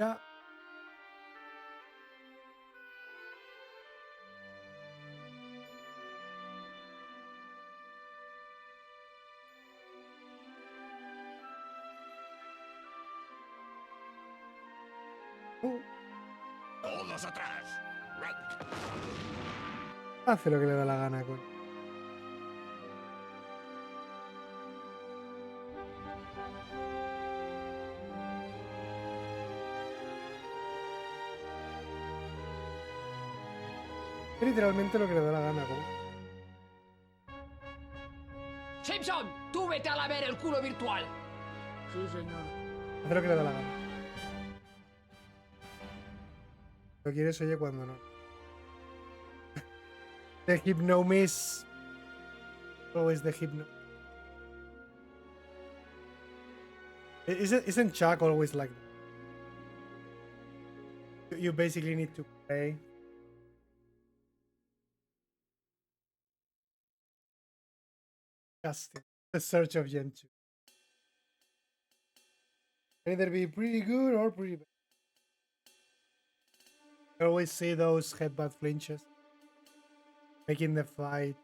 Ya. Todos atrás. Right. Hace lo que le da la gana, coño. Es literalmente lo que le da la gana, coño. Simpson, tú vete a la ver el culo virtual. Sí, señor. Hace lo que le da la gana. Lo quieres, oye, cuando no. The Hypno Miss. Always the Hypno. Isn't Chuck always like that? You basically need to pray. Justin. The Search of Gen 2. Can either be pretty good or pretty bad. I always see those headbutt flinches. Making the fight.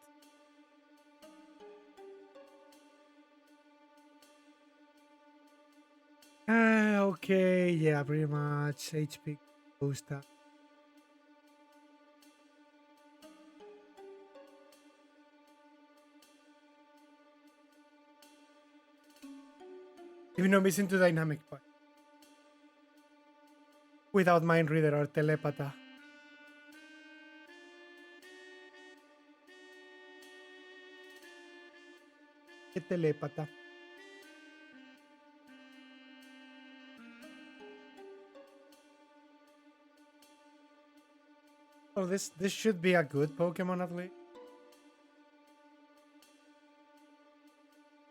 Okay, yeah, pretty much. HP boost up. Even though missing to dynamic point. Without mind reader or telepatha. ¿Qué telepata? Oh, this should be a good Pokemon at least.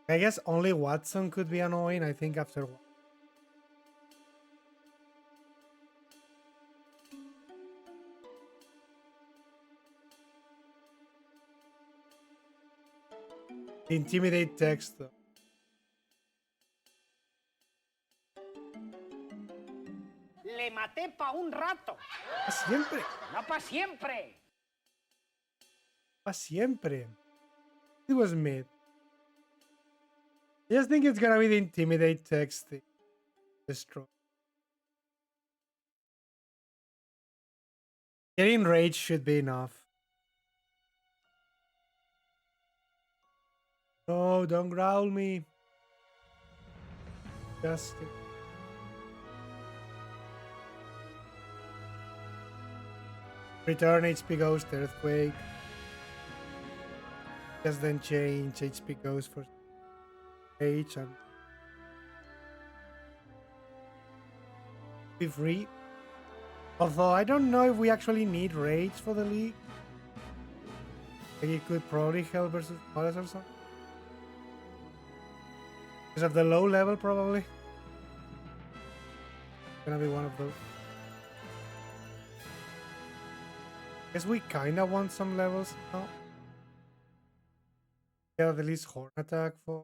I guess only Watson could be annoying, I think, after one. The Intimidate text, though. Le maté pa' un rato, Pa' siempre. no pa' siempre. Pa' siempre. It was mid. I just think it's gonna be the Intimidate text thing. Destroy. Getting Rage should be enough. No, don't growl me. Just... Return HP Ghost, Earthquake. Just then change HP Ghost for Rage and... Be free. Although I don't know if we actually need Rage for the league. Like it could probably help versus Palace or something. Because of the low level, probably. Gonna be one of those. Guess we kinda want some levels now. Yeah, at least Horn Attack for...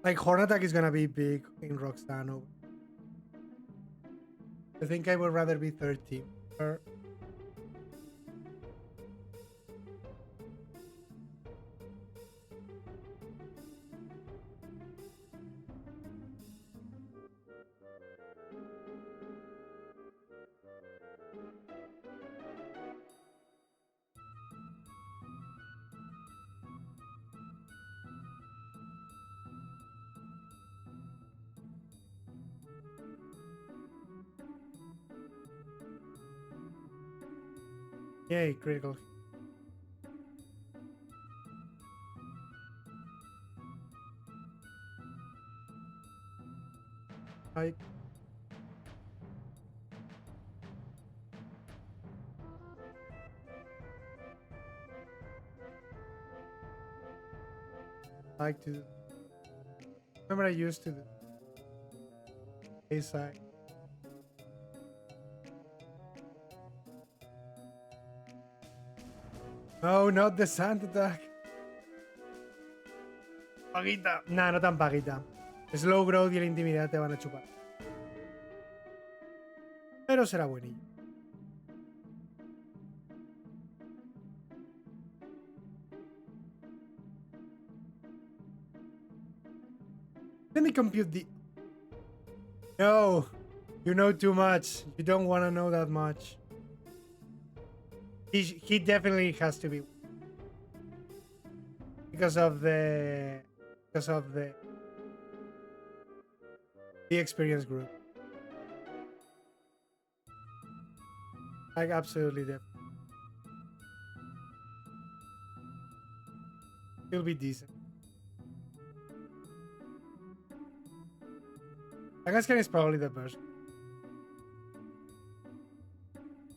Like, Horn Attack is gonna be big in Roxanne. I think I would rather be 13. Or... Yay, critical. I... like to... Remember I used to do... A-side. No, not the sand attack. Paguita. Nah, no tan paguita. Slow growth y la intimidad te van a chupar. Pero será buenillo. Let me compute the... No, you know too much. You don't want to know that much. He definitely has to be. Because of the experience group. Like absolutely different. He'll be decent. Kangaskhan is probably the best.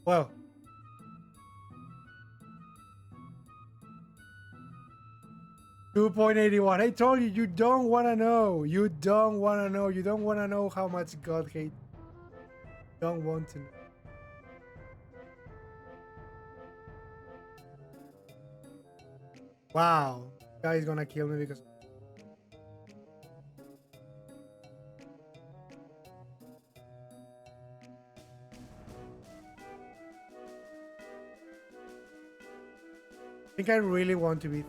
Well. $2.81. I told you, you don't want to know. You don't want to know. You don't want to know how much God hate. You don't want to know. Wow. Guy's gonna kill me because... I think I really want to be...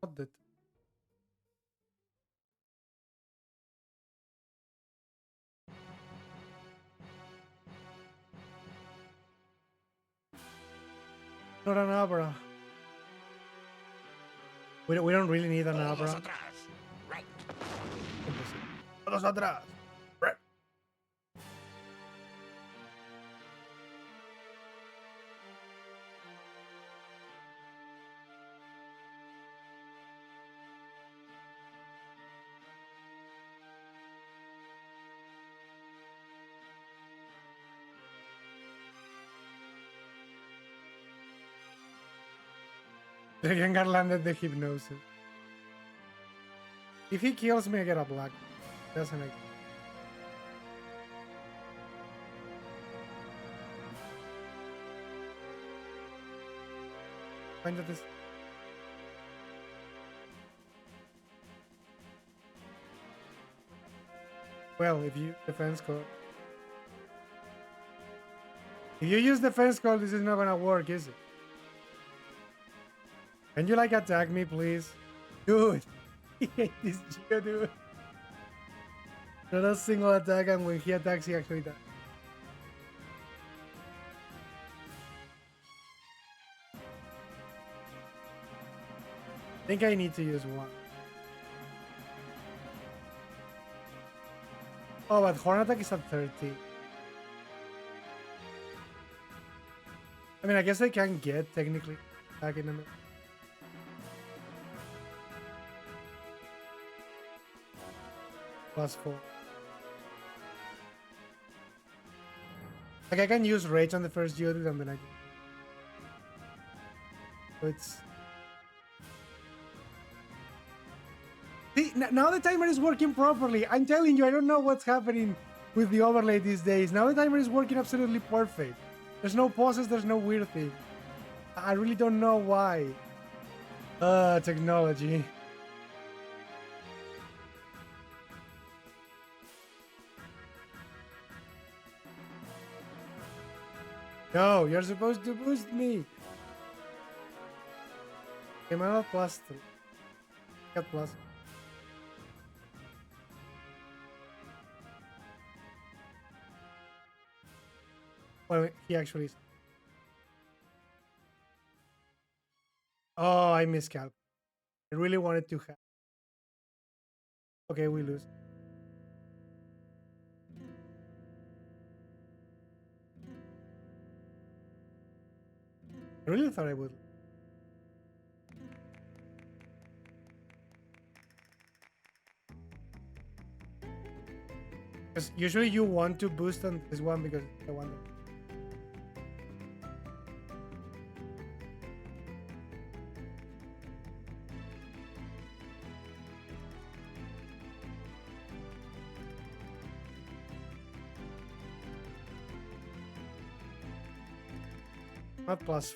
Not that. Not an Abra. We don't really need an Abra. Todos atrás. Right. Todos atrás. Right. The Gengar landed the hypnosis. If he kills me, I get a black. Doesn't it? Find that this. Well, if you defense call. If you use defense call, this is not gonna work, is it? Can you like attack me, please? Dude, I hate this Geo, dude. Not a single attack, and when he attacks, he actually dies. I think I need to use one. Oh, but Horn attack is at 30. I mean, I guess I can get technically back in a minute. +4. Like I can use Rage on the first Geodude and then I can... So it's... See, now the timer is working properly. I'm telling you, I don't know what's happening with the overlay these days. Now the timer is working absolutely perfect. There's no pauses, there's no weird thing. I really don't know why. Technology. No, you're supposed to boost me. Okay, I'm at +3. Got plus. Well, he actually is. Oh, I miscalculated. I really wanted to have. Okay, we lose. I really thought I would. Because usually you want to boost on this one because it's the one that... Not plus.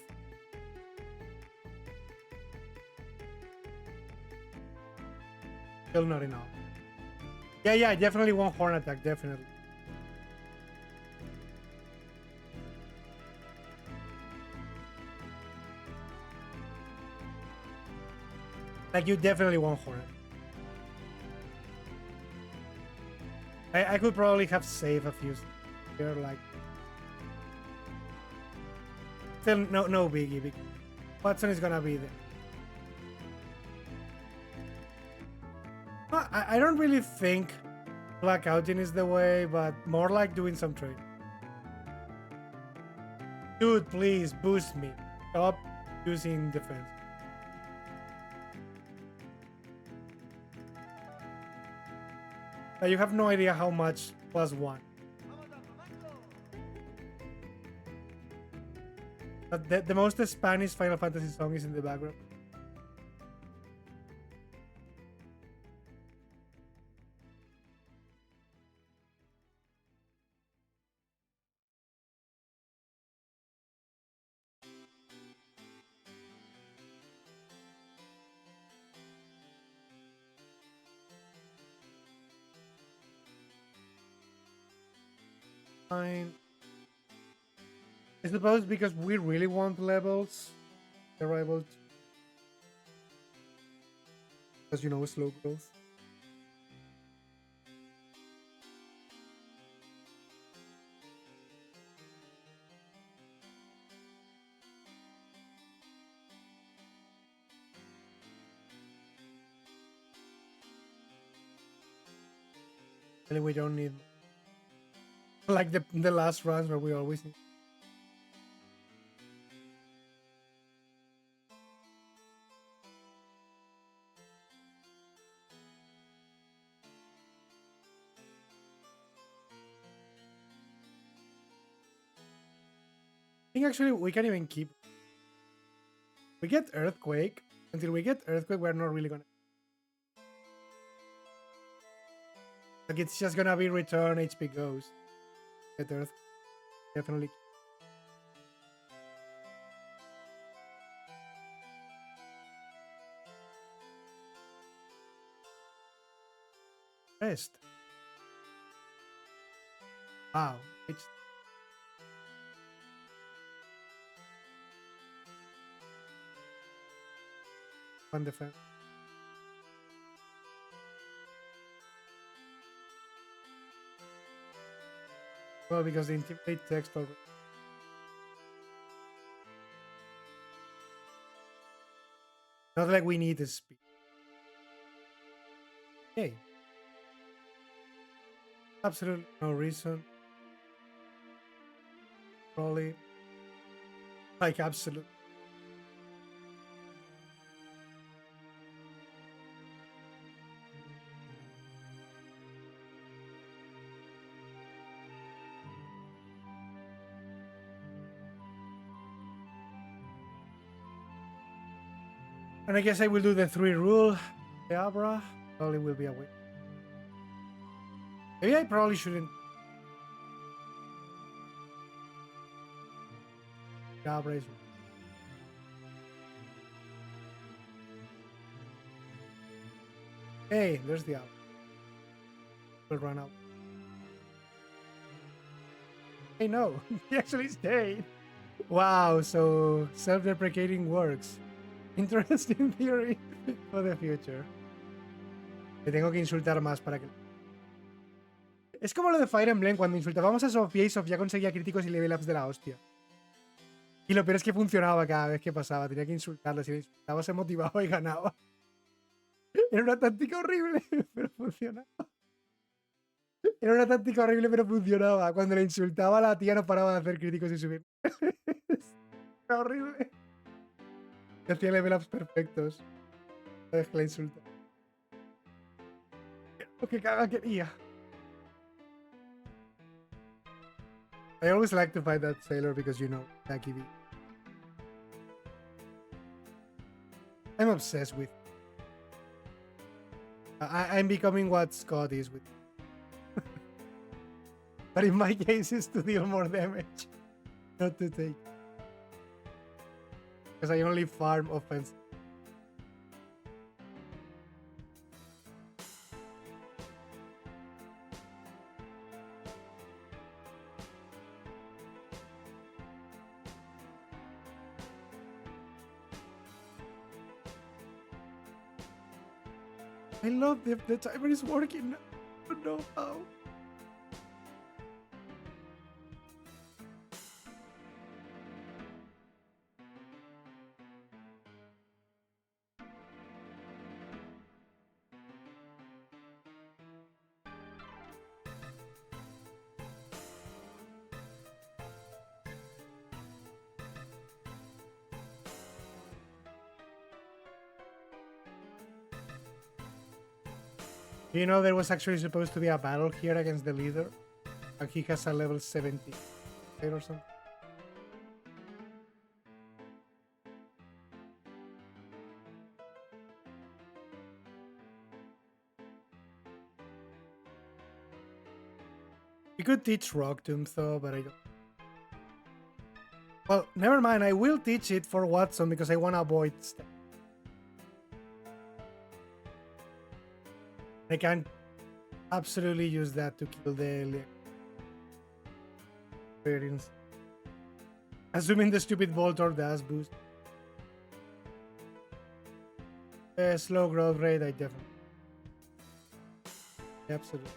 Still not enough. Yeah, definitely one horn attack, definitely. Like, you definitely want horn. I could probably have saved a few here, like. Still, no biggie. Watson is gonna be there. I don't really think blackouting is the way, but more like doing some trade. Dude, please boost me. Stop using defense. You have no idea how much +1. But the most Spanish Final Fantasy song is in the background. Fine. I suppose because we really want levels, they're able to, because you know, slow growth. Really, we don't need like the last runs where we always need. I think actually we can even keep. We get Earthquake. Until we get Earthquake, we're not really gonna. Like, it's just gonna be return HP goes. Get Earth. Definitely. Rest. Wow. It's one defense. Well, because the intimidate text already. Not like we need the speed. Okay. Absolutely no reason. Probably. Like, absolute. And I guess I will do the 3 rule. The Abra probably will be a win. Maybe I probably shouldn't. The Abra is. Hey, there's the Abra. Will run out. Hey, no, he actually stayed. Wow, so self-deprecating works. Interesting theory for the future. Le tengo que insultar más para que... Es como lo de Fire Emblem, cuando insultábamos a Sofía y Sofía conseguía críticos y level ups de la hostia. Y lo peor es que funcionaba cada vez que pasaba. Tenía que insultarla. Si le insultaba se motivaba y ganaba. Era una táctica horrible, pero funcionaba. Era una táctica horrible, pero funcionaba. Cuando le insultaba, la tía no paraba de hacer críticos y subir. Era horrible. Hacía level ups perfectos. Cada vez que la insulta. Lo que caga quería. I always like to fight that sailor because, you know, Jackie B. I'm obsessed with. I'm becoming what Scott is with. But in my case, it's to deal more damage, not to take. because I only farm offense. I love the timer is working. I don't know how. You know, there was actually supposed to be a battle here against the leader, and he has a level 70 or something. You could teach Rock Tomb though, but I don't. Well, never mind. I will teach it for Watson because I want to avoid stuff. I can absolutely use that to kill the experience. Assuming the stupid Voltor does boost. Slow growth rate, I definitely. Absolutely.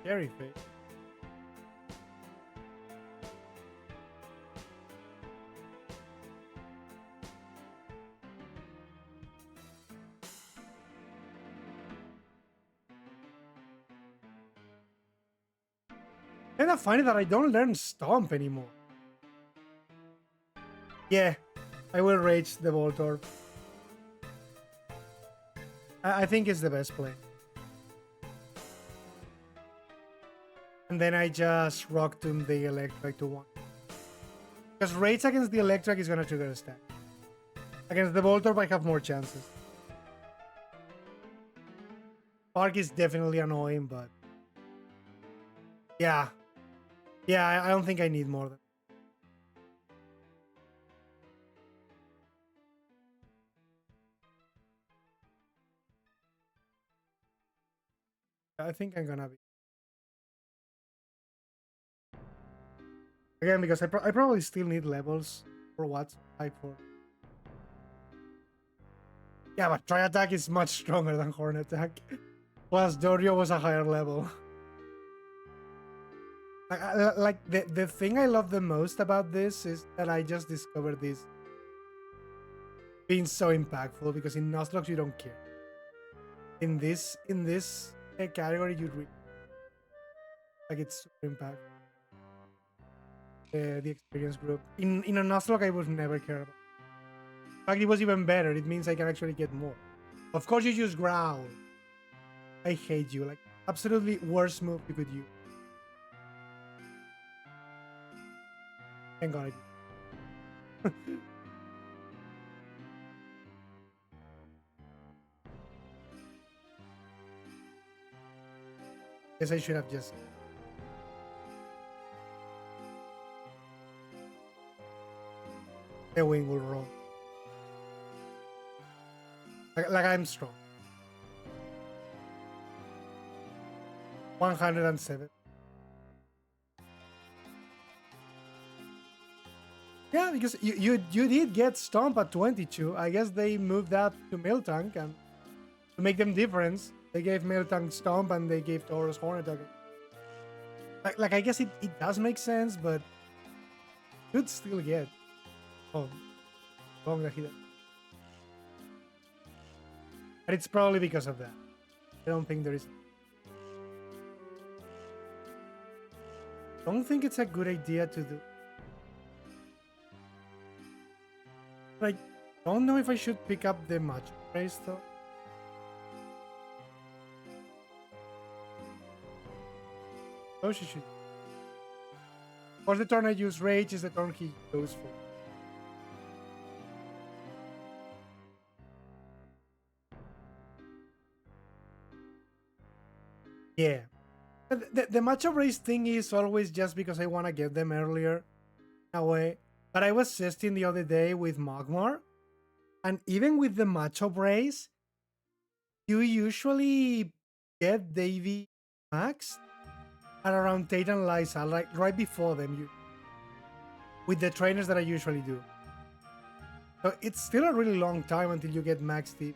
Scary face. Kind of funny that I don't learn Stomp anymore. Yeah, I will rage the Voltorb. I think it's the best play. And then I just Rock Tomb the Electric to 1. Because rage against the Electric is gonna trigger a stack. Against the Voltorb, I have more chances. Spark is definitely annoying, but yeah. Yeah, I don't think I need more than. I think I'm gonna be. Again, because I probably still need levels for what? Like for. Yeah, but Tri Attack is much stronger than Horn Attack. Plus, Dorio was a higher level. Like the thing I love the most about this is that I just discovered this being so impactful because in Nuzlocke you don't care. In this category you really like it's super impactful. The experience group in a Nuzlocke I would never care about. In fact, it was even better. It means I can actually get more. Of course, you use Growl. I hate you. Like absolutely worst move you could use. Thank God I did. Guess I should have just. The wing will roll. Like I'm strong. 107. Yeah, because you did get Stomp at 22. I guess they moved that to Miltank and to make them difference, they gave Miltank Stomp and they gave Tauros Horn Attack. Like I guess it does make sense, but could still get. Oh, wrong that he did. But it's probably because of that. I don't think there is. Don't think it's a good idea to do. Like, don't know if I should pick up the match race though. Oh, she should. Of course, the turn I use Rage is the turn he goes for. Yeah. But the matchup race thing is always just because I want to get them earlier. In a way. But I was testing the other day with Magmar, and even with the matchup race, you usually get Davy Max at around Tate and Lysa, like right before them, with the trainers that I usually do. So it's still a really long time until you get Max T.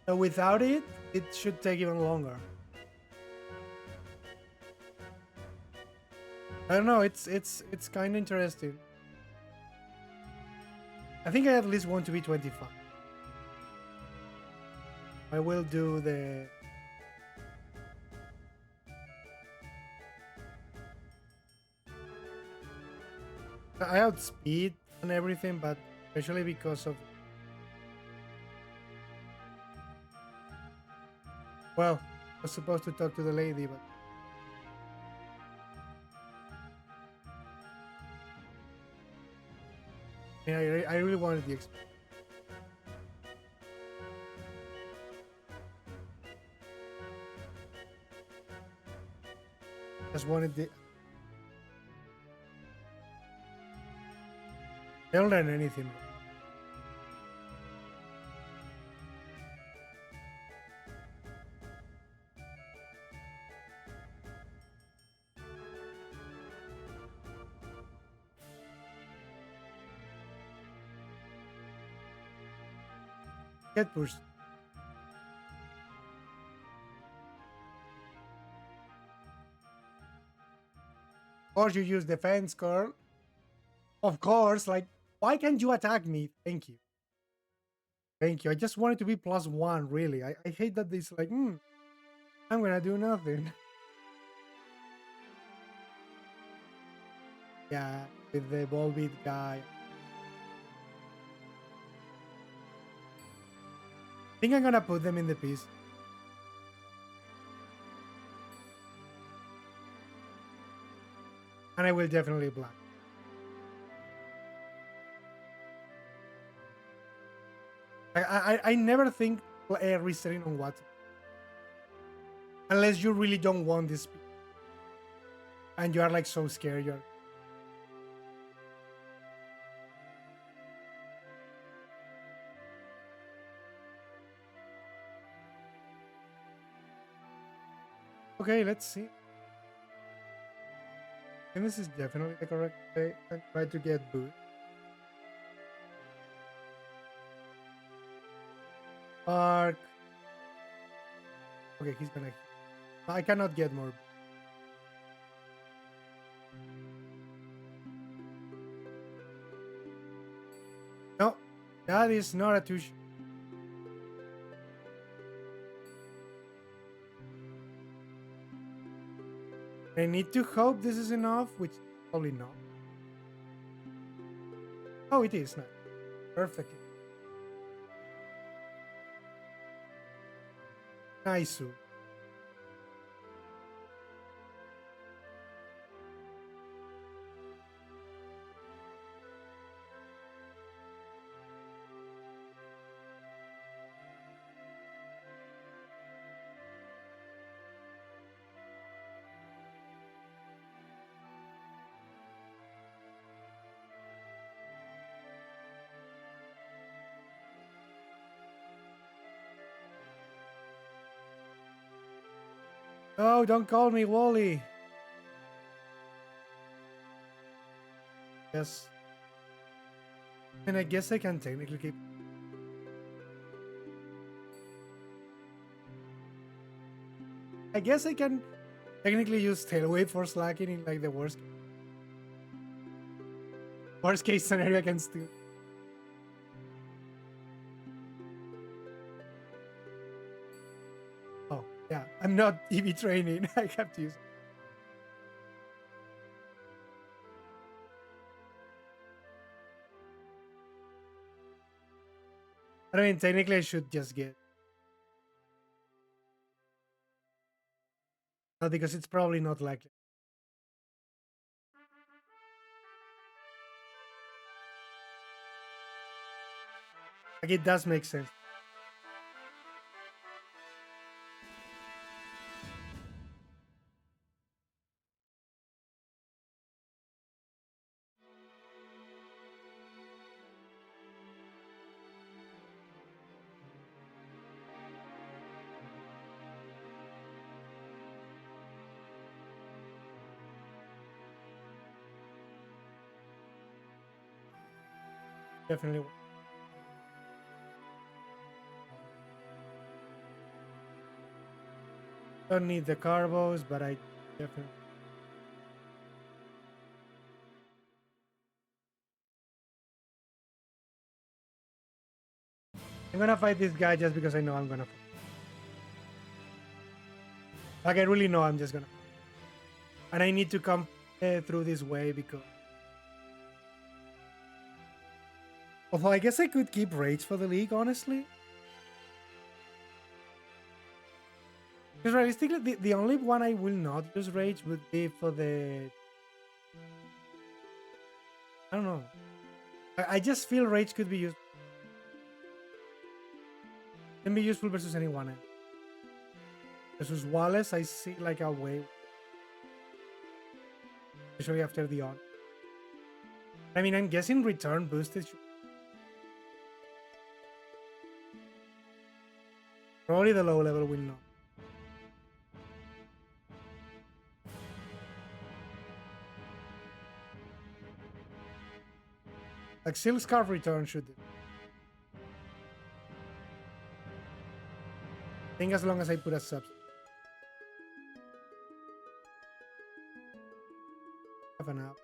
So without it, it should take even longer. I don't know. It's kind of interesting. I think I at least want to be 25. I will do the. I outspeed and everything, but especially because of. Well, I was supposed to talk to the lady, but. Yeah, I really wanted the experience. Just wanted the. I don't learn anything. Get pushed. Of course, you use defense, girl. Of course, like, why can't you attack me? Thank you. Thank you. I just wanted to be +1, really. I hate that this, like, I'm gonna do nothing. Yeah, with the ball beat guy. I think I'm gonna put them in the piece. And I will definitely black. I never think resetting on what. Unless you really don't want this. And you are like so scared. You're. Okay, let's see. And this is definitely the correct way. I try to get boost. Arc. Okay, he's gonna. I cannot get more. No, that is not a touche. I need to hope this is enough, which probably not. Oh, it is. Nice. Perfect. Nice. Oh, don't call me Wally. Yes. And I guess I can technically keep. I guess I can technically use Tailwave for slacking in like the worst case scenario. I can still. Oh yeah, I'm not EV training. I have to use. I mean, technically, I should just get. No, because it's probably not likely. Like, it does make sense. Definitely. Don't need the carbos, but I definitely. I'm gonna fight this guy just because I know I'm gonna. Like I really know I'm just gonna. And I need to come through this way because. Although I guess I could keep rage for the league, honestly. Because realistically, the only one I will not use rage would be for the. I don't know. I just feel rage could be used. Can be useful versus anyone else. Versus Wallace, I see like a way. Especially after the on. I mean, I'm guessing return boosted. Probably the low level will not. Like Silk Scarf return should do. I think as long as I put a sub. Have an app.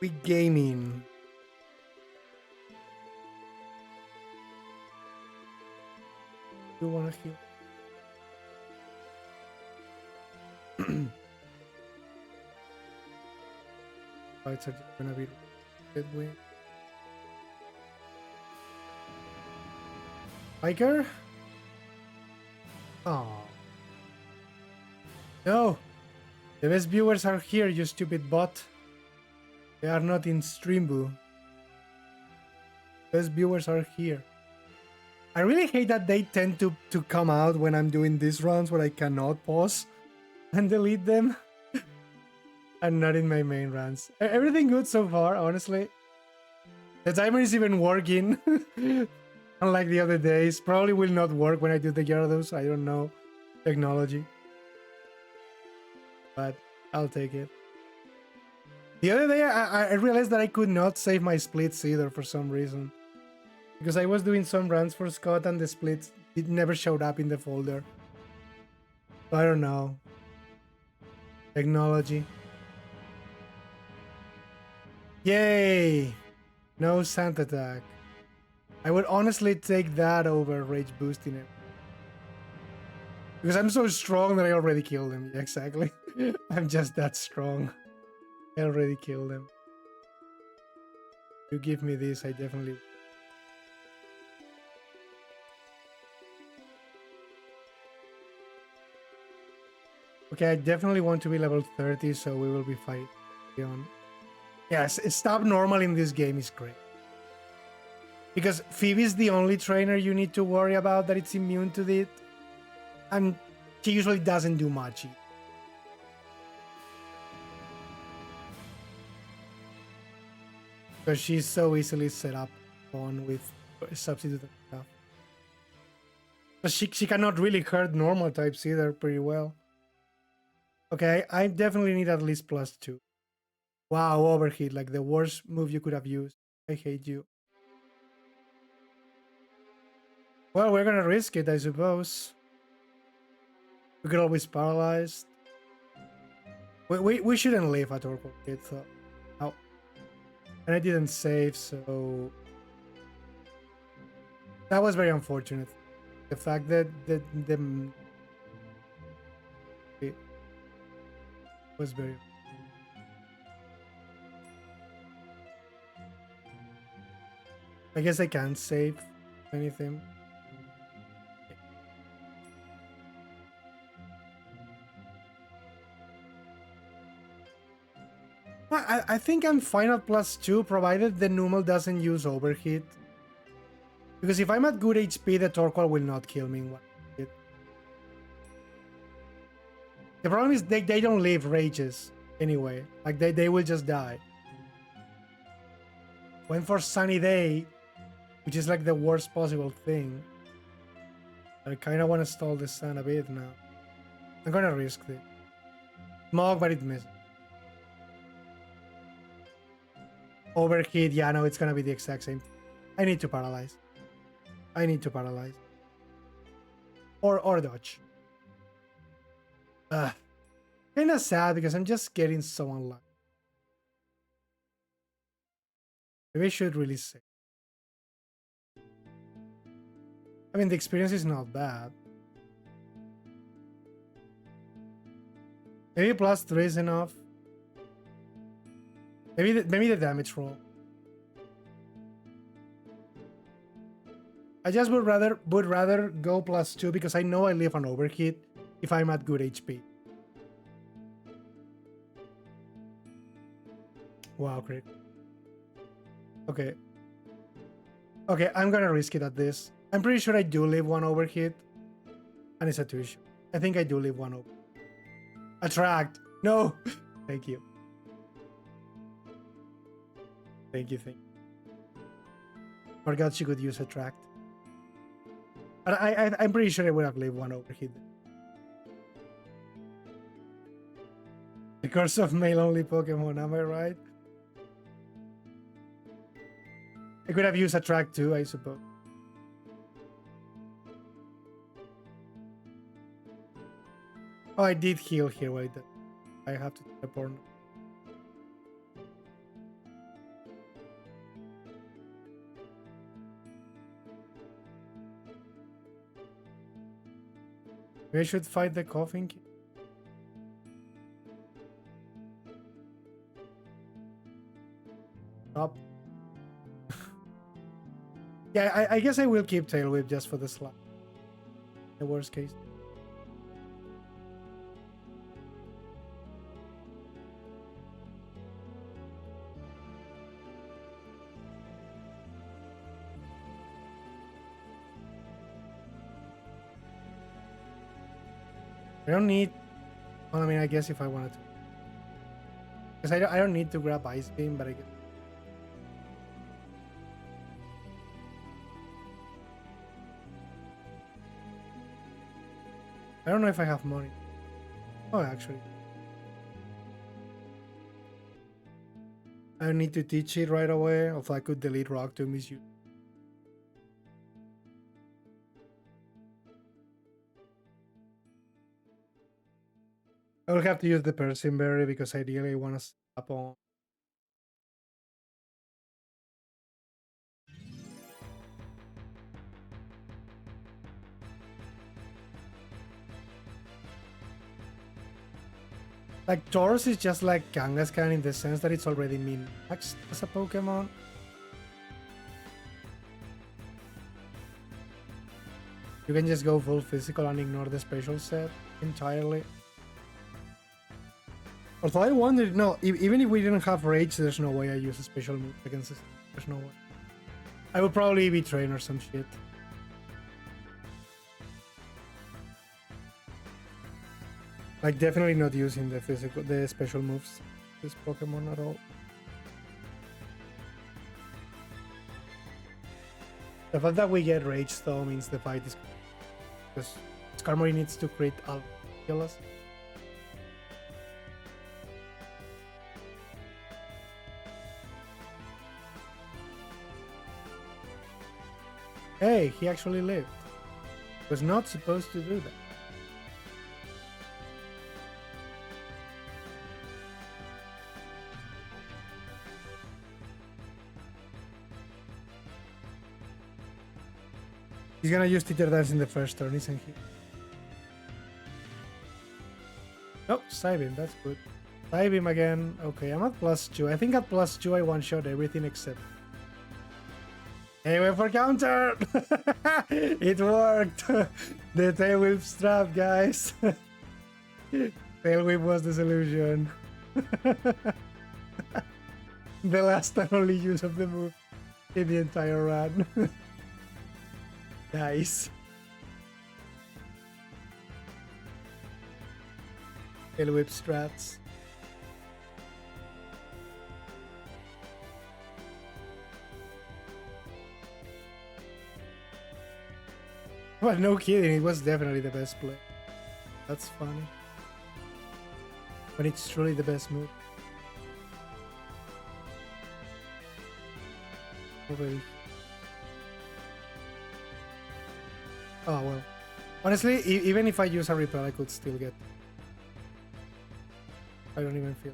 We gaming. You wanna heal? Fights are gonna be that way. Hiker? Oh. No! The best viewers are here, you stupid bot. They are not in Streamboo. Best viewers are here. I really hate that they tend to come out when I'm doing these runs where I cannot pause and delete them. And not in my main runs. Everything good so far, honestly. The timer is even working. Unlike the other days. Probably will not work when I do the Gyarados. I don't know. Technology. But I'll take it. The other day, I realized that I could not save my splits either for some reason. Because I was doing some runs for Scott and the splits, it never showed up in the folder. So I don't know. Technology. Yay! No Sand Attack. I would honestly take that over Rage boosting it. Because I'm so strong that I already killed him. Yeah, exactly. I'm just that strong. I already killed him. You give me this, I definitely... Okay, I definitely want to be level 30, so we will be fighting on. Yes, stop normal in this game is great. Because Phoebe's the only trainer you need to worry about that it's immune to it. And she usually doesn't do much. Because she's so easily set up on with substitute and stuff. But she cannot really hurt normal types either pretty well. Okay, I definitely need at least +2. Wow, overheat, like the worst move you could have used. I hate you. Well, we're gonna risk it, I suppose. We could always paralyze. We shouldn't leave at Oracle Kid, so. Oh. And I didn't save, so. That was very unfortunate. The fact that it was very. I guess I can't save anything. I think I'm fine at +2 provided the Numel doesn't use overheat. Because if I'm at good HP, the Torkoal will not kill me in one hit. The problem is they don't leave rages anyway. Like they will just die. Went for Sunny Day, which is like the worst possible thing. I kind of want to stall the sun a bit now. I'm gonna risk this. Smog, but it misses. Overheat, yeah, no, it's gonna be the exact same. I need to paralyze. I need to paralyze. Or dodge. Kinda sad because I'm just getting so unlucky. Maybe I should really say. I mean, the experience is not bad. Maybe +3 is enough. Maybe the damage roll. I just would rather go +2 because I know I live on overheat if I'm at good HP. Wow, great. Okay. Okay, I'm gonna risk it at this. I'm pretty sure I do live 1 overheat. And it's a 2 issue. I think I do live 1 over. Attract! No! Thank you. Thank you, thank you. Forgot she could use Attract. But I'm pretty sure I would have lived 1 overheat. The curse of male-only Pokemon, am I right? I could have used Attract too, I suppose. Oh, I did heal here. Wait, I have to teleport. Maybe I should fight the coughing. Stop. Yeah, I guess I will keep Tail Whip just for the slap. The worst case. I don't need... Well, I mean, I guess if I wanted to. Because I don't need to grab Ice Beam, but I guess... I don't know if I have money. Oh, actually. I don't need to teach it right away, or if I could delete Rock to misuse. I will have to use the Persian Berry because ideally I want to stop on. Like, Taurus is just like Kangaskhan in the sense that it's already min-maxed as a Pokemon. You can just go full physical and ignore the special set entirely. Although I wondered, no, even if we didn't have Rage, there's no way I use a special move against this. There's no way. I would probably be Train or some shit. Like, definitely not using the special moves this Pokemon at all. The fact that we get Rage though means the fight is because Skarmory needs to crit Alpha kill us. Hey, he actually lived. Was not supposed to do that. He's gonna use Teeter Dance in the first turn, isn't he? Oh, Psybeam, that's good. Psybeam again. Okay, I'm at +2. I think at +2 I one-shot everything except... Hey, went for counter! It worked! The Tail Whip strap, guys. Tail Whip was the solution. The last and only use of the move in the entire run. Nice. Tail Whip strats. Well, no kidding, it was definitely the best play. That's funny. when it's truly the best move. Already. Oh well. Honestly, even if I use a repel, I could still get. I don't even feel.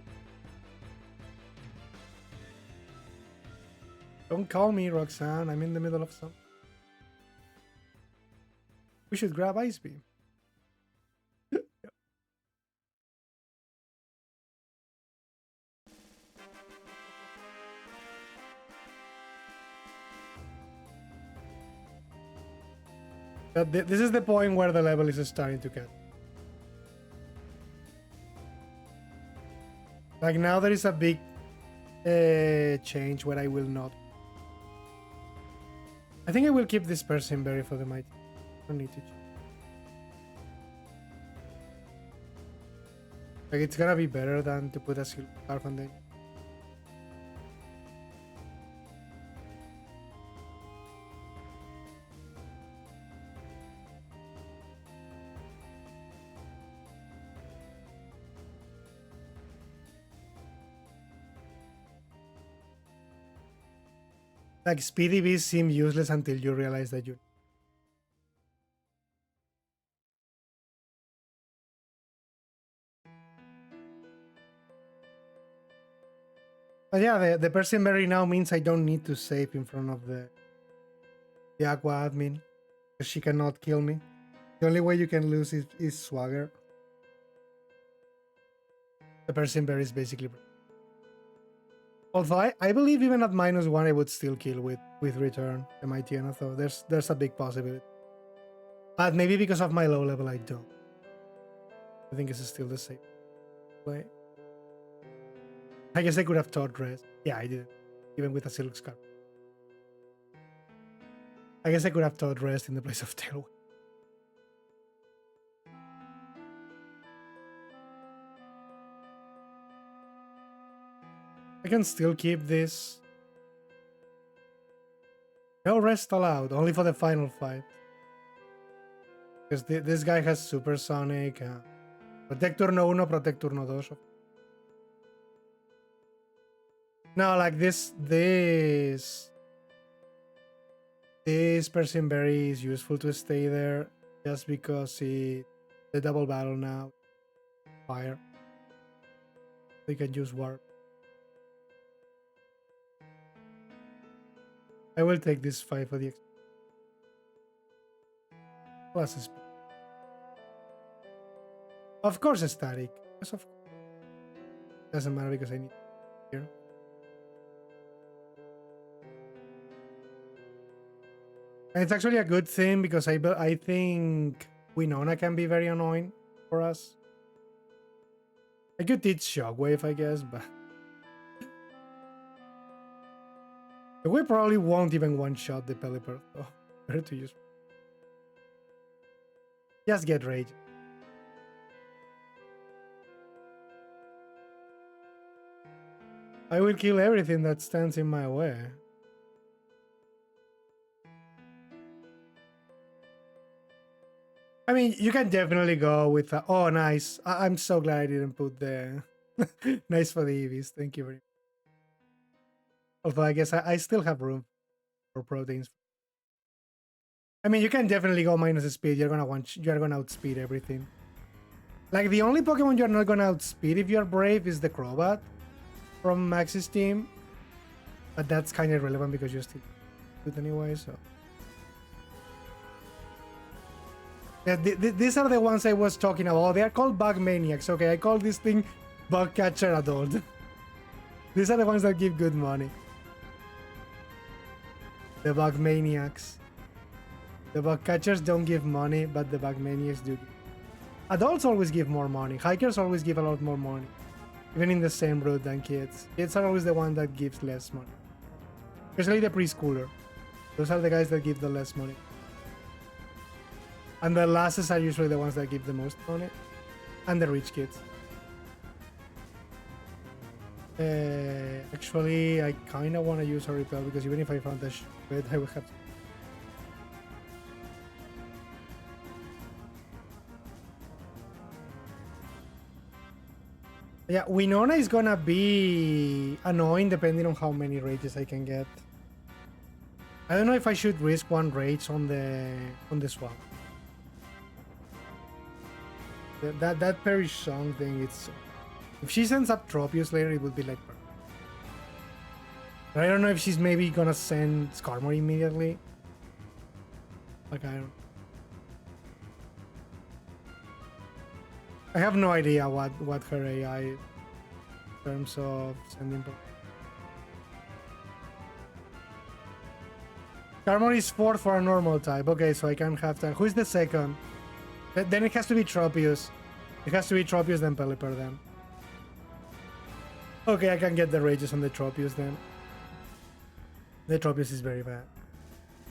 Don't call me, Roxanne. I'm in the middle of something. We should grab Ice Beam. This is the point where the level is starting to get. Like now there is a big change where I will not. I think I will keep this person berry for the mighty. I don't need to change. Like it's gonna be better than to put a Carp on the. Like speedy bees seem useless until you realize that you. But yeah, the person berry now means I don't need to save in front of the Aqua admin. Because she cannot kill me. The only way you can lose is Swagger. The person berry is basically. Although I believe even at -1 I would still kill with return the mighty so there's a big possibility. But maybe because of my low level I don't. I think it's still the same play. I guess I could have taught rest. Yeah, I did. Even with a Silk Scarf. I guess I could have taught rest in the place of Tailwind. I can still keep this. No rest allowed, only for the final fight. Because this guy has Supersonic. Protector no 1, Protector no 2. No, like this person berry is useful to stay there just because the double battle now. Fire. They can use warp. I will take this 5 for the plus speed. Of course, static. Yes, of course. Doesn't matter because I need here. And it's actually a good thing because I think Winona can be very annoying for us. I could teach Shockwave, I guess, but we probably won't even one-shot the Pelipper, though. Better to use. Just get Rage. I will kill everything that stands in my way. I mean, you can definitely go with a, oh, nice. I'm so glad I didn't put the nice for the EVs. Thank you very much. Although I guess I still have room for proteins. I mean, you can definitely go minus speed. You're gonna outspeed everything. Like the only Pokemon you're not gonna outspeed if you're brave is the Crobat from Max's team. But that's kind of irrelevant because you're still good anyway, so. Yeah, these are the ones I was talking about. They are called Bug Maniacs, okay? I call this thing Bug Catcher Adult. These are the ones that give good money. The Bug Maniacs. The Bug Catchers don't give money, but the Bug Maniacs do. Adults always give more money. Hikers always give a lot more money. Even in the same route than kids. Kids are always the one that gives less money. Especially the preschooler. Those are the guys that give the less money. And the lasses are usually the ones that give the most money. And the rich kids. Actually, I kind of want to use a repel because even if I found the bed, I would have to. Yeah, Winona is gonna be annoying depending on how many rages I can get. I don't know if I should risk one rage on the swamp. That Perish Song thing, it's if she sends up Tropius later, it would be like perfect. But I don't know if she's maybe gonna send Skarmory immediately. Like I have no idea what her AI in terms of sending. Skarmory is 4th for a normal type. Okay, so I can have that. Who's the second? Then it has to be Tropius. It has to be Tropius, then Pelipper, then. Okay, I can get the rages on the Tropius, then. The Tropius is very bad.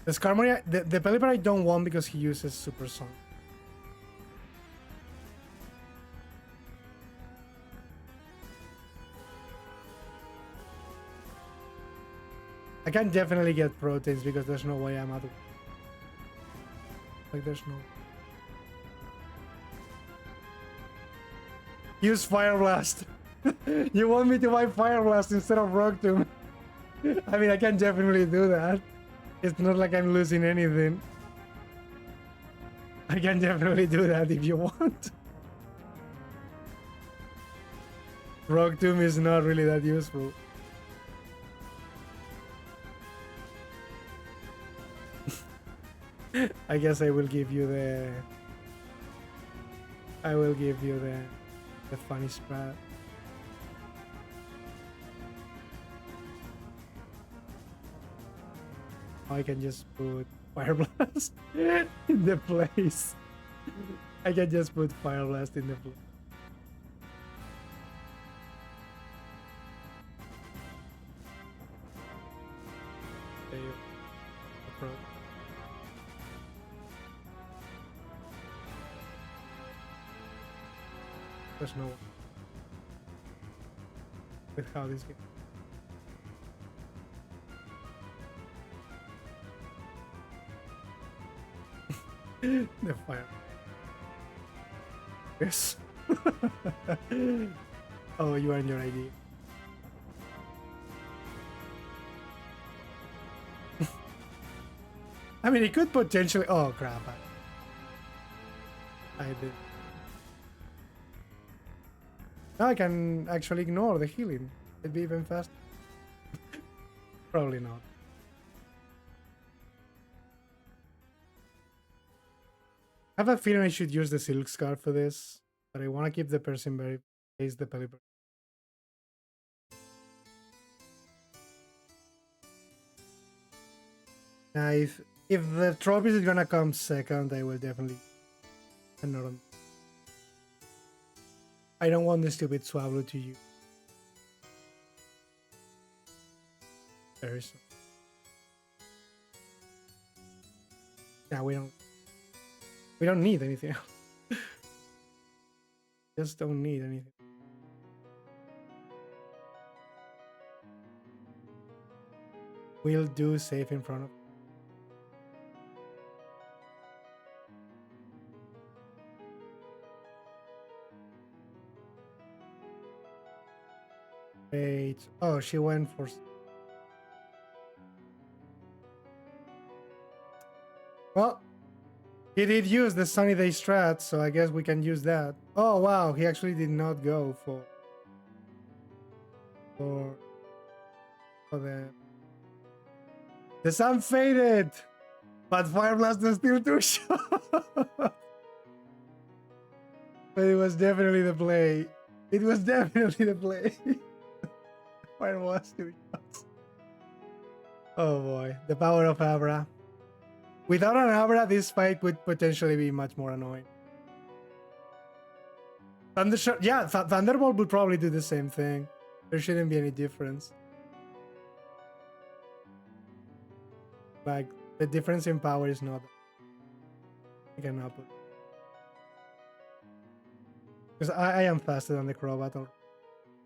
The Skarmory, the Pelipper I don't want because he uses Super Song. I can definitely get proteins because there's no way I'm out of... Like, there's no... Use Fire Blast. You want me to buy Fire Blast instead of Rock Tomb? I mean, I can definitely do that. It's not like I'm losing anything. I can definitely do that if you want. Rock Tomb is not really that useful. I guess I will give you the... I will give you the funny strat. I can just put Fire Blast in the place. I can just put Fire Blast in the place. There's no with how this game. The fire. Yes. Oh, you are in your ID. I mean, it could potentially. Oh crap! I did. Now I can actually ignore the healing. It'd be even faster. Probably not. I have a feeling I should use the Silk Scarf for this, but I want to keep the person very face the Pelipper. Now, if the Tropius is gonna come second, I will definitely. I don't want the stupid Swablu to use. There is. Yeah, we don't need anything else. Just don't need anything. We'll do safe in front of. Wait. Oh, she went for. Well, he did use the Sunny Day strat, so I guess we can use that. Oh wow, he actually did not go for the sun faded, but Fire Blast is still too short. But it was definitely the play. It was definitely the play. Fire Blast too short. Oh boy, the power of Abra. Without an Abra, this fight would potentially be much more annoying. Yeah, Thunderbolt would probably do the same thing. There shouldn't be any difference. Like, the difference in power is not... I cannot put... Because I am faster than the Crobat.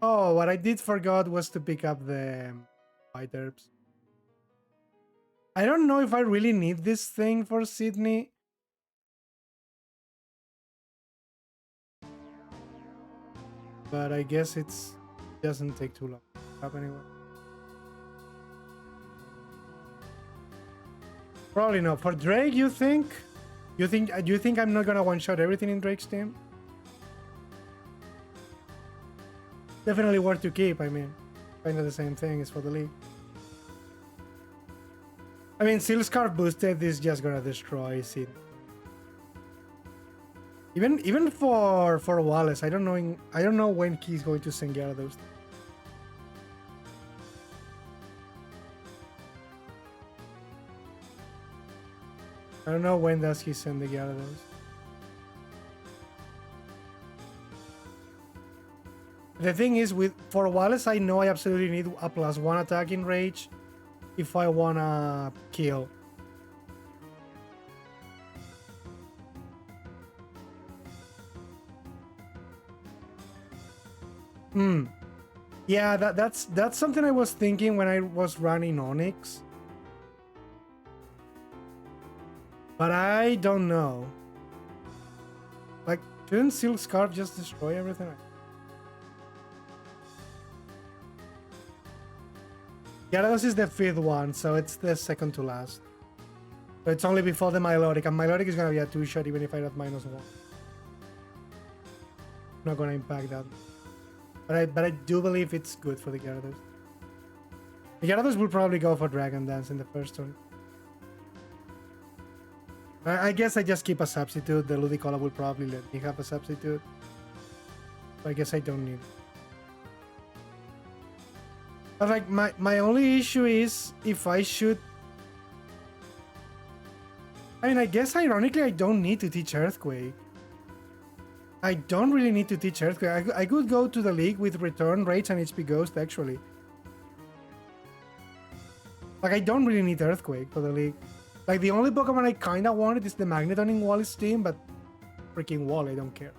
Oh, what I did forgot was to pick up the White Herbs. I don't know if I really need this thing for Sydney. but I guess it doesn't take too long to up anyway. Probably not. For Drake, you think? Do you think I'm not gonna one-shot everything in Drake's team? Definitely worth to keep, I mean. Kind of the same thing as for the league. I mean, Seal's Carp boosted is just gonna destroy Seed. Even for Wallace, I don't know when he's going to send Gyarados. I don't know when does he send the Gyarados. The thing is, for Wallace, I know I absolutely need a +1 attack in Rage if I wanna kill. Yeah, that's something I was thinking when I was running Onyx. But I don't know. Like, shouldn't Silk Scarf just destroy everything? Gyarados is the 5th one, so it's the second to last. So it's only before the Milotic, and Milotic is gonna be a 2-shot even if I have -1. Not gonna impact that. But I do believe it's good for the Gyarados. The Gyarados will probably go for Dragon Dance in the first turn. I guess I just keep a substitute. The Ludicolo will probably let me have a substitute. So I guess I don't need it. But like my only issue is if I should... I mean, I guess ironically I don't need to teach Earthquake. I don't really need to teach Earthquake. I could go to the league with Return, Rage, and HP Ghost actually. Like, I don't really need Earthquake for the league. Like, the only Pokemon I kinda wanted is the Magneton in Wally's team, but freaking Wall, I don't care.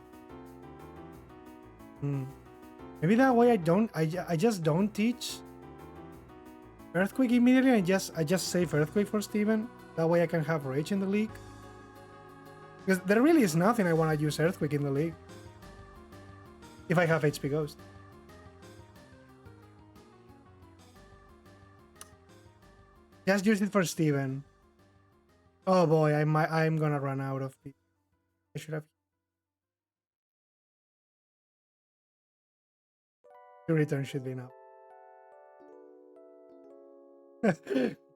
Maybe that way I just don't teach Earthquake immediately. I just save Earthquake for Steven. That way I can have Rage in the league. Because there really is nothing I want to use Earthquake in the league. If I have HP Ghost. Just use it for Steven. Oh boy, I'm gonna run out of people. I should have... The return should be enough.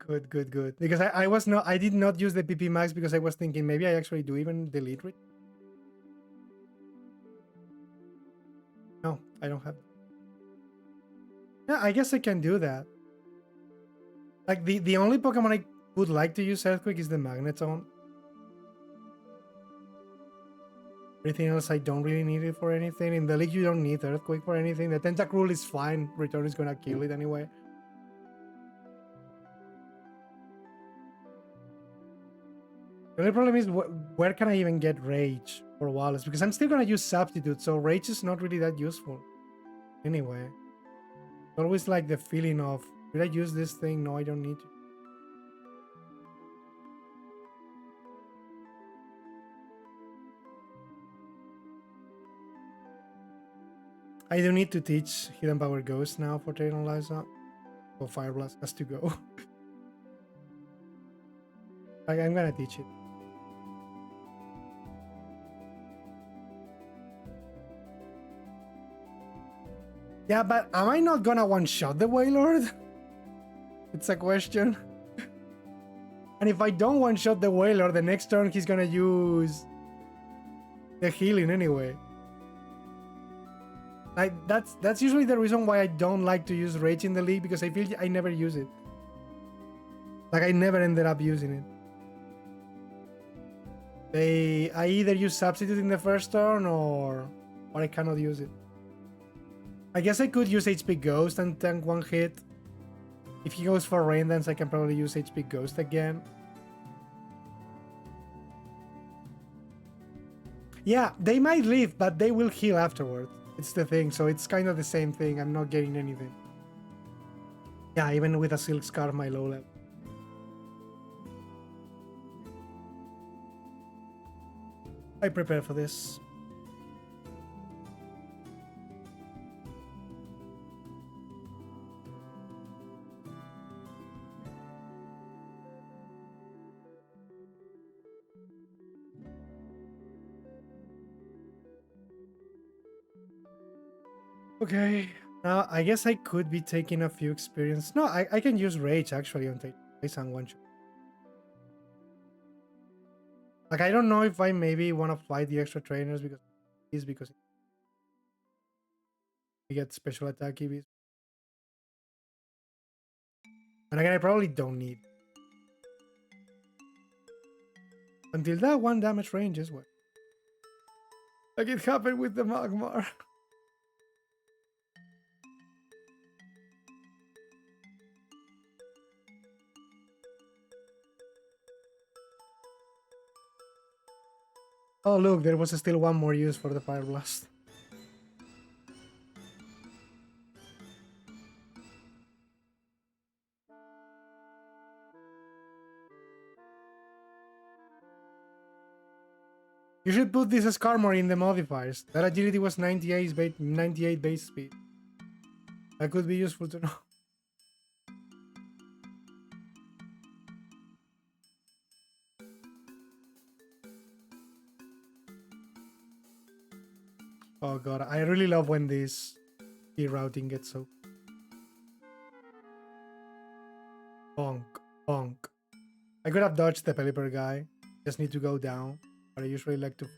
Good. Because I did not use the PP Max because I was thinking maybe I actually do even delete it. No, I don't have. Yeah, I guess I can do that. Like the only Pokemon I would like to use Earthquake is the Magneton. Everything else I don't really need it for anything. In the league you don't need Earthquake for anything. The Tentacruel is fine. Return is gonna kill it anyway. The only problem is where can I even get Rage for Wallace? Because I'm still gonna use Substitute, so Rage is not really that useful. Anyway. It's always like the feeling of, should I use this thing? No, I don't need to. I do need to teach Hidden Power Ghost now for Trainer Liza. So Fire Blast has to go. I'm gonna teach it. Yeah, but am I not gonna one-shot the Wailord? It's a question. And if I don't one-shot the Wailord, the next turn he's gonna use the healing anyway. Like, that's usually the reason why I don't like to use Rage in the league, because I feel I never use it. Like, I never ended up using it. I either use Substitute in the first turn or I cannot use it. I guess I could use HP Ghost and tank one hit. If he goes for Rain Dance, I can probably use HP Ghost again. Yeah, they might leave, but they will heal afterwards. It's the thing, so it's kind of the same thing. I'm not getting anything. Yeah, even with a Silk Scarf, my low level. I prepare for this. Okay. Now, I guess I could be taking a few experience. No, I can use Rage actually on Taisan one shot. Like, I don't know if I maybe want to fight the extra trainers because we get special attack EVs. And again, I probably don't need. Until that one damage range is what? Like it happened with the Magmar. Oh look, there was still one more use for the Fire Blast. You should put this Skarmory in the modifiers. That agility was 98 base speed. That could be useful to know. Oh god, I really love when this key routing gets so. Bonk, bonk. I could have dodged the Pelipper guy. Just need to go down. But I usually like to.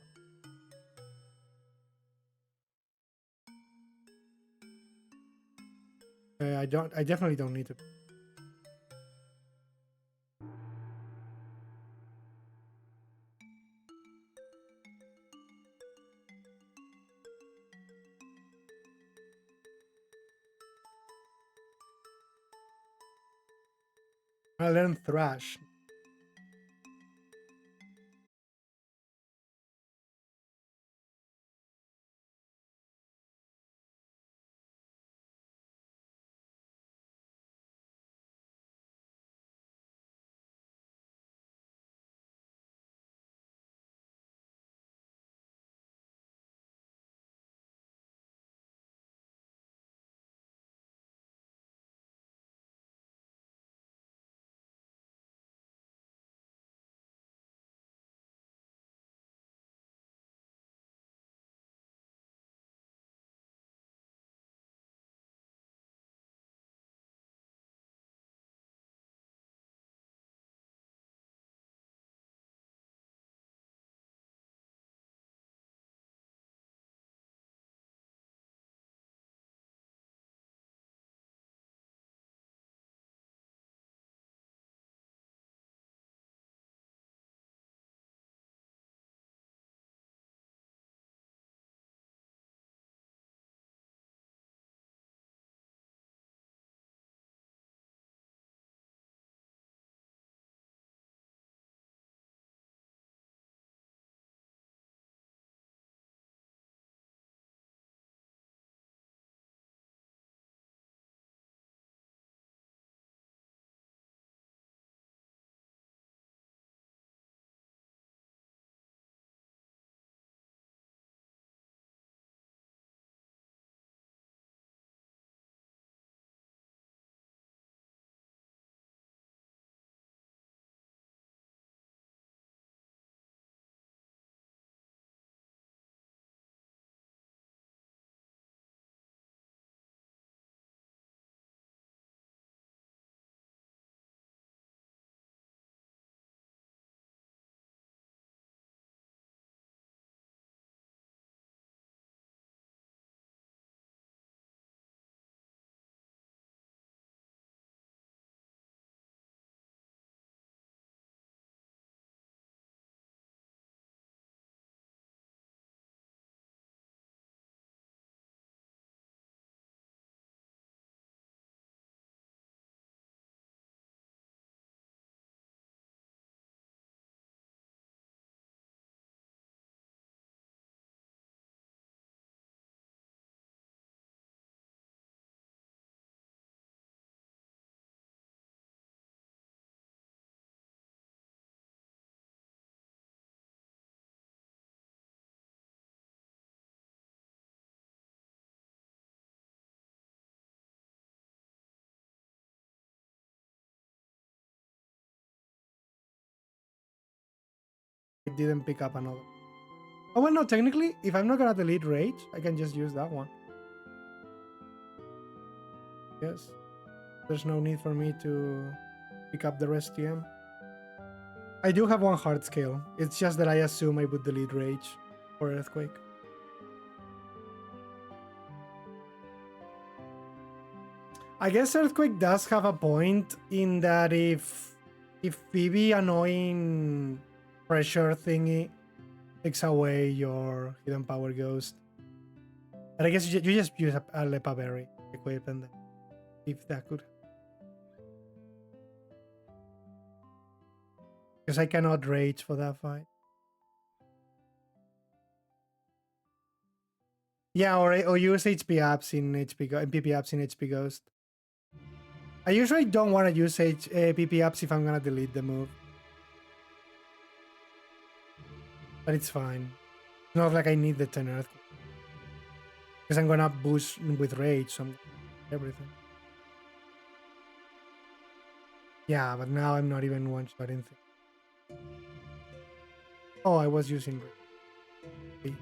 I definitely don't need to. I learned Thrash. I didn't pick up another. Oh well, no. Technically, if I'm not gonna delete Rage, I can just use that one. Yes. There's no need for me to pick up the rest TM. I do have one heart scale. It's just that I assume I would delete Rage or Earthquake. I guess Earthquake does have a point in that if BB annoying pressure thingy takes away your hidden power ghost, and I guess you just use a Lepa Berry equip and if that could, because I cannot rage for that fight. Yeah, or use HP apps in PP apps in HP Ghost. I usually don't want to use PP apps if I'm gonna delete the move, but it's fine. It's not like I need the 10 Earthquake because I'm gonna boost with rage, so everything. Yeah, but now I'm not even one-shotting things. Oh, I was using rage.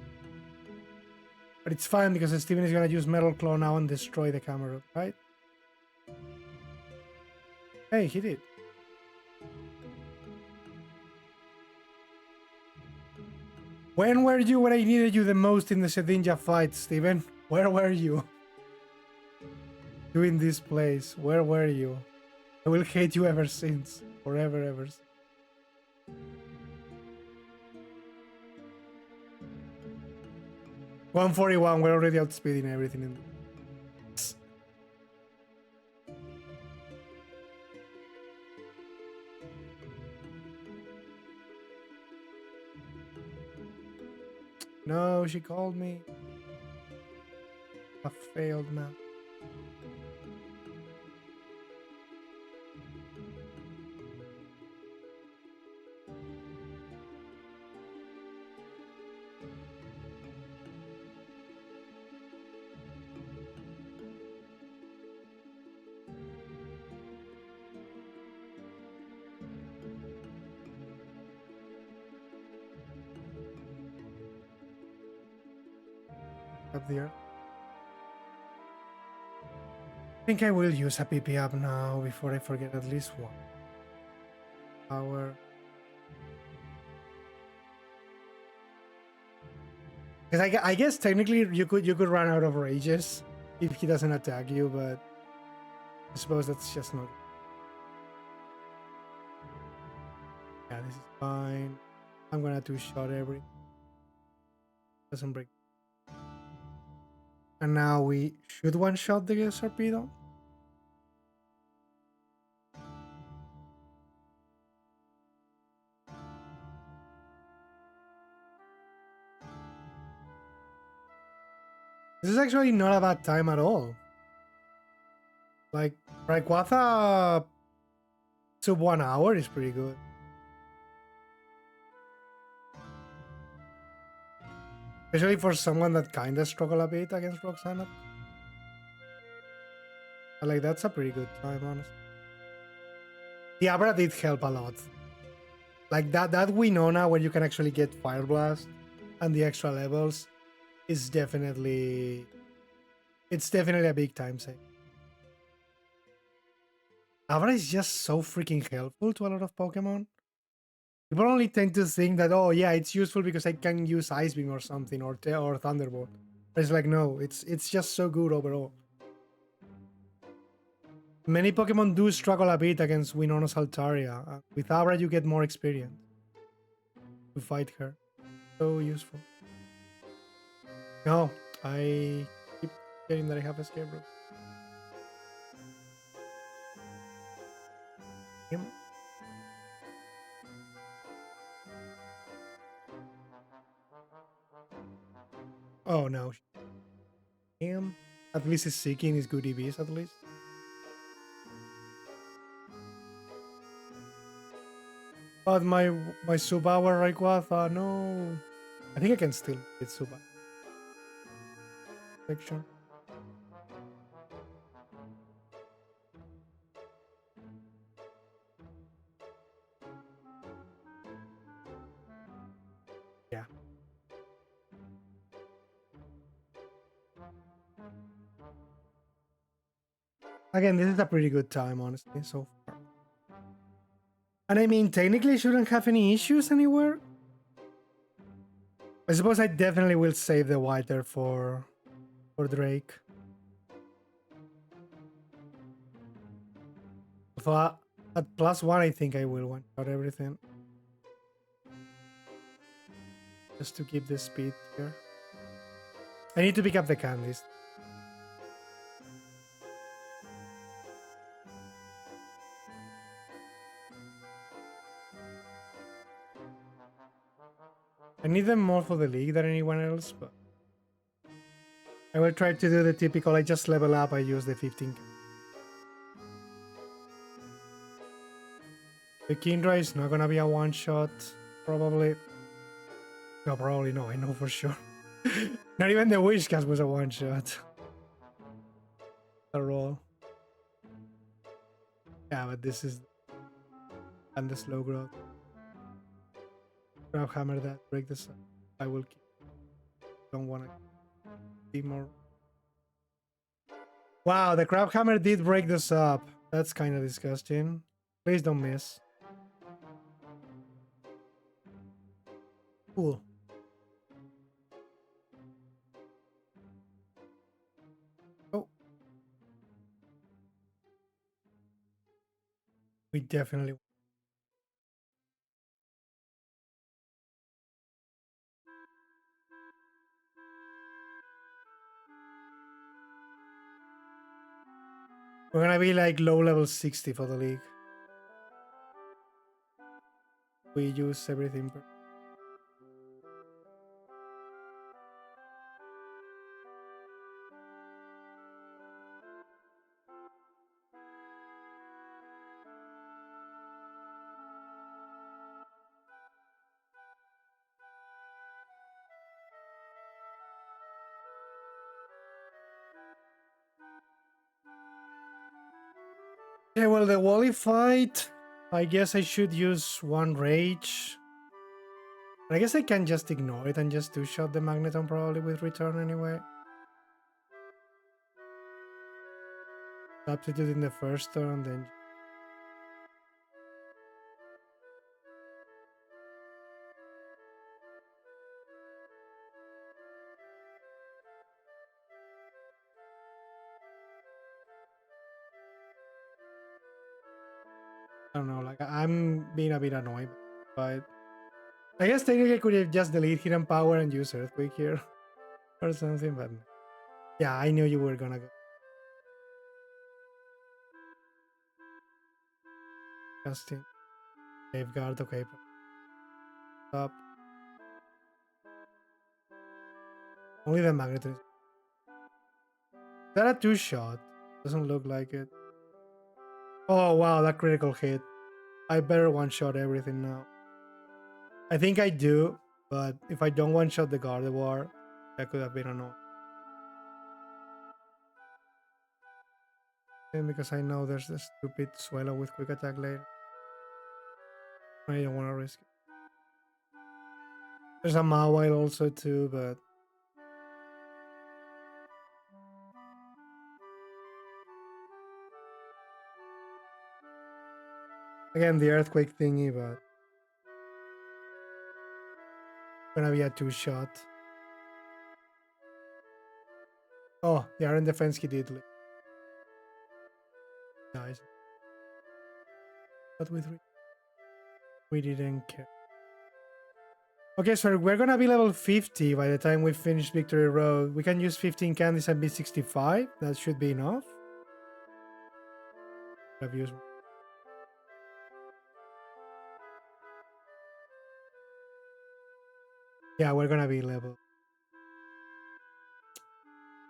But it's fine because Steven is gonna use Metal Claw now and destroy the camera, right? Hey, he did. When were you when I needed you the most in the Shedinja fight, Steven? Where were you? You in this place. Where were you? I will hate you ever since. Forever, ever. 141, we're already outspeeding everything in this. No, she called me. I failed now. Up there. I think I will use a PP up now before I forget at least one. Power. Because I guess technically you could run out of rages if he doesn't attack you, but I suppose that's just not. Yeah, this is fine. I'm gonna two-shot every. Doesn't break. And now we should one-shot the Sarpedo. This is actually not a bad time at all. Like, Rayquaza sub 1 hour is pretty good. Especially for someone that kinda struggled a bit against Roxanna. But like, that's a pretty good time, honestly. The Abra did help a lot. Like, that we know now where you can actually get Fire Blast and the extra levels is definitely... It's definitely a big time save. Abra is just so freaking helpful to a lot of Pokemon. People only tend to think that, oh yeah, it's useful because I can use Ice Beam or something, or Thunderbolt. But it's like, no, it's just so good overall. Many Pokemon do struggle a bit against Winona's Altaria. With Abra, you get more experience to fight her. So useful. No, I keep getting that I have escape rope. Him. Oh no. Him. At least he's seeking his good EVs at least. But my Subawa Rayquaza, no. I think I can still get Suba. Section. Yeah. Again, this is a pretty good time, honestly, so far. And I mean, technically, I shouldn't have any issues anywhere. I suppose I definitely will save the Whiter for Drake. Although at +1, I think I will one-shot everything. Just to keep the speed here. I need to pick up the candies. I need them more for the league than anyone else, but I will try to do the typical, I just level up, I use the 15. The Kindra is not gonna be a one-shot, probably. No, probably no, I know for sure. Not even the Wishcast was a one-shot. A roll. Yeah, but this is... And the slow growth. Grab hammer that, break this up. I will keep. Don't wanna be more... Wow, the crab hammer did break this up. That's kind of disgusting. Please don't miss. Cool. Oh. We definitely... We're gonna be like low level 60 for the league. We use everything. Yeah, well, the Wally fight, I guess I should use one rage. I guess I can just ignore it and just two-shot the Magneton probably with return anyway. Substitute in the first turn, then... I don't know, like, I'm being a bit annoyed, but... I guess technically I could have just delete Hidden Power and use Earthquake here. Or something, but... Yeah, I knew you were gonna go. Casting. Safeguard, okay. Stop. Only the Magneton. Is that a two-shot? Doesn't look like it. Oh, wow, that critical hit. I better one-shot everything now. I think I do, but if I don't one-shot the Gardevoir, that could have been annoying. And because I know there's the stupid Swallow with quick attack later. I don't want to risk it. There's a Mawile also too, but... Again, the Earthquake thingy, but... Gonna be a two-shot. Oh, the Iron Defense he did. Nice. But we didn't care. Okay, so we're gonna be level 50 by the time we finish Victory Road. We can use 15 candies and be 65. That should be enough. I've used... Yeah, we're gonna be level.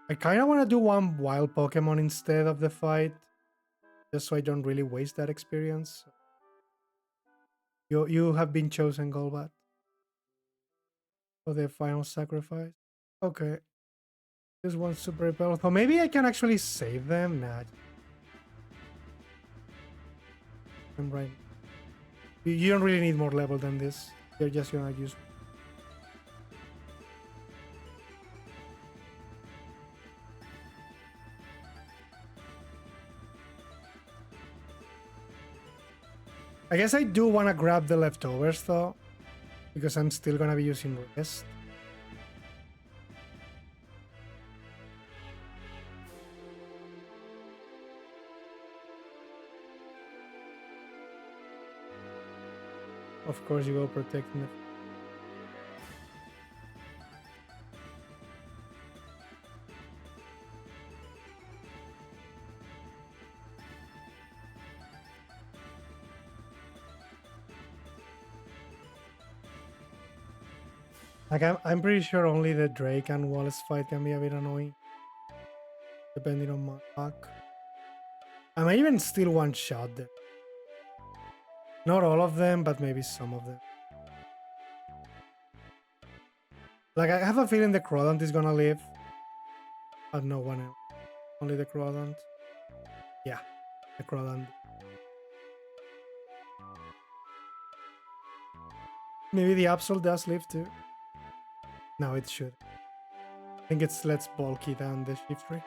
I kind of want to do one wild Pokemon instead of the fight, just so I don't really waste that experience. You have been chosen, Golbat, for the final sacrifice. Okay. This one's super repelled. So maybe I can actually save them? Nah. I'm right. You don't really need more level than this. You're just gonna use... I guess I do want to grab the leftovers though, because I'm still gonna be using rest. Of course, you go protecting the. Like I'm pretty sure only the Drake and Wallace fight can be a bit annoying, depending on my luck. I might even still one-shot them. Not all of them, but maybe some of them. Like I have a feeling the Crawdont is gonna live, but no one else. Only the Crawdont. Yeah, the Crawdont. Maybe the Absol does live too. No, it should. I think it's lets bulky than the shift tree.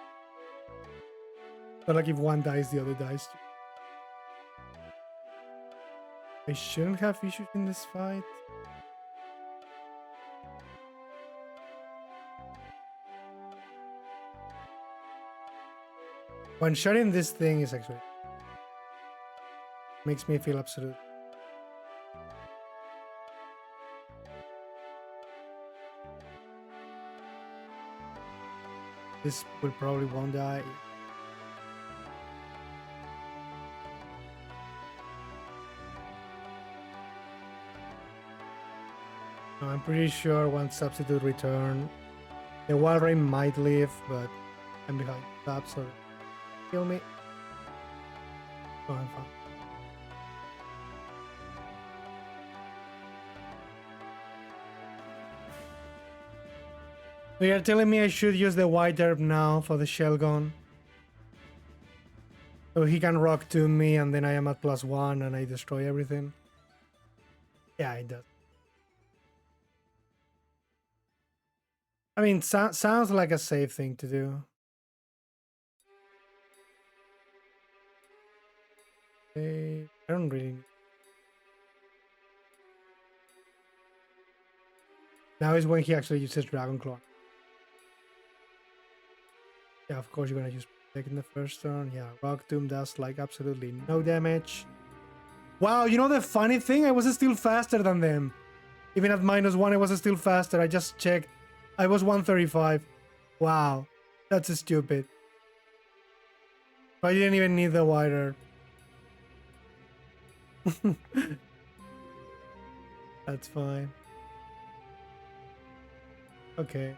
But like if one dies, the other dies too. I shouldn't have issues in this fight. One-shotting this thing is actually makes me feel absolute. This will probably won't die. No, I'm pretty sure once substitute return, the Walrein might live, but I'm behind that, so kill me. Oh, I'm fine. So you're telling me I should use the white herb now for the shell gun? So he can rock to me and then I am at +1 and I destroy everything? Yeah, it does. I mean, sounds like a safe thing to do. I don't really... Now is when he actually uses Dragon Claw. Yeah, of course you're gonna use Protect in the first turn. Yeah, Rock Tomb does like absolutely no damage. Wow, you know the funny thing? I was still faster than them. Even at -1, I was still faster. I just checked. I was 135. Wow, that's stupid. I didn't even need the wider. That's fine. Okay.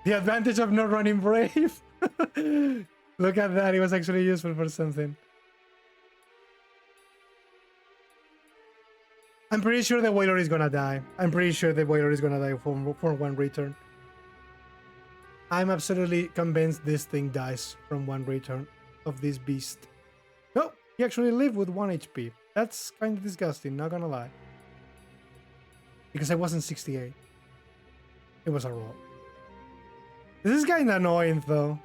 The advantage of not running Brave. Look at that, it was actually useful for something. I'm pretty sure the Whaler is gonna die. I'm pretty sure the Whaler is gonna die for one return. I'm absolutely convinced this thing dies from one return of this beast. No, he actually lived with 1 HP. That's kind of disgusting, not gonna lie. Because I wasn't 68. It was a roll. This is kind of annoying though.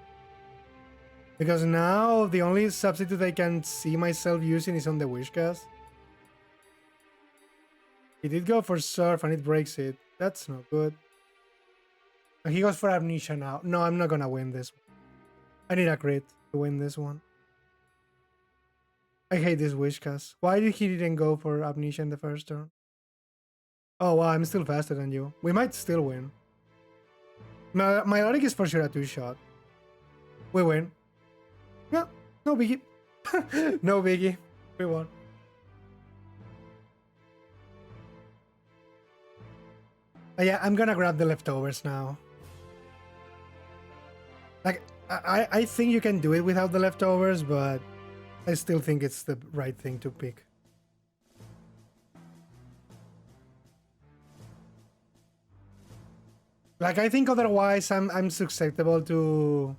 Because now the only substitute I can see myself using is on the Wishcast. He did go for Surf and it breaks it. That's not good. And he goes for Amnesia now. No, I'm not gonna win this one. I need a crit to win this one. I hate this Wishcast. Why did he didn't go for Amnesia in the first turn? Oh wow, I'm still faster than you. We might still win. My logic is for sure a 2-shot. We win. No, no biggie. No biggie. We won. Yeah, I'm gonna grab the leftovers now. Like, I think you can do it without the leftovers, but I still think it's the right thing to pick. Like, I think otherwise I'm susceptible to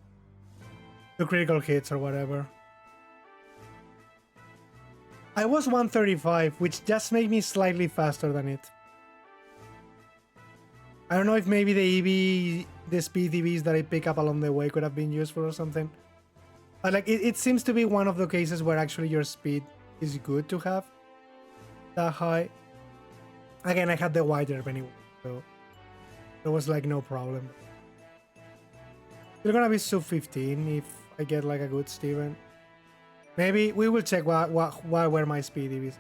critical hits or whatever. I was 135, which just made me slightly faster than it. I don't know if maybe the speed EVs that I pick up along the way could have been useful or something. But like, it seems to be one of the cases where actually your speed is good to have that high. Again, I had the white herb anyway, so there was like no problem. Still gonna be sub 15 if I get like a good Steven. Maybe we will check where my speed is.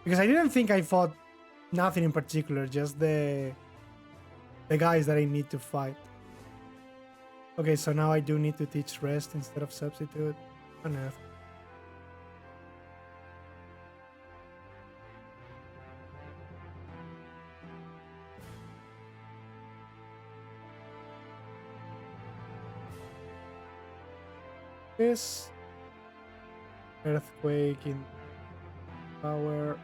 Because I didn't think I fought nothing in particular, just the guys that I need to fight. Okay, so now I do need to teach rest instead of substitute. Enough. This earthquake in power.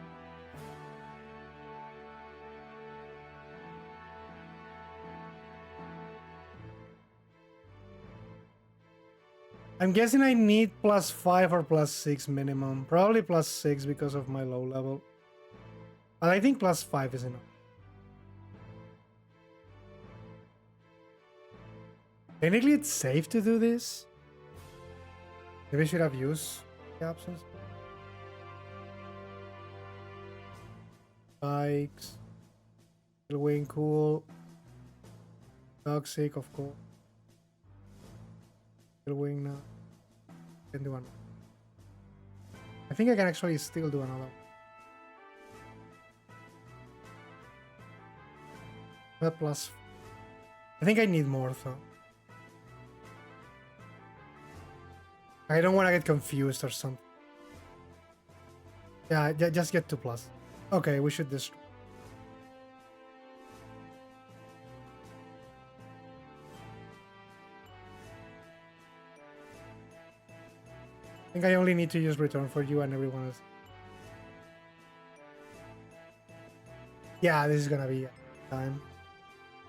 I'm guessing I need +5 or +6 minimum. Probably +6 because of my low level. But I think +5 is enough. Technically, it's safe to do this. Maybe I should have used the options. Spikes. Wing cool. Toxic, of course. Wing now. Can do one. I think I can actually still do another. That plus. I think I need more though. I don't want to get confused or something. Yeah, just get 2+. Okay, we should destroy. I think I only need to use return for you and everyone else. Yeah, this is gonna be time.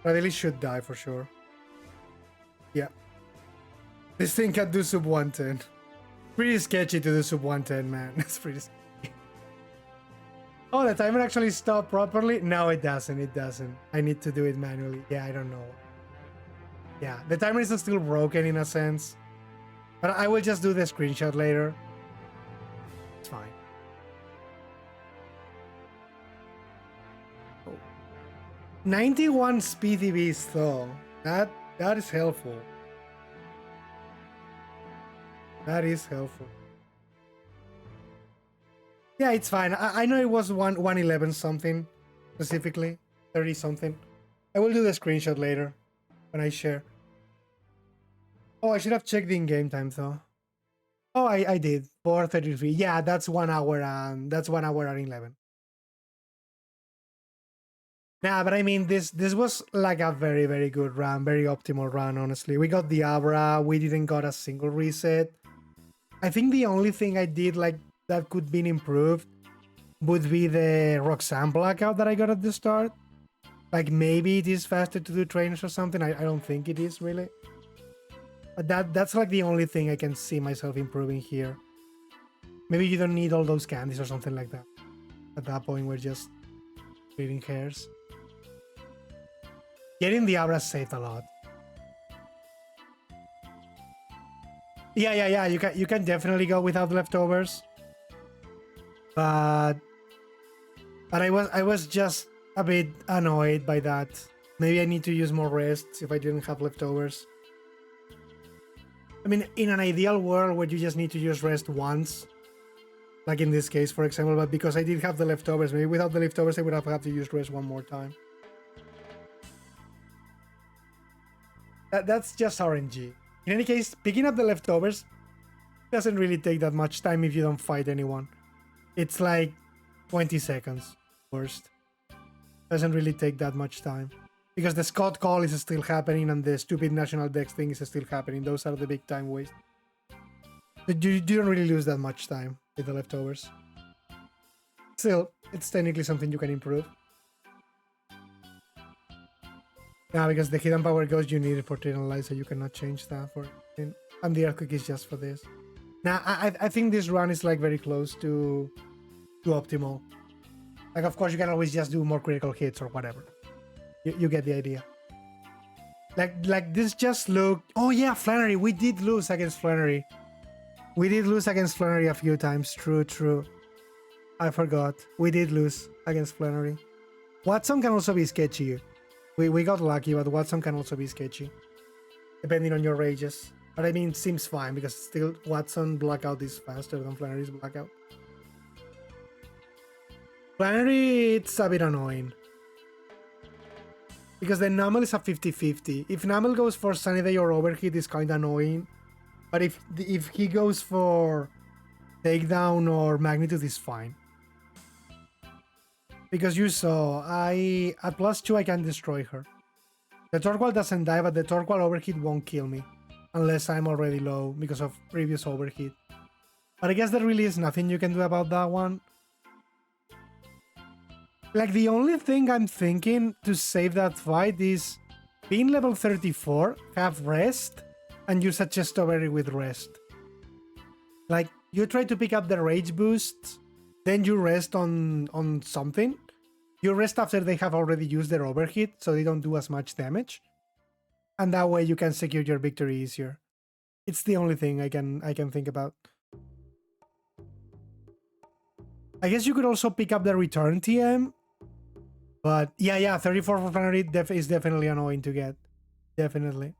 But at least should die for sure. Yeah. This thing can do sub 110. Pretty sketchy to do sub 110, man. It's pretty sketchy. Oh, the timer actually stopped properly? No, it doesn't. It doesn't. I need to do it manually. Yeah, I don't know. Yeah, the timer is still broken in a sense. But I will just do the screenshot later. It's fine. Oh. 91 speedy beast though. That is helpful. That is helpful. Yeah, it's fine. I know it was 111 something specifically, 30 something. I will do the screenshot later when I share. Oh, I should have checked the in-game time though. Oh, I did. 4:33. Yeah, that's 1 hour and 11. Nah, but I mean this was like a very, very good run, very optimal run, honestly. We got the Abra, we didn't got a single reset. I think the only thing I did like that could be improved would be the Roxanne blackout that I got at the start. Like maybe it is faster to do trainers or something. I don't think it is really. But that's like the only thing I can see myself improving here. Maybe you don't need all those candies or something like that. At that point, we're just splitting hairs. Getting the Abra saved a lot. Yeah. You can definitely go without leftovers. But I was just a bit annoyed by that. Maybe I need to use more rests if I didn't have leftovers. I mean, in an ideal world where you just need to use rest once, like in this case, for example, but because I did have the leftovers, maybe without the leftovers, I would have had to use rest one more time. That's just RNG. In any case, picking up the leftovers doesn't really take that much time if you don't fight anyone. It's like 20 seconds, worst. Doesn't really take that much time. Because the Scott call is still happening and the stupid national dex thing is still happening. Those are the big time waste. You don't really lose that much time with the leftovers. Still, it's technically something you can improve. Yeah, because the hidden power ghost you need it for Trinalize, so you cannot change that for it. And the earthquake is just for this. Now, I think this run is like very close to optimal. Like, of course, you can always just do more critical hits or whatever. You get the idea. Like this just looked... Oh yeah, Flannery. We did lose against Flannery. We did lose against Flannery a few times. True, true. I forgot. We did lose against Flannery. Watson can also be sketchy. We got lucky, but Watson can also be sketchy. Depending on your rages. But I mean, it seems fine because still Watson blackout is faster than Flannery's blackout. Flannery, it's a bit annoying. Because the Numel is a 50-50. If Numel goes for Sunny Day or Overheat, it's kind of annoying. But if he goes for Takedown or Magnitude, it's fine. Because you saw, at +2 I can destroy her. The Torqual doesn't die, but the Torqual Overheat won't kill me. Unless I'm already low because of previous Overheat. But I guess there really is nothing you can do about that one. Like, the only thing I'm thinking to save that fight is being level 34, have rest, and use a Chestoberry with rest. Like, you try to pick up the rage boosts, then you rest on something. You rest after they have already used their overheat, so they don't do as much damage. And that way you can secure your victory easier. It's the only thing I can think about. I guess you could also pick up the return TM. But yeah, 34 for Flannery is definitely annoying to get. Definitely.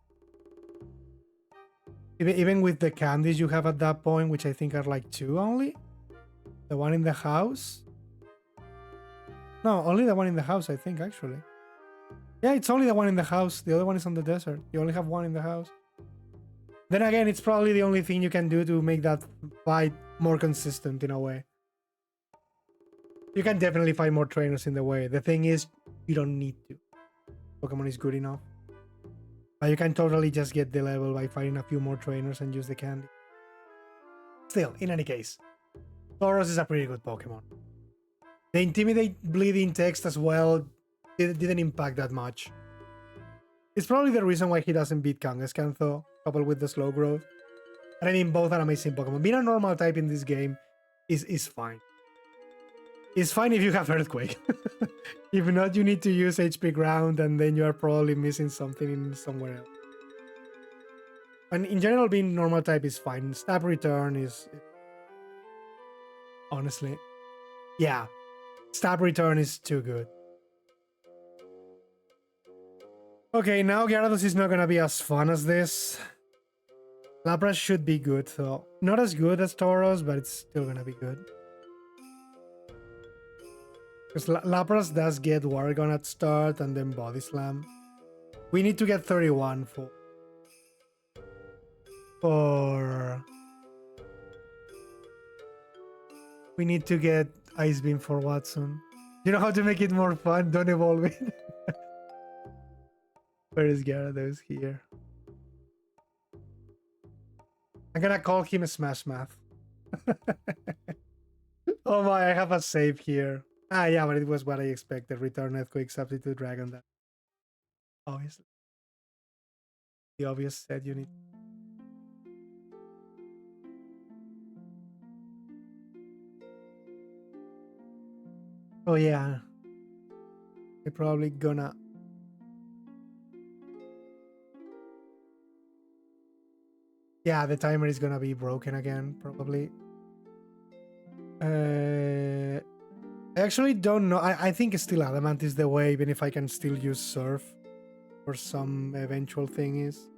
Even with the candies you have at that point, which I think are like 2 only. The one in the house. No, only the one in the house, I think, actually. Yeah, it's only the one in the house. The other one is on the desert. You only have one in the house. Then again, it's probably the only thing you can do to make that fight more consistent in a way. You can definitely find more trainers in the way. The thing is, you don't need to. Pokemon is good enough. But you can totally just get the level by finding a few more trainers and use the candy. Still, in any case, Tauros is a pretty good Pokemon. The Intimidate bleeding text as well didn't impact that much. It's probably the reason why he doesn't beat Kangaskhan though, coupled with the slow growth. And I mean, both are amazing Pokemon. Being a normal type in this game is fine. It's fine if you have Earthquake. If not, you need to use HP Ground, and then you are probably missing something in somewhere else. And in general, being normal type is fine. Stab Return is... Honestly. Yeah. Stab Return is too good. Okay, now Gyarados is not gonna be as fun as this. Lapras should be good, though. Not as good as Tauros, but it's still gonna be good. Because Lapras does get Wargon at start and then Body Slam. We need to get 31 for... We need to get Ice Beam for Watson. You know how to make it more fun? Don't evolve it. Where is Gyarados? Here. I'm gonna call him a Smash Math. Oh my, I have a save here. Ah, yeah, but it was what I expected. Return Earthquake, Substitute Dragon. That obviously. The obvious set you need. Oh yeah. They're probably gonna... Yeah, the timer is gonna be broken again, probably. I actually don't know. I think still Adamant is the way, even if I can still use Surf for some eventual thing is.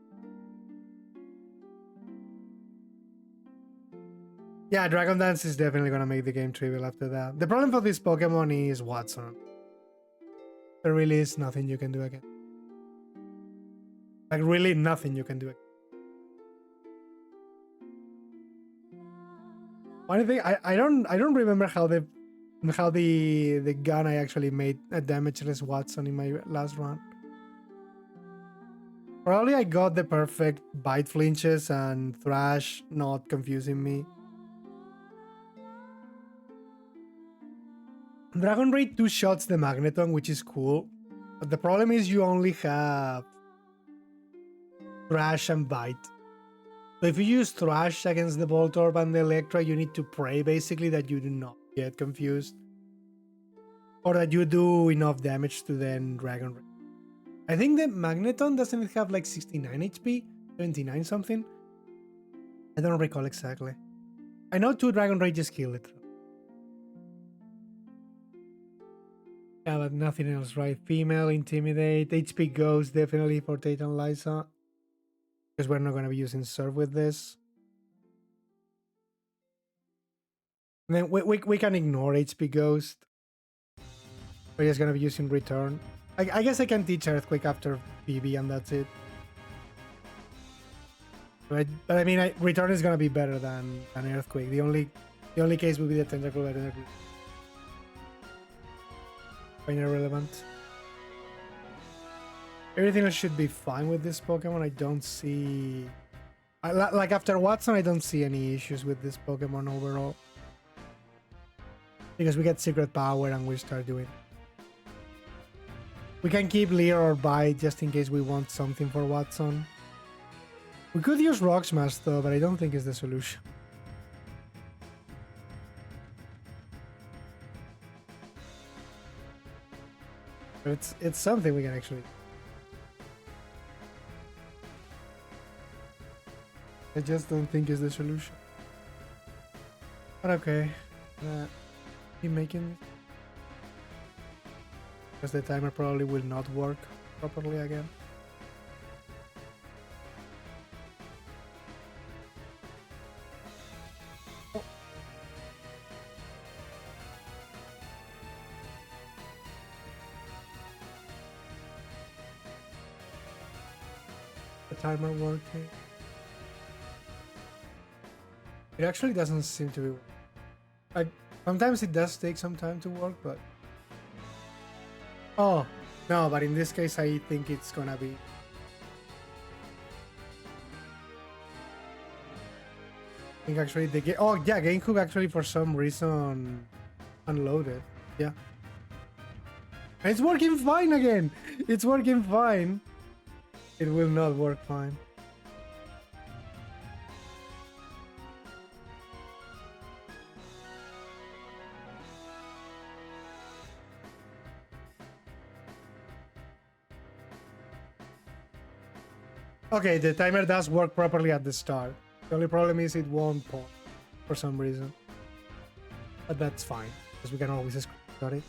Yeah, Dragon Dance is definitely gonna make the game trivial after that. The problem for this Pokemon is Watson. There really is nothing you can do again. Like, really nothing you can do again. Funny thing, I don't remember how the gun I actually made a damageless Watson in my last run. Probably I got the perfect bite flinches and Thrash not confusing me. Dragon Raid 2 shots the Magneton, which is cool. But the problem is you only have Thrash and Bite. So if you use Thrash against the Voltorb and the Electra, you need to pray basically that you do not get confused. Or that you do enough damage to then Dragon Raid. I think the Magneton doesn't have like 69 HP? 79 something? I don't recall exactly. I know 2 Dragon Rages kill it. Yeah, but nothing else, right? Female, Intimidate, HP Ghost, definitely for Tate and Liza. Because we're not going to be using Surf with this. And then we can ignore HP Ghost. We're just going to be using Return. I guess I can teach Earthquake after BB and that's it. But I mean, Return is going to be better than Earthquake. The only case will be the Tentacle by Tentacle. Quite irrelevant. Everything else should be fine with this Pokemon. I don't see... like after Watson, I don't see any issues with this Pokemon overall. Because we get Secret Power and we start doing... We can keep Leer or Bite just in case we want something for Watson. We could use Rock Smash though, but I don't think it's the solution. But it's something we can actually... I just don't think it's the solution. But okay. Keep making this. Because the timer probably will not work properly again. Oh. The timer working. It actually doesn't seem to be... Like, sometimes it does take some time to work, but... Oh, no, but in this case, I think it's gonna be... I think actually the game... Oh, yeah, GameCube actually for some reason unloaded. Yeah. And it's working fine again! It's working fine! It will not work fine. Okay, the timer does work properly at the start. The only problem is it won't pause for some reason. But that's fine, because we can always screenshot it.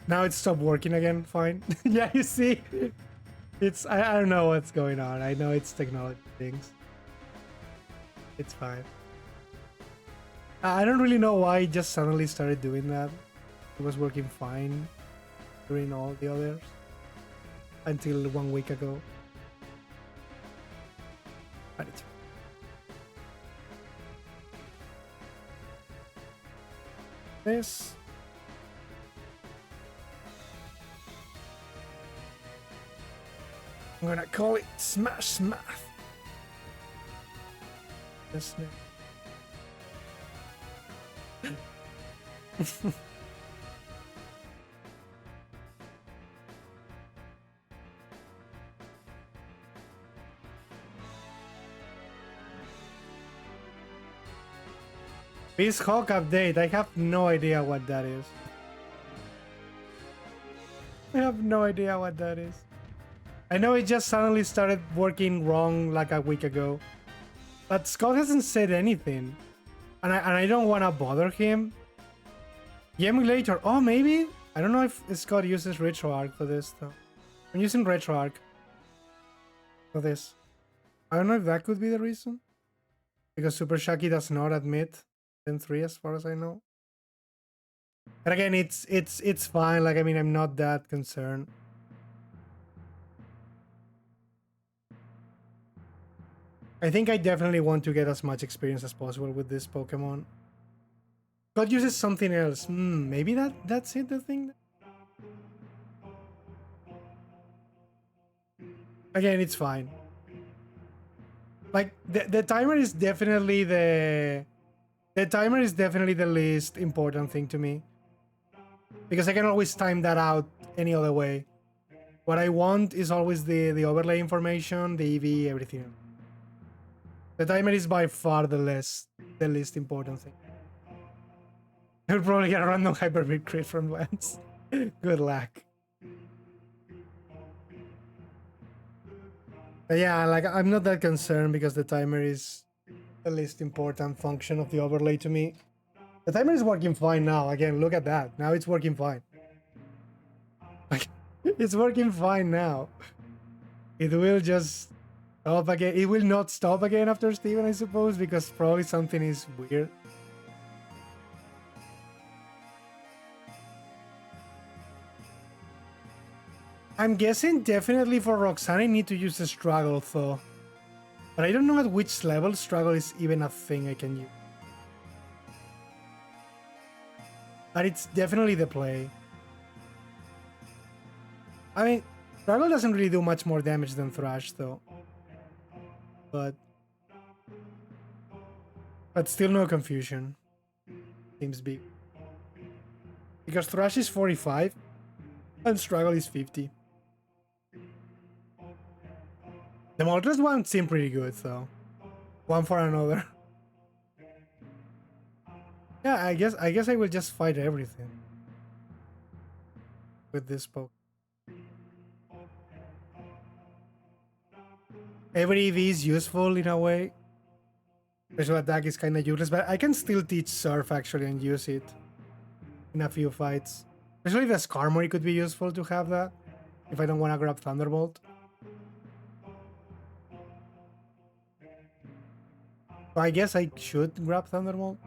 Now it stopped working again, fine. Yeah, you see? It's... I don't know what's going on. I know it's technology things. It's fine. I don't really know why it just suddenly started doing that. It was working fine during all the others until 1 week ago. But it's this. I'm gonna call it Smash Smash. This name. This Hawk update, I have no idea what that is. I have no idea what that is. I know it just suddenly started working wrong like a week ago. But Scott hasn't said anything. And I don't want to bother him. The emulator, oh maybe? I don't know if Scott uses RetroArch for this though. I'm using RetroArch for this. I don't know if that could be the reason. Because Super Shaki does not admit Gen 3 as far as I know. But again, it's fine. Like, I mean, I'm not that concerned. I think I definitely want to get as much experience as possible with this Pokemon. God uses something else. Maybe that's it, the thing? Again, it's fine. Like, the timer is definitely the timer is definitely the least important thing to me. Because I can always time that out any other way. What I want is always the overlay information, the EV, everything. The timer is by far the least important thing. You'll probably get a random Hyper Beam crit from Lance. Good luck. But yeah, like I'm not that concerned because the timer is the least important function of the overlay to me. The timer is working fine now. Again, look at that. Now it's working fine. Like, it's working fine now. It will just stop again. It will not stop again after Steven, I suppose, because probably something is weird. I'm guessing definitely for Roxanne I need to use the struggle though. But I don't know at which level struggle is even a thing I can use. But it's definitely the play. I mean, struggle doesn't really do much more damage than Thrash though. But still no confusion. Seems big. Because Thrash is 45 and struggle is 50. The Moltres one seem pretty good though. One for another. Yeah, I guess I will just fight everything with this poke. Every EV is useful in a way. Special attack is kind of useless, but I can still teach Surf actually and use it in a few fights. Especially the Skarmory could be useful to have that if I don't want to grab Thunderbolt. So I guess I should grab Thunderbolt.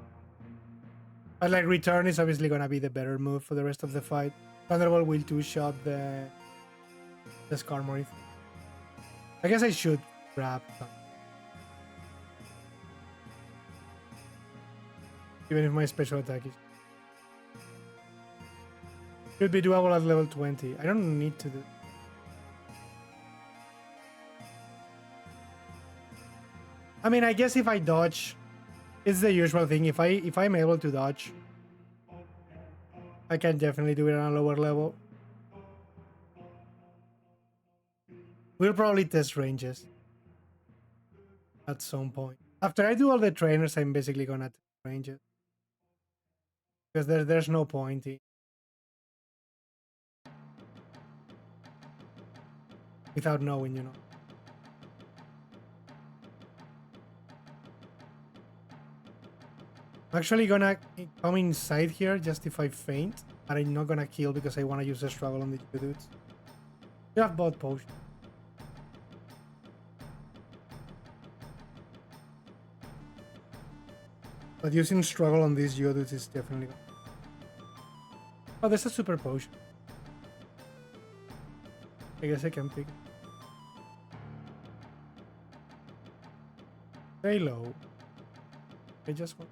But like Return is obviously gonna be the better move for the rest of the fight. Thunderbolt will two-shot the Skarmory. I guess I should grab Thunderbolt. Even if my special attack is... Should be doable at level 20. I don't need to do... I mean, I guess if I dodge, it's the usual thing. If I'm able to dodge, I can definitely do it on a lower level. We'll probably test ranges at some point. After I do all the trainers, I'm basically gonna test ranges. Because there's no point in... without knowing, you know. I'm actually gonna come inside here just if I faint, but I'm not gonna kill because I want to use a struggle on the two dudes. You have bought potion. But using struggle on these Geodudes is definitely... Oh, there's a super potion. I guess I can pick it. Very low. I just want...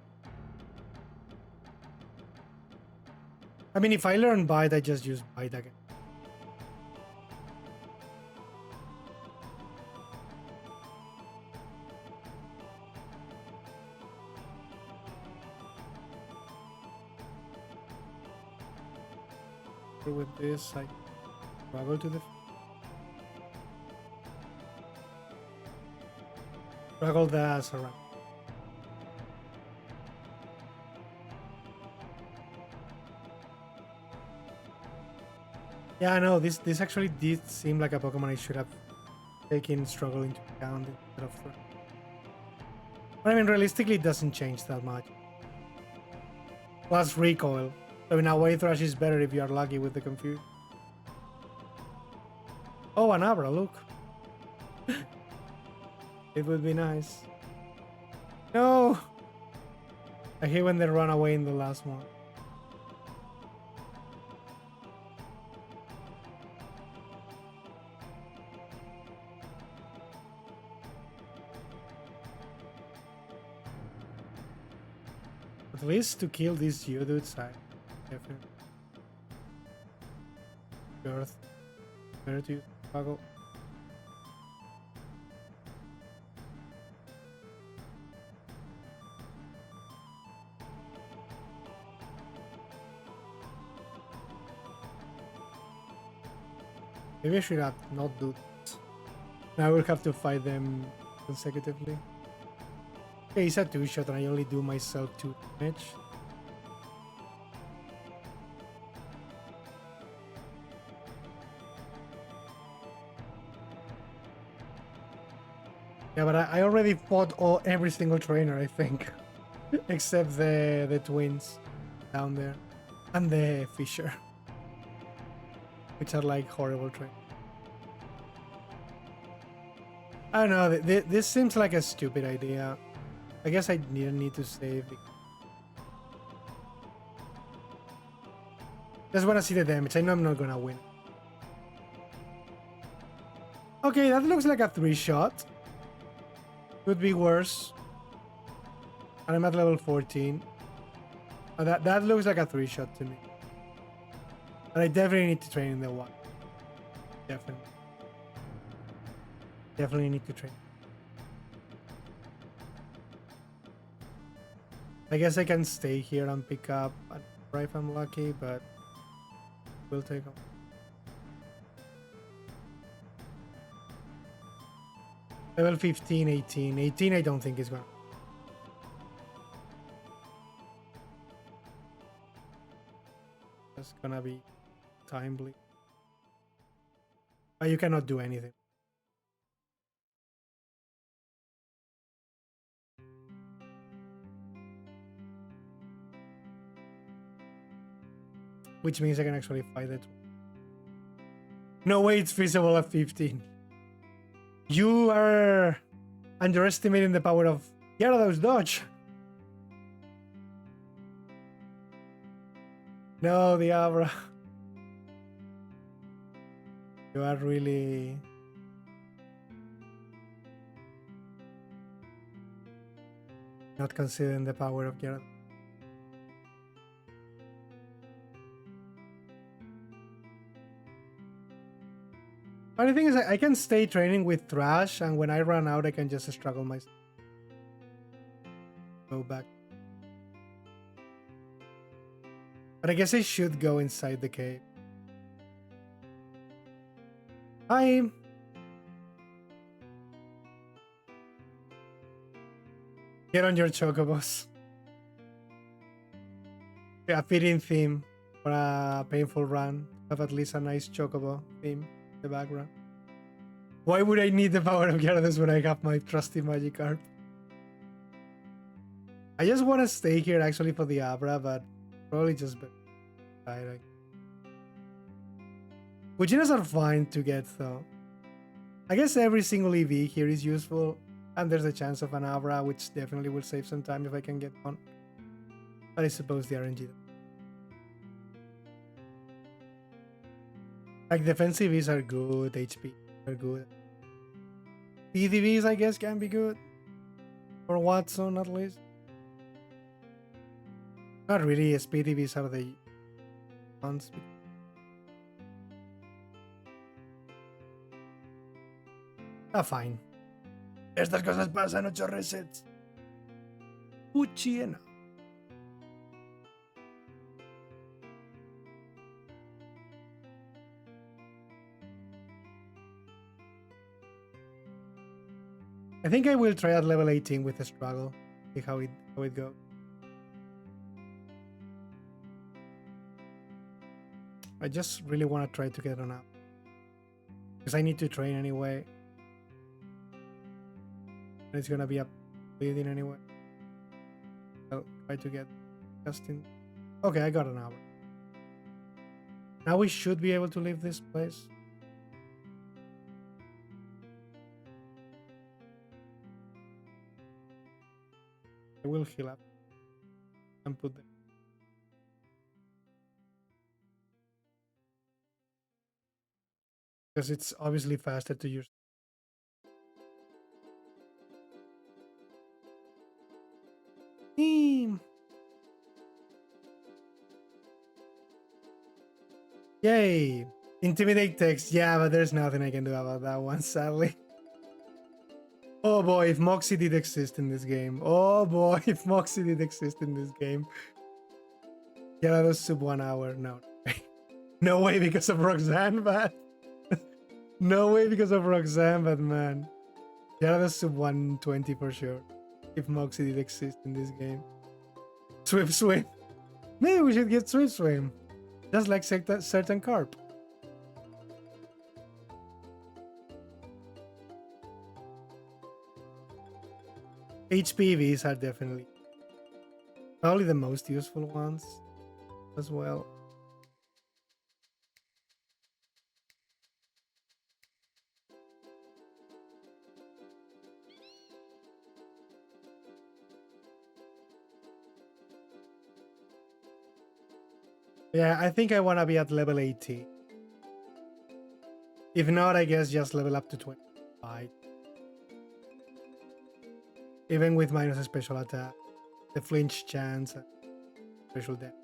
I mean, if I learn Bite, I just use Bite again. With this, I struggle to the... Struggle the ass around. Yeah, I know, this actually did seem like a Pokemon I should have taken struggle into account instead of Thrash. But I mean, realistically, it doesn't change that much. Plus recoil. So in a way, Thrash is better if you are lucky with the confusion. Oh, an Abra, look. It would be nice. No! I hate when they run away in the last one. At least to kill these Geodudes, I definitely... Earth. Better to use struggle. Maybe I should have not do this. Now I will have to fight them consecutively. Okay, it's a two-shot and I only do myself 2 damage. Yeah, but I already fought every single trainer, I think. Except the twins down there. And the fisher. Which are like horrible trainers. I don't know, this seems like a stupid idea. I guess I didn't need to save. Just wanna see the damage. I know I'm not gonna win. Okay, that looks like a 3-shot. Could be worse. And I'm at level 14. That looks like a 3-shot to me. But I definitely need to train in the 1. Definitely. Definitely need to train. I guess I can stay here and pick up an Lapras if I'm lucky, but we'll take them. Level 15, 18. 18 I don't think is gonna. That's gonna be timely. But you cannot do anything. Which means I can actually fight it. No way it's feasible at 15. You are underestimating the power of Gyarados dodge. No, the Abra. You are really... not considering the power of Gyarados. Funny thing is, I can stay training with Thrash, and when I run out, I can just struggle myself. Go back. But I guess I should go inside the cave. Hi! Get on your chocobos. A fitting theme for a painful run. Have at least a nice chocobo theme in the background. Why would I need the power of Gyarados when I have my trusty Magikarp? I just want to stay here actually for the Abra, but probably just tired. Puginas are fine to get though. I guess every single EV here is useful, and there's a chance of an Abra, which definitely will save some time if I can get one. But I suppose the RNG. Like defensive Vs are good, HP are good. PDVs I guess can be good. For Watson at least. Not really, SPDVs are the ones. Ah, fine. Estas cosas pasan, 8 resets. Puchiena. I think I will try at level 18 with a struggle. See how it goes. I just really want to try to get on up. Because I need to train anyway. And it's gonna be up bleeding anyway. I'll try to get just in. Okay, I got an hour. Now we should be able to leave this place. I will heal up and put them. Because it's obviously faster to use. Team! Yay! Intimidate text. Yeah, but there's nothing I can do about that one, sadly. Oh boy, if Moxie did exist in this game. Oh boy, if Moxie did exist in this game. Yeah, that was sub 1 hour. No. No way because of Roxanne, but no way because of Roxanne, but man. Yeah, that's sub 120 for sure. If Moxie did exist in this game. Swift Swim. Maybe we should get Swift Swim. Just like certain Carp. HPVs are definitely probably the most useful ones as well. Yeah, I think I want to be at level 80. If not, I guess just level up to 25. Even with minus a special attack, the flinch chance, special damage.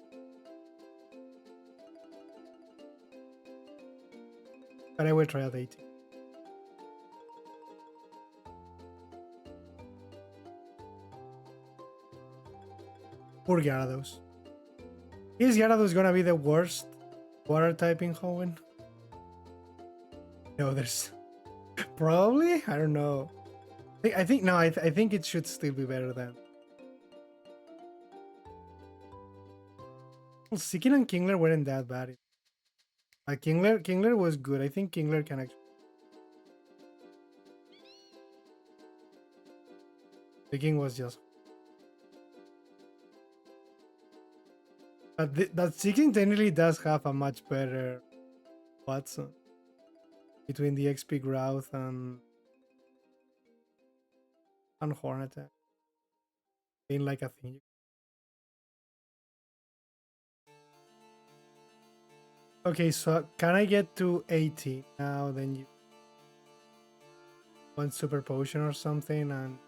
But I will try at 80. Poor Gyarados. Is Gyarados gonna be the worst water typing Hoenn? No, there's probably. I don't know. I think no. I think it should still be better than. Well, Seeking and Kingler weren't that bad. Kingler was good. I think Kingler can actually. Seeking was just. But Seeking technically does have a much better Watson between the XP growth and Horn attack. Being like a thing. Okay, so can I get to 80 now? Then you want super potion or something, and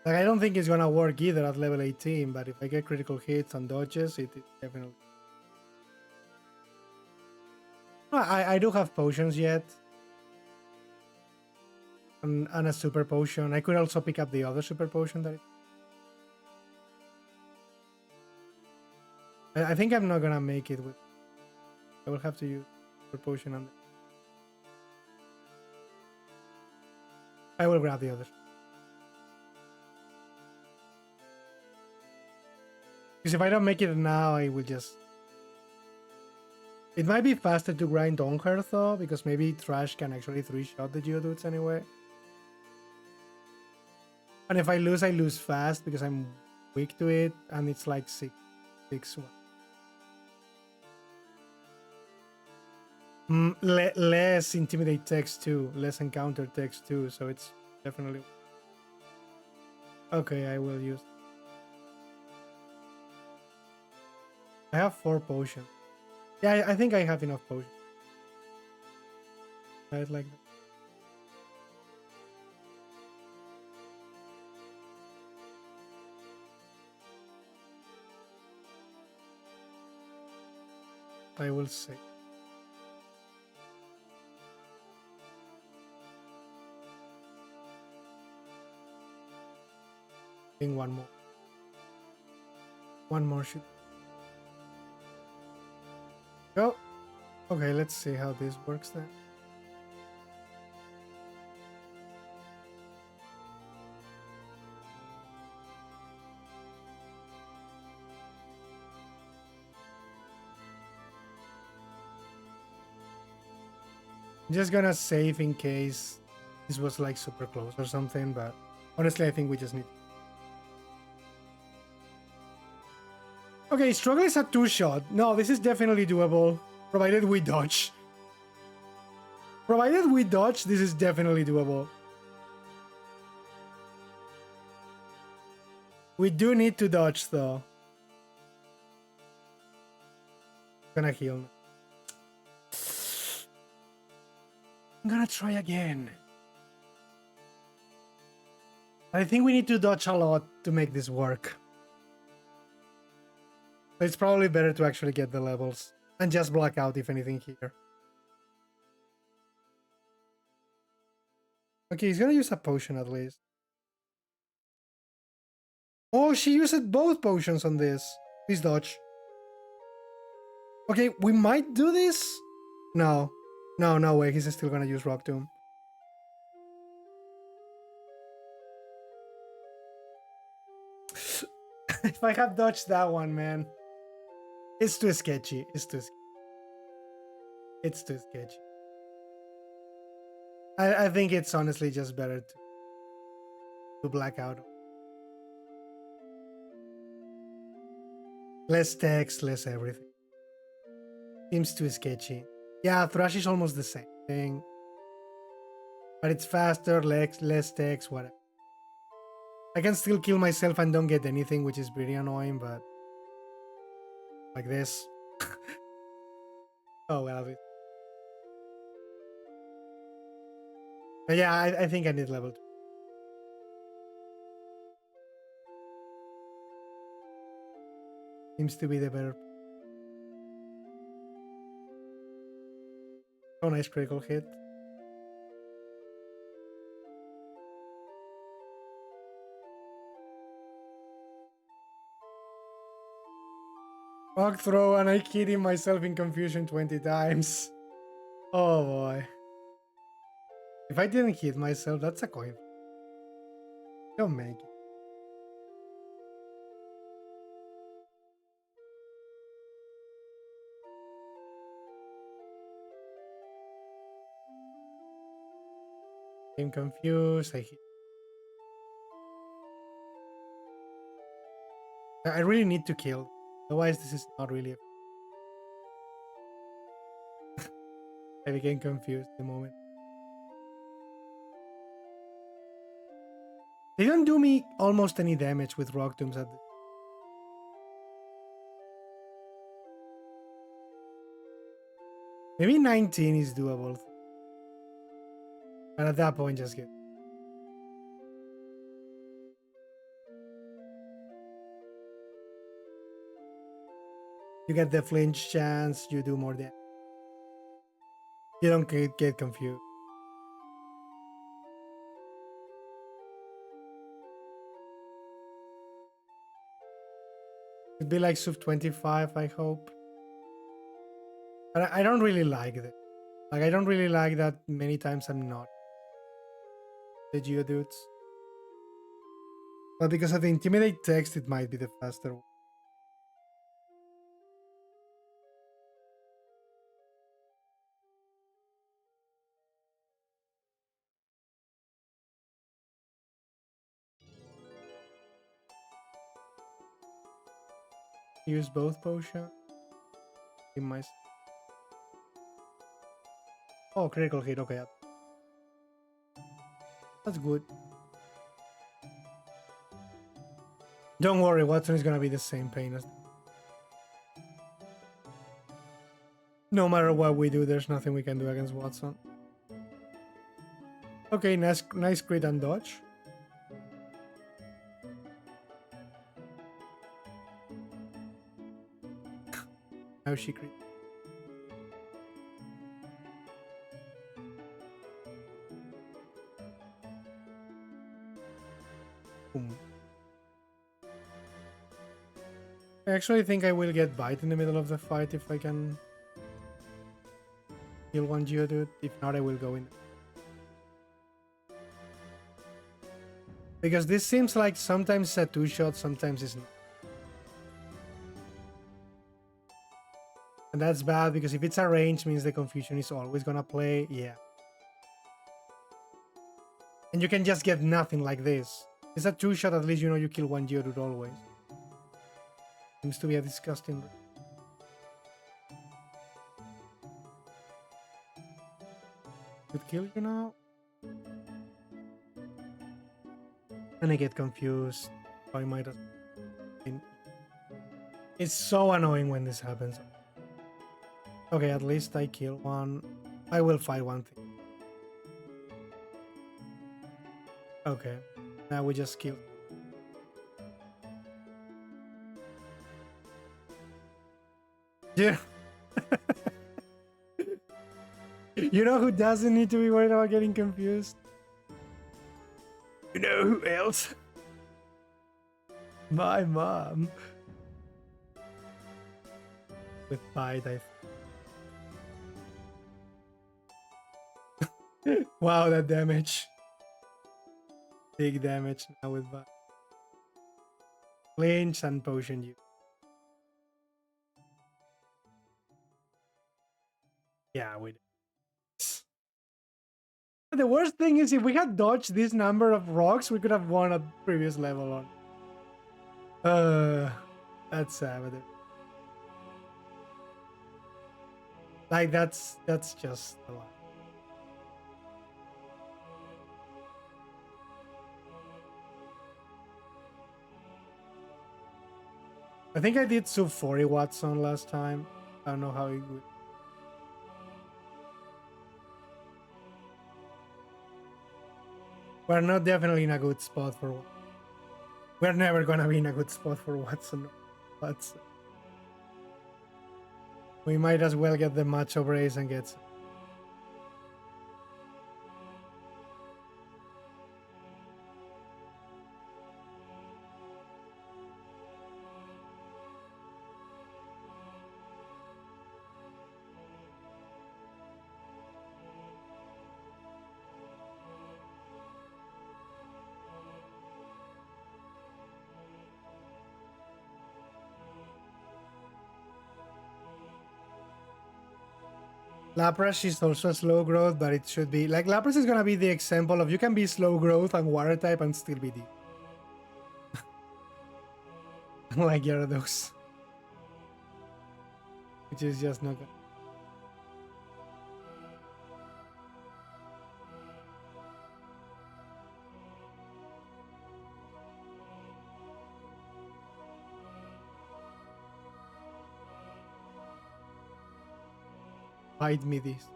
like I don't think it's gonna work either at level 18. But if I get critical hits and dodges, it definitely. I do have potions yet, and a super potion. I could also pick up the other super potion that. I think I'm not gonna make it with. I will have to use super potion on. I will grab the other. Because if I don't make it now, I will just. It might be faster to grind on her though, because maybe Trash can actually 3-shot the Geodudes anyway. And if I lose fast because I'm weak to it, and it's like 6-1. Less intimidate text too, less encounter text too, so it's definitely. Okay, I will use. I have 4 potions. Yeah, I think I have enough potions. Right, like that. I will say. I think one more. One more should go. Okay, let's see how this works then. I'm just gonna save in case this was like super close or something, but honestly I think we just need. Okay, struggle is a 2-shot. No, this is definitely doable, provided we dodge. Provided we dodge, this is definitely doable. We do need to dodge though. Gonna heal. I'm gonna try again. I think we need to dodge a lot to make this work. It's probably better to actually get the levels and just black out if anything here. Okay, he's gonna use a potion at least. Oh, she used both potions on this. Please dodge. Okay, we might do this. No. No way. He's still gonna use Rock Tomb. If I have dodged that one, man. It's too sketchy. It's too sketchy. I think it's honestly just better to black out. Less text, less everything. Seems too sketchy. Yeah, Thrush is almost the same thing. But it's faster, less text, whatever. I can still kill myself and don't get anything, which is pretty annoying, but like this. Oh well. But yeah, I think I need level 2. Seems to be the better. Oh, nice critical hit. Rock throw and I hitting myself in confusion 20 times. Oh boy. If I didn't hit myself, that's a coin. Don't make it. I'm confused. I really need to kill. Otherwise, this is not really. I became confused the moment. They don't do me almost any damage with rock tombs at this. Maybe 19 is doable. But at that point, just get. You get the flinch chance, you do more damage. You don't get confused. It'd be like sub 25, I hope. But I don't really like it. Like, I don't really like that many times I'm not the Geodudes. But because of the Intimidate text, it might be the faster one. Use both potions. In my... Oh, critical hit, okay. That's good. Don't worry, Watson is gonna be the same pain as... No matter what we do, there's nothing we can do against Watson. Okay, nice crit and dodge. Now she crit. Boom. I actually think I will get bite in the middle of the fight if I can kill one Geodude. If not, I will go in. Because this seems like sometimes it's a 2-shot, sometimes it's not. And that's bad because if it's a range, means the confusion is always gonna play. Yeah. And you can just get nothing like this. It's a 2-shot, at least you know you kill one Geodude always. Seems to be a disgusting... Could kill you now? And I get confused. I might have... It's so annoying when this happens. Okay, at least I kill one. I will fight one thing. Okay, now we just kill. Yeah. You know who doesn't need to be worried about getting confused? You know who else? My mom. With bite, I... Wow, that damage. Big damage now with bite. Flinch and potion you. Yeah, we do. The worst thing is if we had dodged this number of rocks, we could have won a previous level on. That's sad. Like that's just a lot. I think I did sub 40 watts on last time. I don't know how it would. We're not definitely in a good spot for. We're never gonna be in a good spot for Watson. But we might as well get the match over Ace and get. Lapras is also slow growth, but it should be like Lapras is gonna be the example of you can be slow growth and water type and still be deep. Like Gyarados, which is just not good. Hide me this.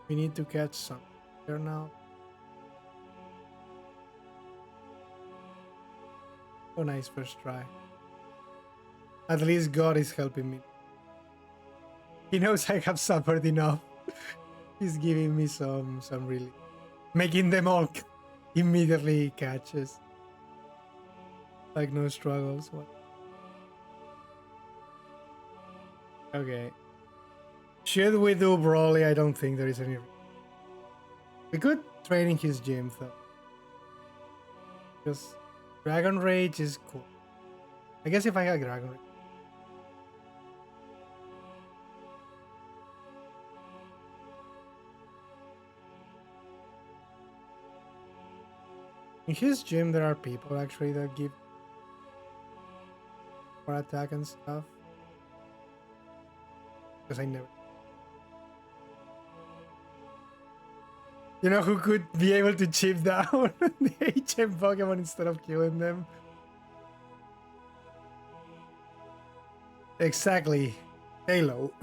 We need to catch some here now. Oh, nice first try. At least God is helping me. He knows I have suffered enough. He's giving me some relief. Making them all immediately catches. Like no struggles. What? Okay. Should we do Broly? I don't think there is any. We could train in his gym though. Because Dragon Rage is cool. I guess if I had Dragon Rage. In his gym there are people actually that give for attack and stuff. Because I never. You know who could be able to chip down the HM Pokemon instead of killing them? Exactly. Halo.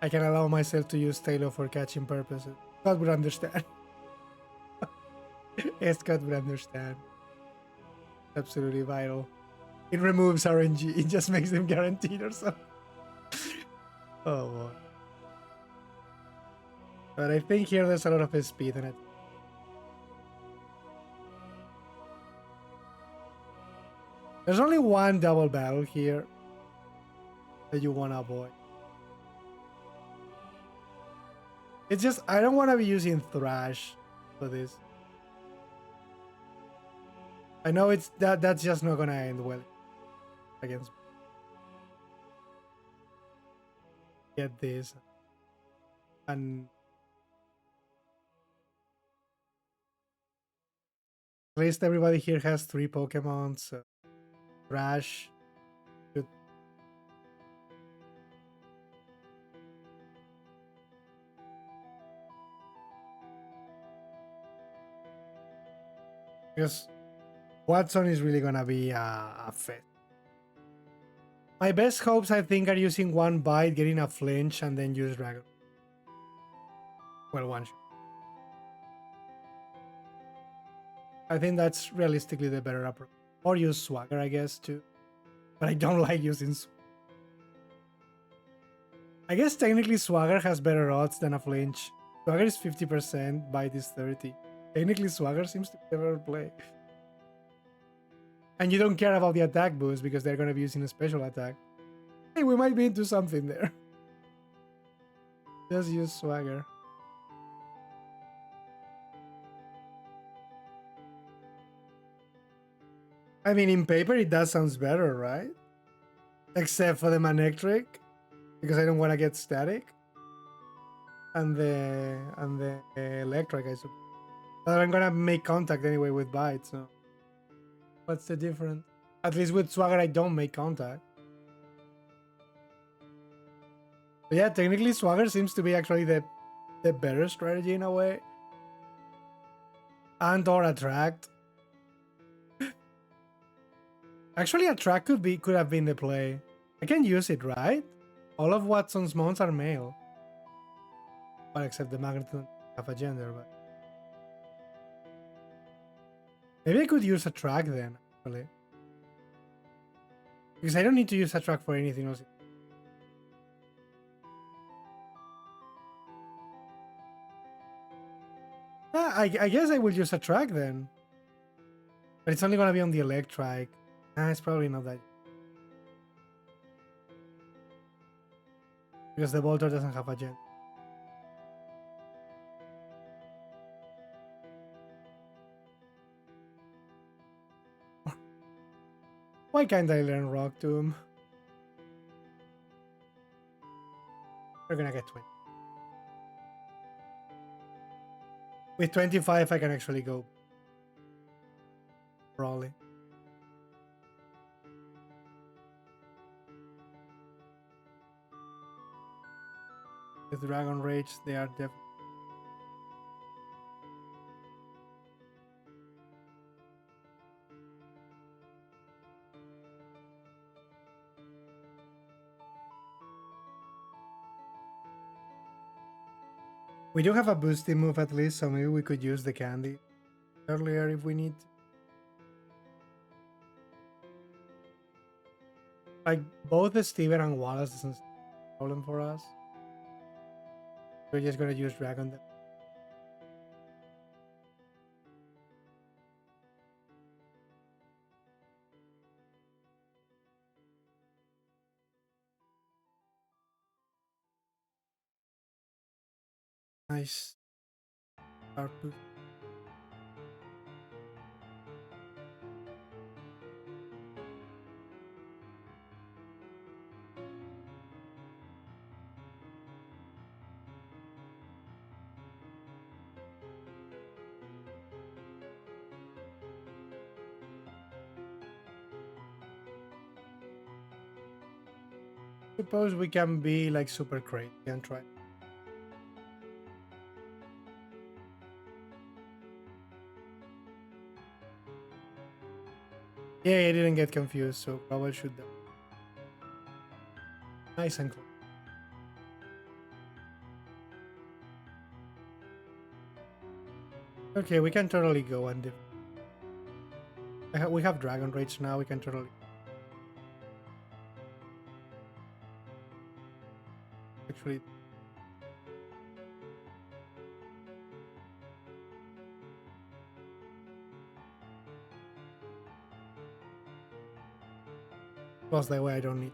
I can allow myself to use Halo for catching purposes. God would understand. Yes, God would understand. Absolutely vital. It removes RNG. It just makes them guaranteed or something. Oh boy. But I think here there's a lot of speed in it. There's only one double battle here that you want to avoid. It's just, I don't want to be using Thrash for this. I know it's that's just not gonna end well against. Get this. And at least everybody here has 3 Pokemon, so Thrash should. Because Watson is really gonna be a fit. My best hopes, I think, are using one bite, getting a flinch, and then use Dragon. Well, one shot. I think that's realistically the better approach. Or use Swagger, I guess, too. But I don't like using I guess technically Swagger has better odds than a flinch. Swagger is 50%, bite is 30. Technically Swagger seems to be a better play. And you don't care about the attack boost because they're going to be using a special attack. Hey, we might be into something there. Just use Swagger. I mean, in paper, it does sounds better, right? Except for the Manectric, because I don't want to get static. And the Electric, I suppose. But I'm gonna make contact anyway with Bite, so what's the difference? At least with Swagger I don't make contact. But yeah, technically Swagger seems to be actually the better strategy in a way. And or Attract. Actually Attract could have been the play. I can use it, right? All of Watson's mons are male. Well, except the Magnet doesn't have a gender, but maybe I could use Attract then, actually. Because I don't need to use Attract for anything else. I guess I will use Attract then. But it's only gonna be on the Electric. It's probably not that. Because the Voltor doesn't have a gender. Why can't I learn Rock Tomb? We're gonna get 20. With 25, I can actually go. Probably. With Dragon Rage, they are definitely. We do have a boosting move at least, so maybe we could use the candy earlier if we need to. Like, both Steven and Wallace isn't a problem for us. We're just gonna use Dragon then. Nice. Carp. Suppose we can be like super crazy and try. Yeah, I didn't get confused, so probably should do. Nice and close. Okay, we can totally go and we have Dragon Rage now, we can totally. Actually. Plus that way I don't need.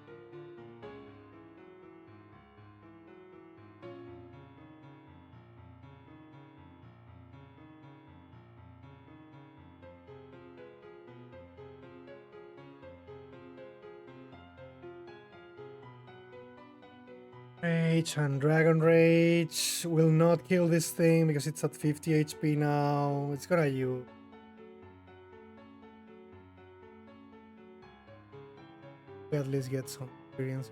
Rage and Dragon Rage will not kill this thing because it's at 50 HP now. It's gonna use. We at least get some experience.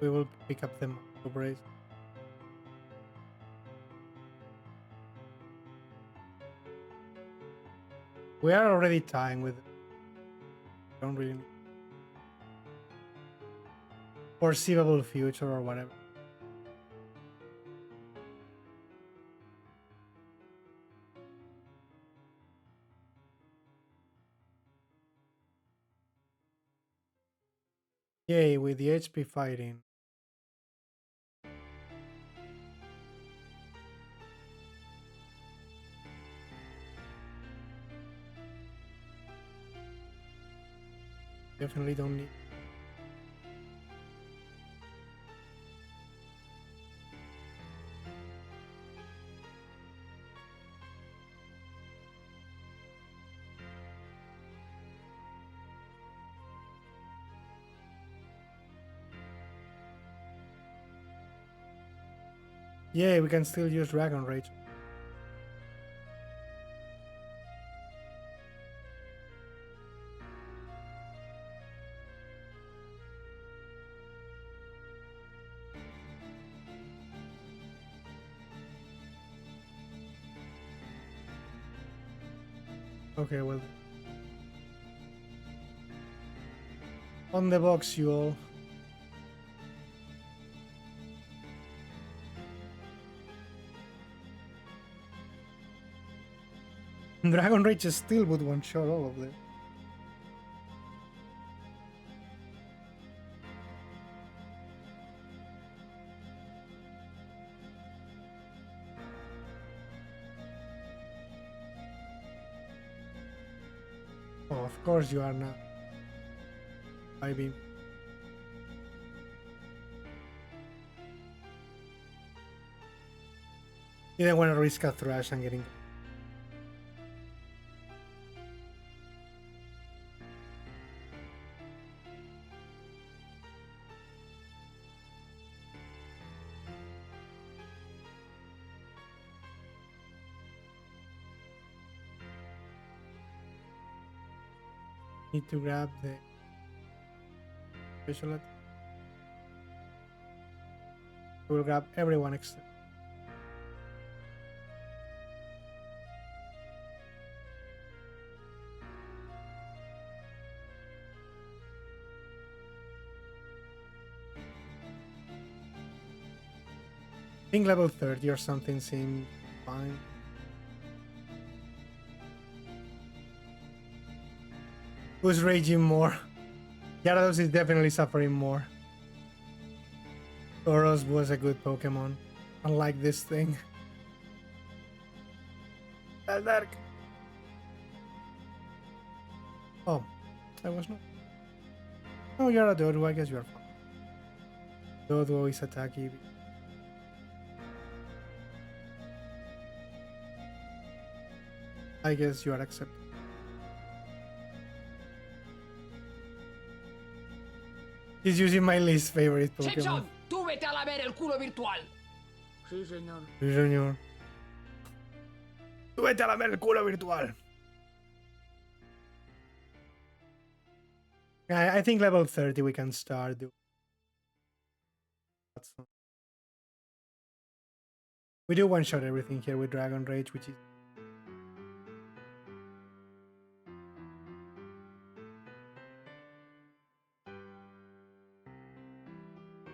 We will pick up the Micro Brace. We are already tying with it. Don't really need foreseeable future or whatever. Yay, with the HP fighting. Definitely don't need. Yeah, we can still use Dragon Rage. Okay, well. On the box, you all. Dragon Rage still would one-shot all of them. Oh, of course you are not. I beam. You didn't want to risk a thrash and getting. Need to grab the special attack. We'll grab everyone except. I think level 30 or something seemed fine. Who's raging more? Gyarados is definitely suffering more. Tauros was a good Pokemon, unlike this thing. Dark. Oh, I was not. Oh, you're a Dodo, I guess you're fine. Dodo is attacking. I guess you are accepted. He's using my least favorite Pokemon. Simpson, tú vete a la ver el culo virtual. Sí, señor. Sí, señor. Tú vete a la ver el culo virtual. I think level 30 we can start. We do one-shot everything here with Dragon Rage, which is...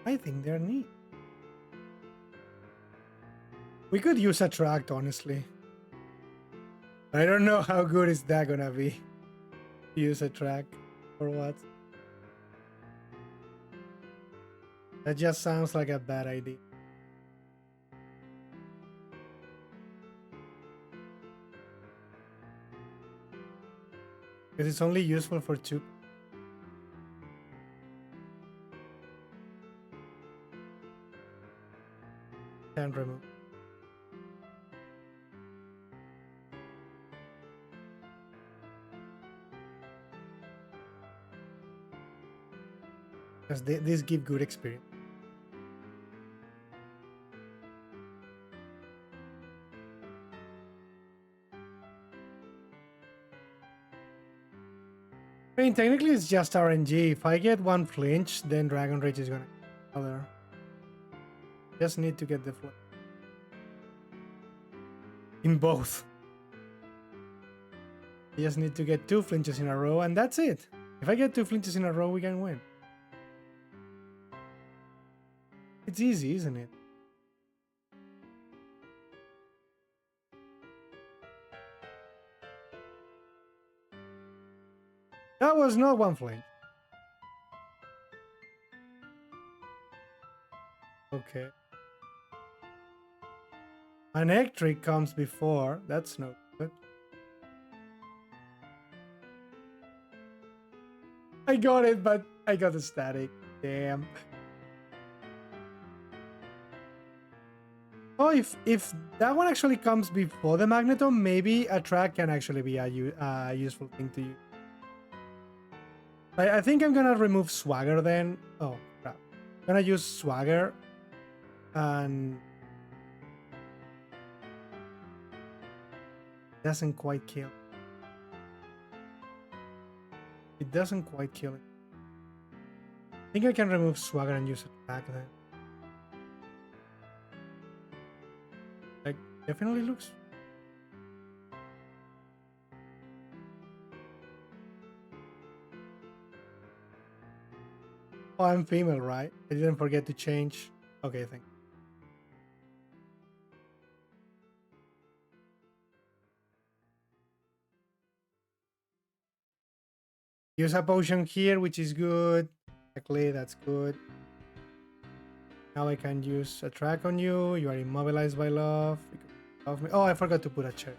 I think they're neat. We could use Attract, honestly. I don't know how good is that gonna be. Use Attract or what? That just sounds like a bad idea. Because it's only useful for 2. Can't remove. Because these give good experience. I mean, technically it's just RNG. If I get one flinch, then Dragon Rage is gonna color. Just need to get the flinch. In both. You just need to get 2 flinches in a row, and that's it. If I get 2 flinches in a row, we can win. It's easy, isn't it? That was not one flinch. Okay. An egg trick comes before. That's no good. I got it, but I got the static. Damn. Oh, if that one actually comes before the Magneton, maybe a track can actually be a useful thing to use. I think I'm gonna remove Swagger then. Oh, crap. I'm gonna use Swagger and Doesn't quite kill. It doesn't quite kill it. I think I can remove Swagger and use attack then. Like, definitely looks. Oh, I'm female, right? I didn't forget to change. Okay, thank you. Use a potion here, which is good. Exactly, that's good. Now I can use a track on you. You are immobilized by love. Love me. Oh, I forgot to put a cherry.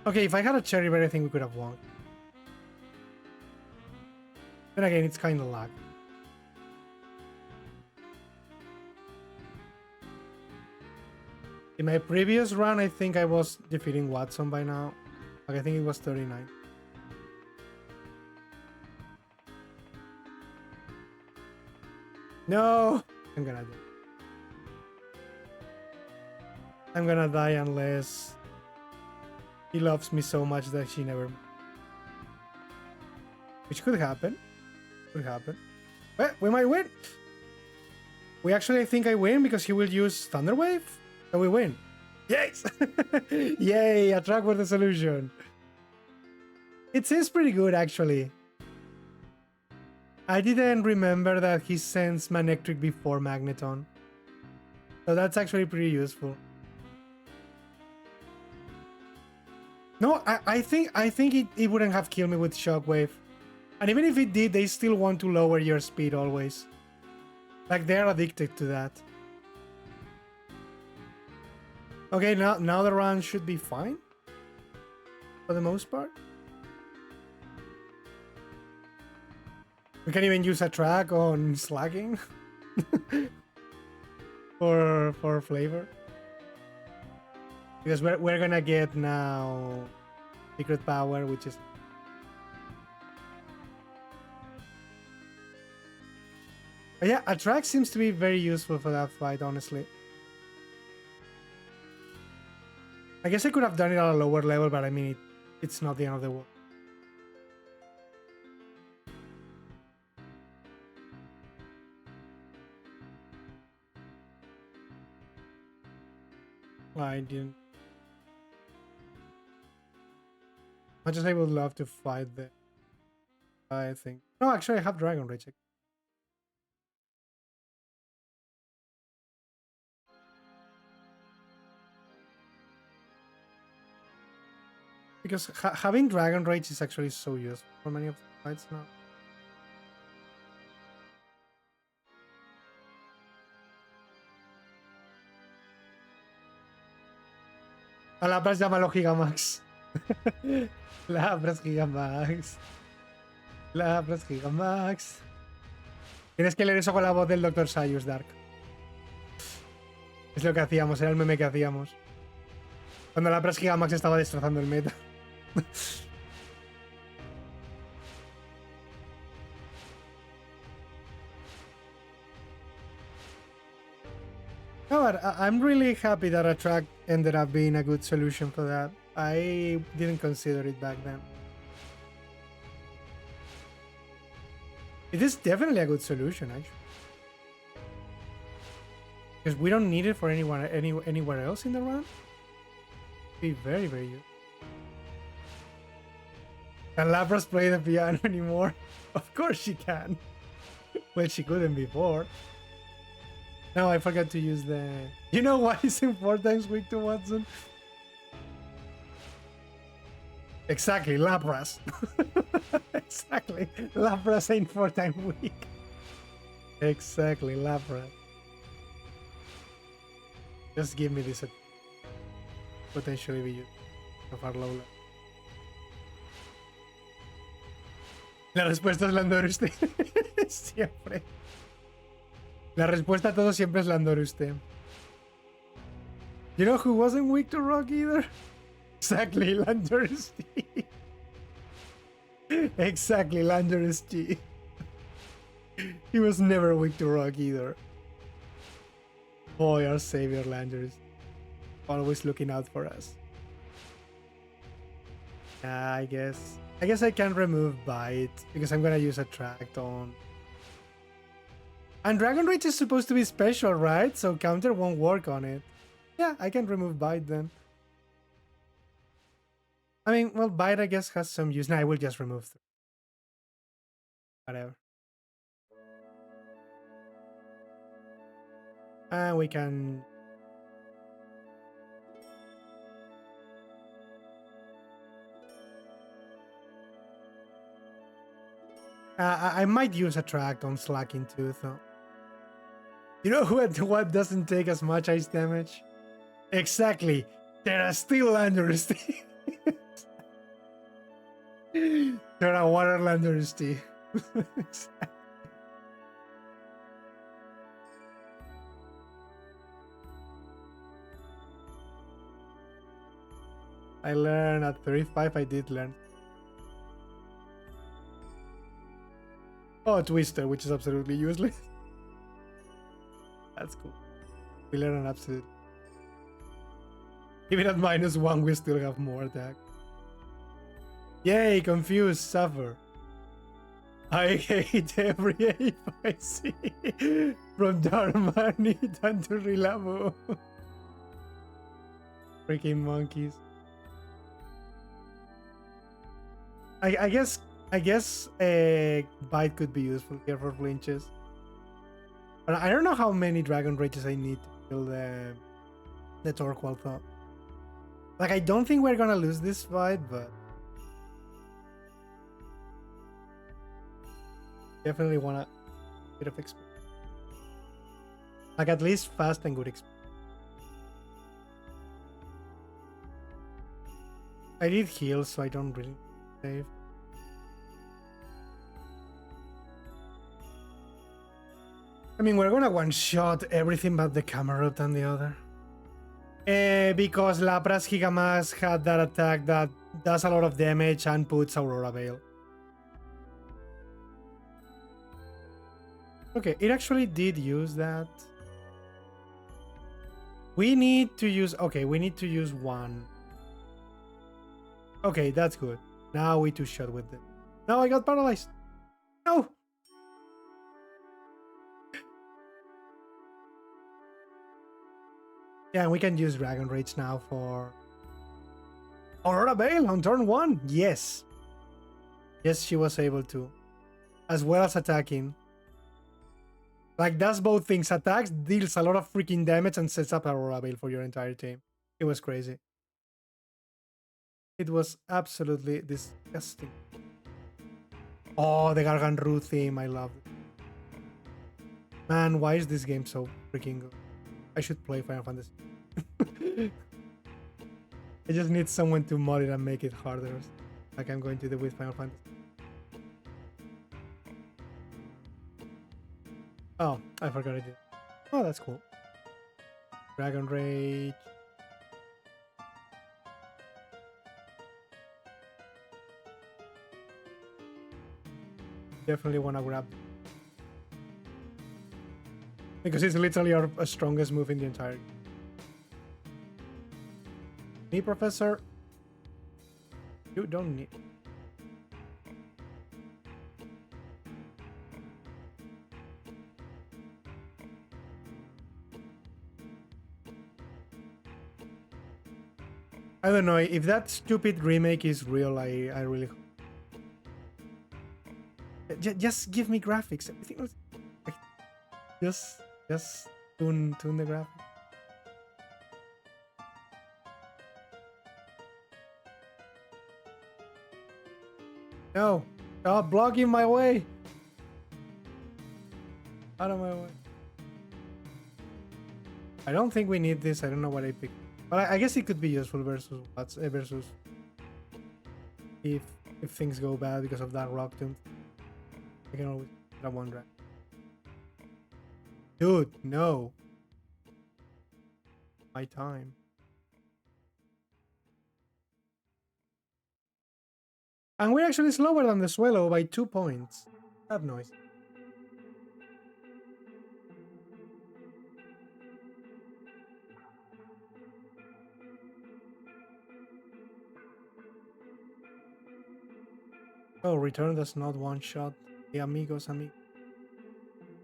Okay, if I had a cherry berry, I think we could have won. Then again, it's kind of lag. In my previous run, I think I was defeating Watson by now. Like, I think it was 39. No! I'm gonna die. I'm gonna die unless he loves me so much that she never... Which could happen. Could happen. But we might win. We actually, I think I win because he will use Thunder Wave. So we win. Yes! Yay! A track with the solution. It seems pretty good, actually. I didn't remember that he sends Manectric before Magneton. So that's actually pretty useful. No, I think it wouldn't have killed me with Shockwave. And even if it did, they still want to lower your speed always. Like, they're addicted to that. Okay, now the run should be fine. For the most part. We can even use a track on Slacking. for flavor. Because we're gonna get now Secret Power, which is... But yeah, a track seems to be very useful for that fight, honestly. I guess I could have done it at a lower level, but I mean, it's not the end of the world. I didn't. Much as I would love to fight there, I think. No, actually, I have Dragon Rage. Because having Dragon Rage is actually so useful for many of the fights now. A Lapras llámalo Gigamax. Lapras Gigamax. Lapras Gigamax. Tienes que leer eso con la voz del Dr. Sayus, Dark. Es lo que hacíamos, era el meme que hacíamos. Cuando Lapras Gigamax estaba destrozando el meta. No, but I'm really happy that a track ended up being a good solution for that. I didn't consider it back then. It is definitely a good solution, actually. Because we don't need it for anywhere else in the run. It'd be very, very useful. Can Lapras play the piano anymore? Of course she can. Well, she couldn't before. No, I forgot to use the... You know what is in 4 times weak to Watson? Exactly, Lapras. Exactly. Lapras ain't 4 times weak. Exactly, Lapras. Just give me this potentially be used of our low. La respuesta es Landorusте. Siempre. La respuesta a todo siempre es Landoruste. You know who wasn't weak to rock either? Exactly, Landoruste. Exactly, Landoruste. He was never weak to rock either. Boy, our savior Landoruste. always looking out for us. Yeah, I guess I can remove Bite because I'm gonna use Attract on. And Dragon Rage is supposed to be special, right? So counter won't work on it. Yeah, I can remove Bite then. I mean, well, Bite I guess has some use. Nah, I will just remove 3. Whatever. And we can... I might use Attract on Slacking Tooth though. You know what doesn't take as much ice damage? Exactly. Terra Steel Landorusty. Terra Water Landorusty. I learned at 35, I did learn. Oh, Twister, which is absolutely useless. That's cool. We learn an absolute. Even at -1, we still have more attack. Yay, confused, suffer. I hate every ape I see. From Darmani down to Rilabu. Freaking monkeys. I guess Bite could be useful here for flinches. But I don't know how many Dragon Rages I need to kill the Torqual though. Like, I don't think we're gonna lose this fight, but definitely want a bit of experience. Like, at least fast and good experience. I did heal, so I don't really save. I mean, we're gonna one-shot everything but the Camerupt and the other. Because Lapras Gigamax had that attack that does a lot of damage and puts Aurora Veil. Okay, it actually did use that. We need to use... Okay, we need to use 1. Okay, that's good. Now we two-shot with it. No, I got paralyzed. No! Yeah, and we can use Dragon Rage now for... Aurora Veil on turn 1. Yes. Yes, she was able to. As well as attacking. Like, that's both things. Attacks, deals a lot of freaking damage, and sets up Aurora Veil for your entire team. It was crazy. It was absolutely disgusting. Oh, the Garganru theme. I love it. Man, why is this game so freaking good? I should play Final Fantasy. I just need someone to mod it and make it harder, like I'm going to do with Final Fantasy. Oh, I forgot I did. Oh, that's cool. Dragon Rage. Definitely want to grab. Because it's literally our strongest move in the entire game. Me, Professor? You don't need... I don't know, if that stupid remake is real, I really... Just give me graphics. Everything else... Just tune the graphics. No, stop blocking my way. Out of my way. I don't think we need this. I don't know what I picked, but I guess it could be useful versus versus if things go bad because of that rock tomb. I can always grab one drag. Dude, no. My time. And we're actually slower than the Swallow by 2 points. That noise. Oh, return does not one shot the amigos.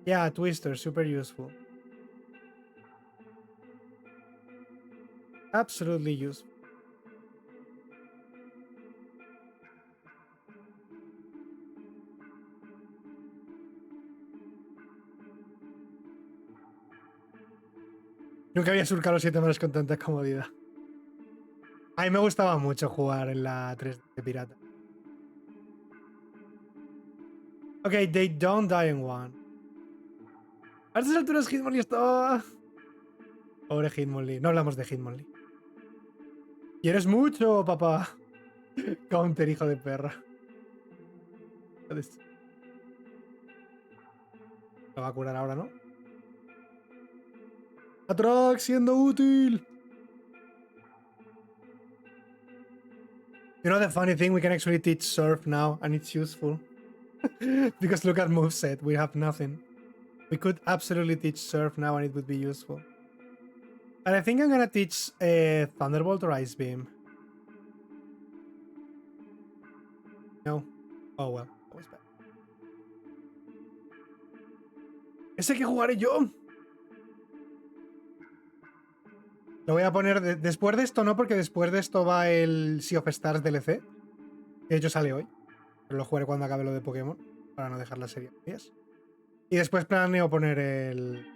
Yeah, Twister, super useful. Absolutely useful. Nunca había surcado los 7 manos con tanta comodidad. A mí me gustaba mucho jugar en la 3 de pirata. Ok, they don't die in one. A estas alturas Hitmonlee estaba... Pobre Hitmonlee. No hablamos de Hitmonlee. ¿Quieres mucho, papá? Counter, hijo de perra. Lo va a curar ahora, ¿no? Atrox siendo útil. You know the funny thing, we can actually teach Surf now, and it's useful. Because look at moveset, we have nothing. We could absolutely teach Surf now, and it would be useful. And I think I'm gonna teach Thunderbolt or Ice Beam. No. Oh well, that was bad. Ese que jugaré yo. Lo voy a poner después de esto, no, porque después de esto va el Sea of Stars DLC. Que de hecho sale hoy. Pero lo jugaré cuando acabe lo de Pokémon. Para no dejar la serie. Yes. Y después planeo poner el...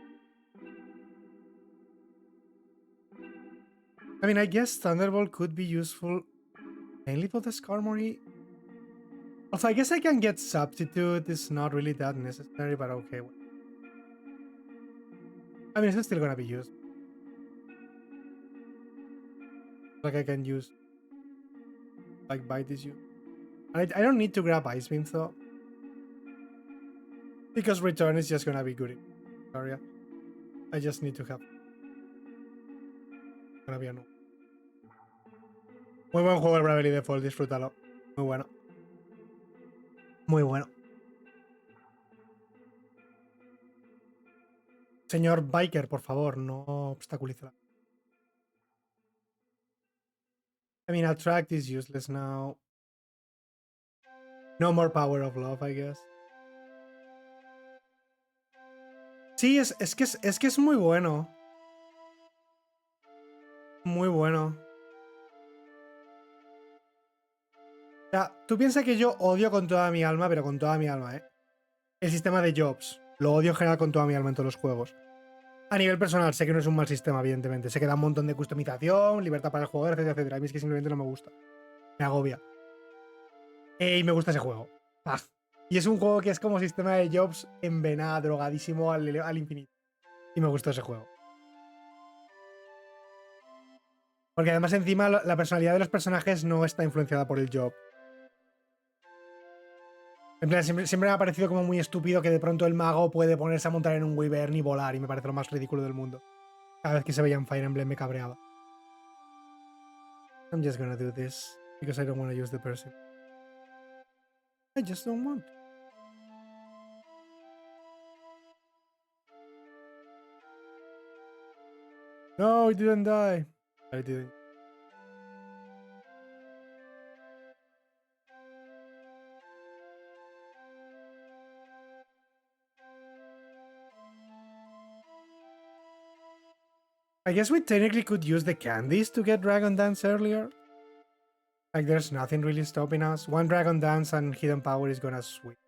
I mean, I guess Thunderbolt could be useful mainly for the Skarmory. Also, I guess I can get Substitute. It's not really that necessary, but okay. I mean, it's still gonna be used. Like, I can use... Like, Bite is used. I don't need to grab Ice Beam, though. Because Return is just gonna be good in this area. I just need to have... Gonna be a no. Muy buen juego el Bravely Default, disfrútalo. Muy bueno. Muy bueno. Señor Biker, por favor, no obstaculice. I mean, Attract is useless now. No more Power of Love, I guess. Sí, es que es muy bueno. Muy bueno. O sea, tú piensas que yo odio con toda mi alma, pero con toda mi alma, ¿eh? El sistema de jobs. Lo odio en general con toda mi alma en todos los juegos. A nivel personal, sé que no es un mal sistema, evidentemente. Sé que da un montón de customización, libertad para el jugador, etcétera, etcétera. A mí es que simplemente no me gusta. Me agobia. Y me gusta ese juego. Ah. Y es un juego que es como sistema de jobs envenenado, drogadísimo al infinito. Y me gustó ese juego. Porque además encima la personalidad de los personajes no está influenciada por el job. En plan, siempre me ha parecido como muy estúpido que de pronto el mago puede ponerse a montar en un Wyvern y volar, y me parece lo más ridículo del mundo. Cada vez que se veía en Fire Emblem me cabreaba. I'm just gonna do this, because I don't want to use the person. I just don't want to. No, it didn't die. I didn't. I guess we technically could use the candies to get Dragon Dance earlier. Like, there's nothing really stopping us. One Dragon Dance and Hidden Power is gonna sweep.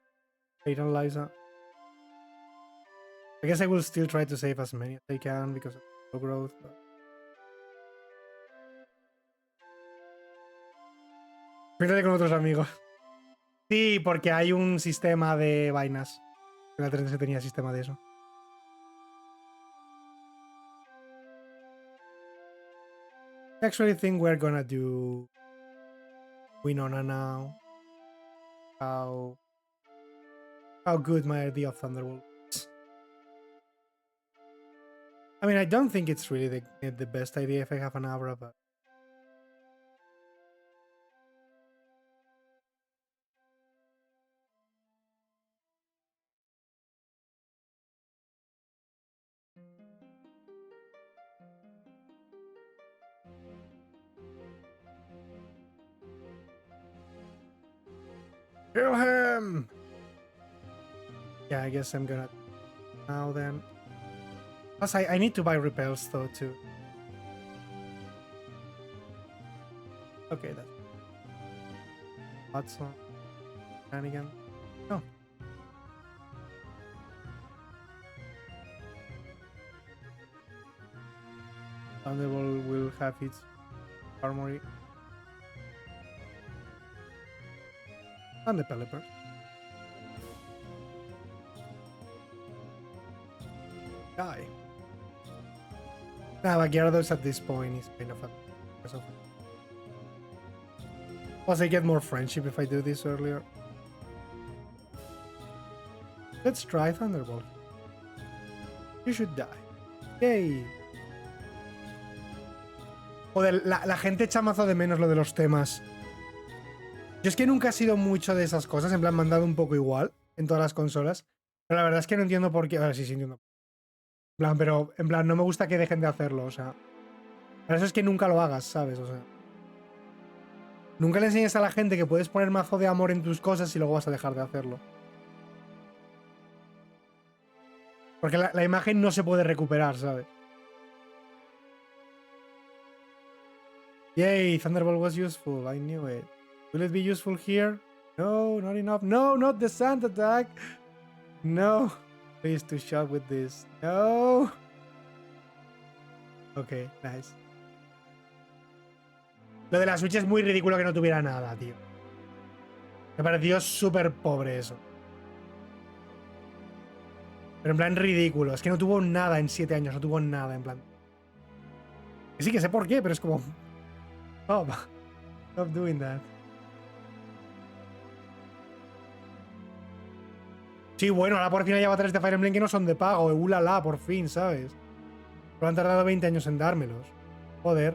Satan Liza. I guess I will still try to save as many as I can because of slow growth. But... Mírate con otros amigos. Sí, porque hay un sistema de vainas. En la 3DS tenía sistema de eso. I actually think we're gonna do Winona now. How good my idea of Thunderbolt is. I mean, I don't think it's really the best idea if I have an Abra, but... Kill him! Yeah, I guess I'm gonna now then. Plus, I need to buy repels though too. Okay, that's not shenanigan. No. Thunderbolt will have its armory. And the Pelipper. Die. Now, Gyarados at this point is kind of a... Plus, I get more friendship if I do this earlier. Let's try Thunderbolt. You should die. Yay. Joder, la gente echa mazo de menos lo de los temas. Yo es que nunca he sido mucho de esas cosas, en plan me han dado un poco igual en todas las consolas. Pero la verdad es que no entiendo por qué... Ahora sí entiendo. En plan, no me gusta que dejen de hacerlo, o sea... Pero eso es que nunca lo hagas, ¿sabes? O sea... Nunca le enseñes a la gente que puedes poner mazo de amor en tus cosas y luego vas a dejar de hacerlo. Porque la imagen no se puede recuperar, ¿sabes? Yay, Thunderbolt was useful. I knew it. Will it be useful here? No, not enough. No, not the sand attack. No. Please to shot with this. No. Ok, nice. Lo de la Switch es muy ridículo que no tuviera nada, tío. Me pareció súper pobre eso. Pero en plan ridículo. Es que no tuvo nada en 7 años. No tuvo nada, en plan. Que sí que sé por qué, pero es como... Stop. Stop doing that. Sí, bueno, ahora por fin hay avatares de Fire Emblem que no son de pago. Ulala, por fin, ¿sabes? Pero han tardado 20 años en dármelos. Joder.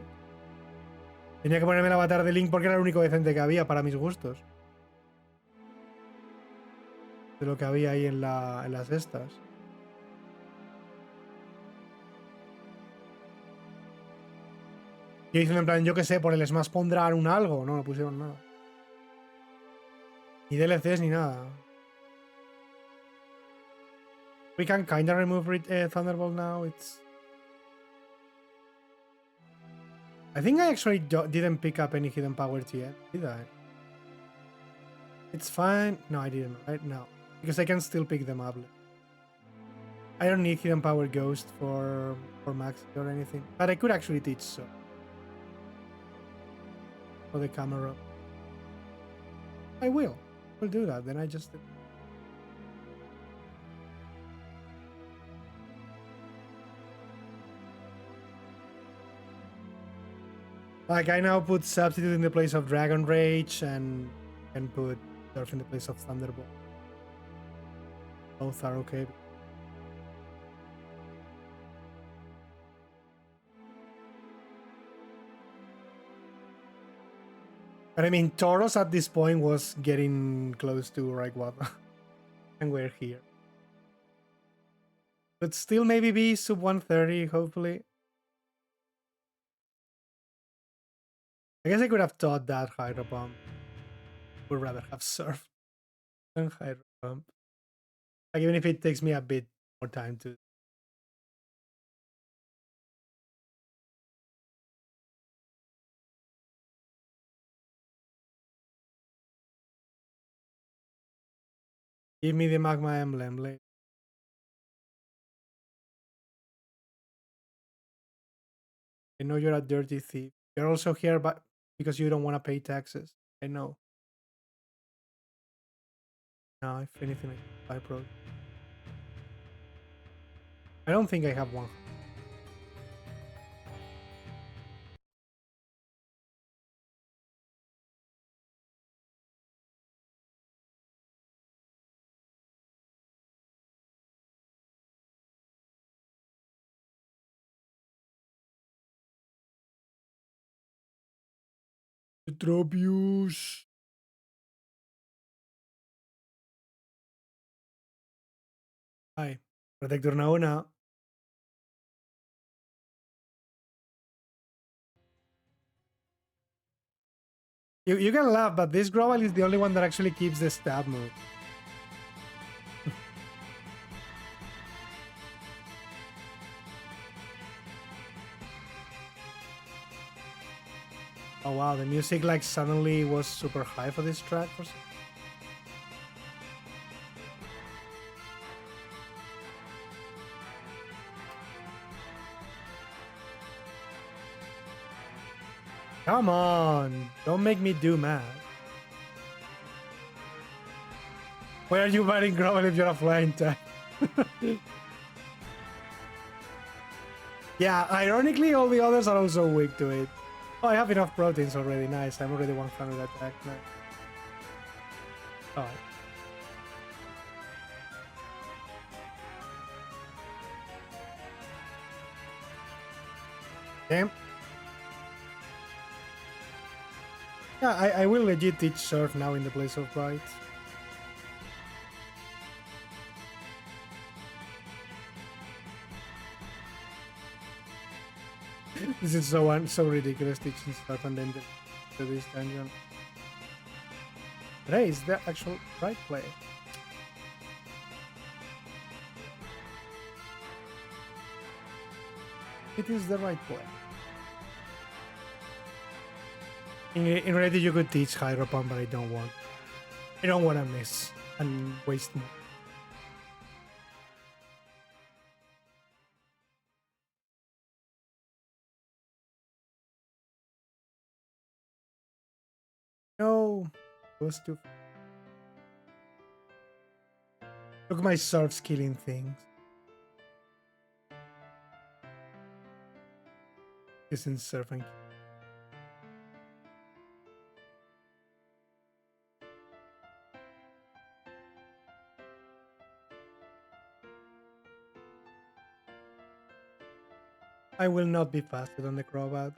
Tenía que ponerme el avatar de Link porque era el único decente que había para mis gustos. De lo que había ahí en las estas. Y dicen en plan, yo qué sé, por el Smash pondrán un algo. No pusieron nada. Ni DLCs ni nada. We can kinda remove Thunderbolt now. It's... I think I actually didn't pick up any hidden powers yet, did I? It's fine. No, I didn't, right? No. Because I can still pick them up. I don't need hidden power ghost for max or anything. But I could actually teach so. For the camera. I will. I'll do that. Then I just... Like, I now put Substitute in the place of Dragon Rage and can put Surf in the place of Thunderbolt. Both are okay. But I mean, Tauros at this point was getting close to Rayquaza. And we're here. But still maybe be sub 130, hopefully. I guess I could have taught that Hydro Pump. Would rather have Surf than Hydro Pump. Like, even if it takes me a bit more time to... Give me the Magma Emblem later. I know you're a dirty thief. You're also here but because you don't want to pay taxes. I know. No, if anything, I buy pro. I don't think I have one. Tropius. Hi. Protector una. You can laugh, but this Growl is the only one that actually keeps the stab move. Oh wow, the music like suddenly was super high for this track or something. Come on, don't make me do math. Why are you banning Growl if you're a flying type? Yeah, ironically, all the others are also weak to it. Oh, I have enough proteins already. Nice, I'm already 100 attack. Nice. Alright. Damn. Yeah, I will legit teach Surf now in the place of Bright. This is so ridiculous teaching Surf and then to this dungeon. But hey, it's the actual right play. It is the right play. In reality, you could teach Hydro Pump, but I don't want. I don't want to miss and waste more. No, those two. Look at my Surf's killing things. Isn't surfing. I will not be faster than the Crobat.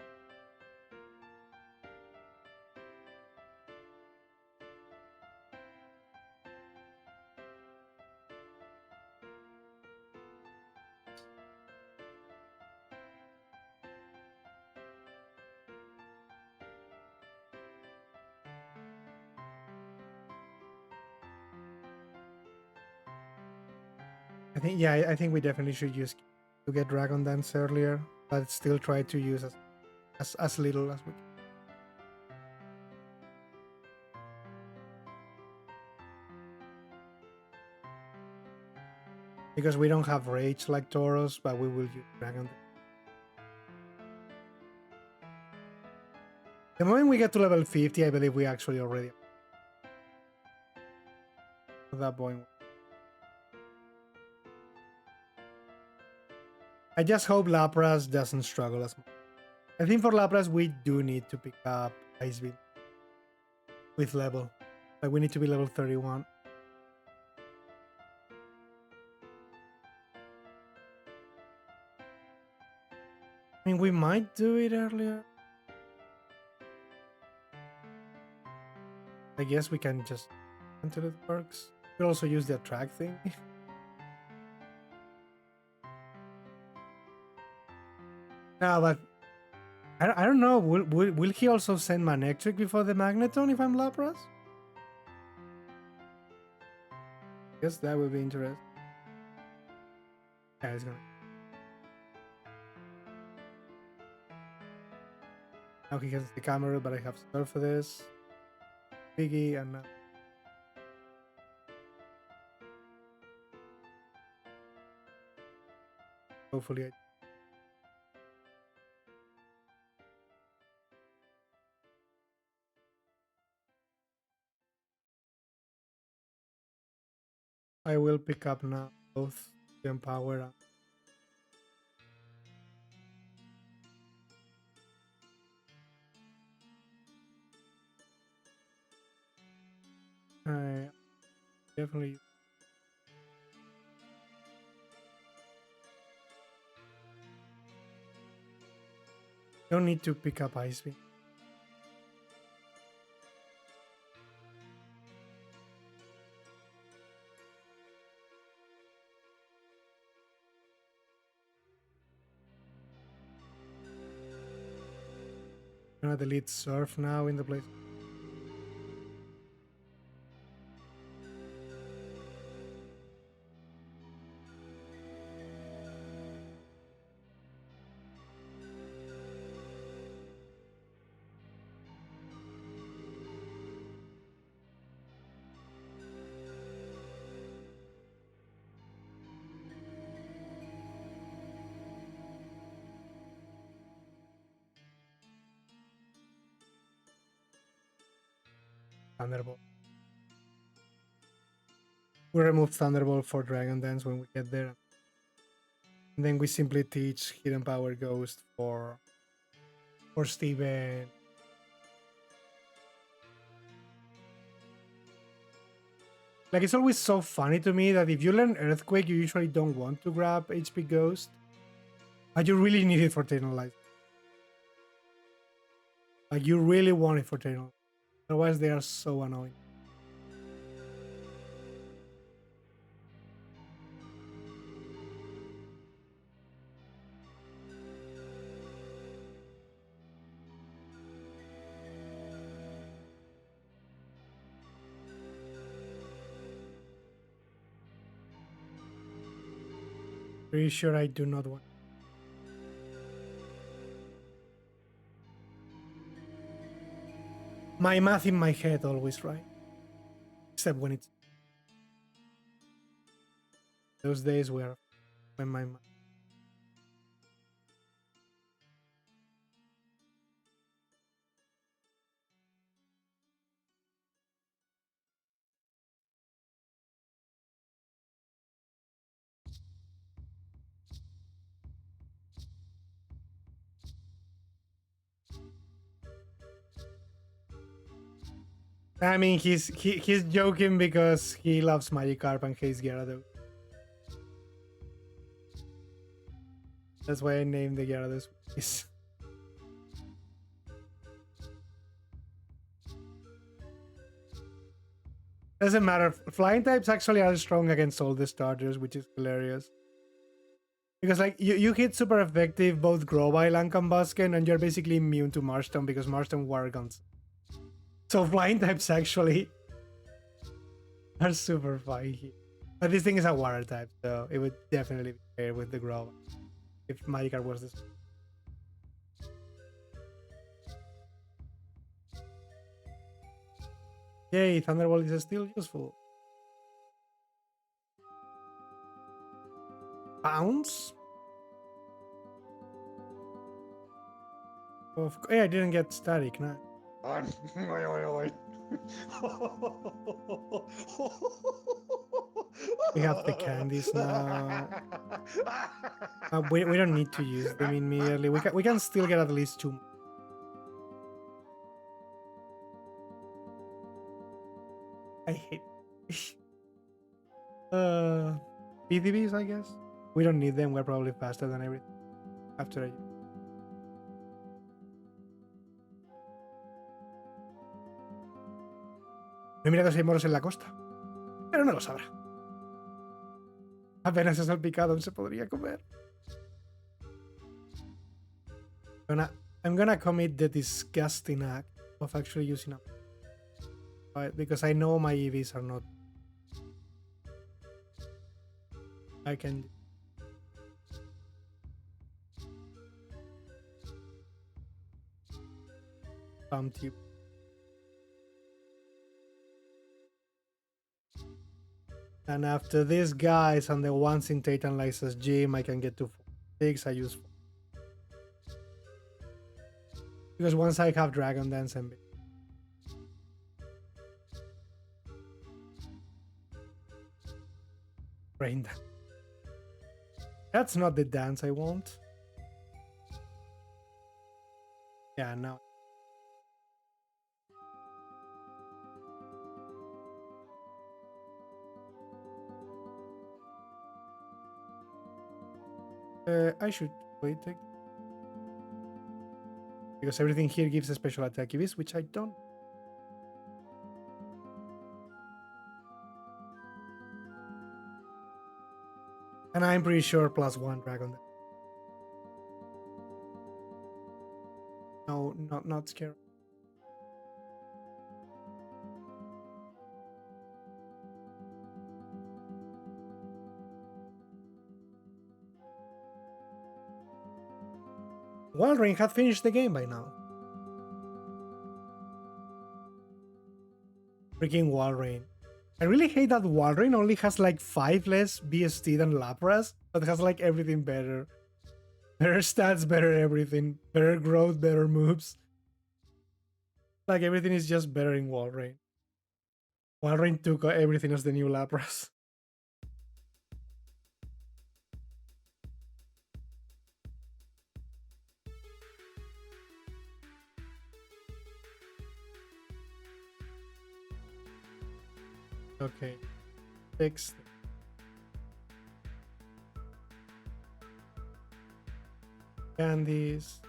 I think we definitely should use to get Dragon Dance earlier, but still try to use as little as we can. Because we don't have Rage like Tauros, but we will use Dragon Dance. The moment we get to level 50, I believe we actually already at that point. I just hope Lapras doesn't struggle as much. I think for Lapras, we do need to pick up Ice Beam with level. Like, we need to be level 31. I mean, we might do it earlier. I guess we can just until it works. We could also use the attract thing. No, but I don't know. Will he also send Manectric before the Magneton if I'm Lapras? Guess that would be interesting. Yeah, it's gonna. Now he has the camera, but I have Surf for this. Piggy and hopefully I will pick up now both the Empower. I definitely. Don't need to pick up Ice Beam. I'm gonna delete Surf now in the place. Thunderbolt. We remove Thunderbolt for Dragon Dance when we get there. And then we simply teach Hidden Power Ghost for Steven. Like, it's always so funny to me that if you learn Earthquake, you usually don't want to grab HP Ghost. But you really need it for Eternalize. Like, you really want it for Eternalize. Otherwise, they are so annoying. Pretty sure I do not want. My math in my head always right. Except when it's those days where when my math. I mean, he's joking because he loves Magikarp and hates Gyarados. That's why I named the Gyarados. Doesn't matter. Flying types actually are strong against all the starters, which is hilarious. Because like you hit super effective both Grovyle and Combusken, and you're basically immune to Marshtomp because Marshtomp Water Guns. So flying types actually are super fine here. But this thing is a water type, so it would definitely be fair with the Grovyle if Magikarp was this. Yay, Thunderbolt is still useful. Bounce? Hey, I didn't get static, no. We have the candies now. We don't need to use them immediately. We can still get at least 2. I hate PDBs, I guess. We don't need them. We're probably faster than everything after I. No mira que hay moros en la costa, pero no lo sabrá. Apenas es salpicado, no se podría comer. I'm gonna commit the disgusting act of actually using them. Because I know my EVs are not. I can. Tube. And after these guys and the ones in Titan Lysa's gym, I can get to 6. I use 4. Because once I have Dragon Dance and Rain Dance. That's not the dance I want. Yeah, no. I should wait. Because everything here gives a special attack EVs, which I don't. And I'm pretty sure +1 Dragon. No, not scared. Walrein had finished the game by now. Freaking Walrein. I really hate that Walrein only has like 5 less BST than Lapras, but has like everything better. Better stats, better everything. Better growth, better moves. Like everything is just better in Walrein. Walrein took everything as the new Lapras. Okay. Fix candies.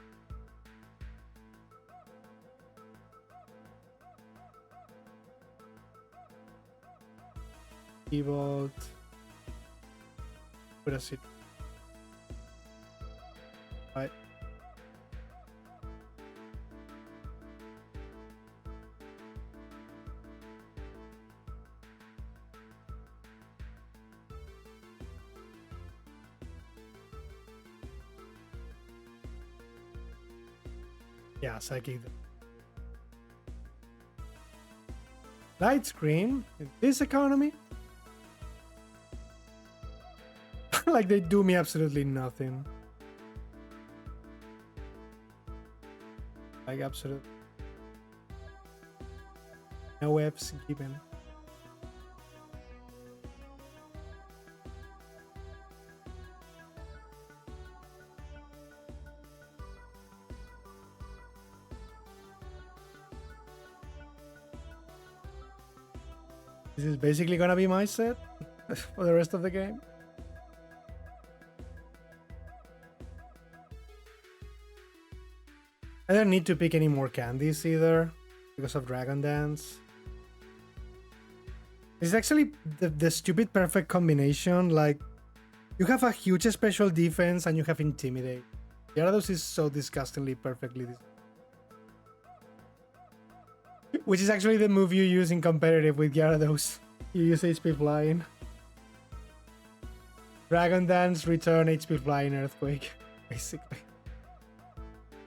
Evolved. Put a seed. Right. Yeah, psychic. Light screen in this economy? Like they do me absolutely nothing. Like absolutely no Fs given. This is basically gonna be my set for the rest of the game. I don't need to pick any more candies either because of Dragon Dance. It's actually the stupid perfect combination. Like, you have a huge special defense and you have Intimidate. Gyarados is so disgustingly perfectly which is actually the move you use in competitive with Gyarados. You use HP Flying. Dragon Dance, return HP Flying, Earthquake, basically.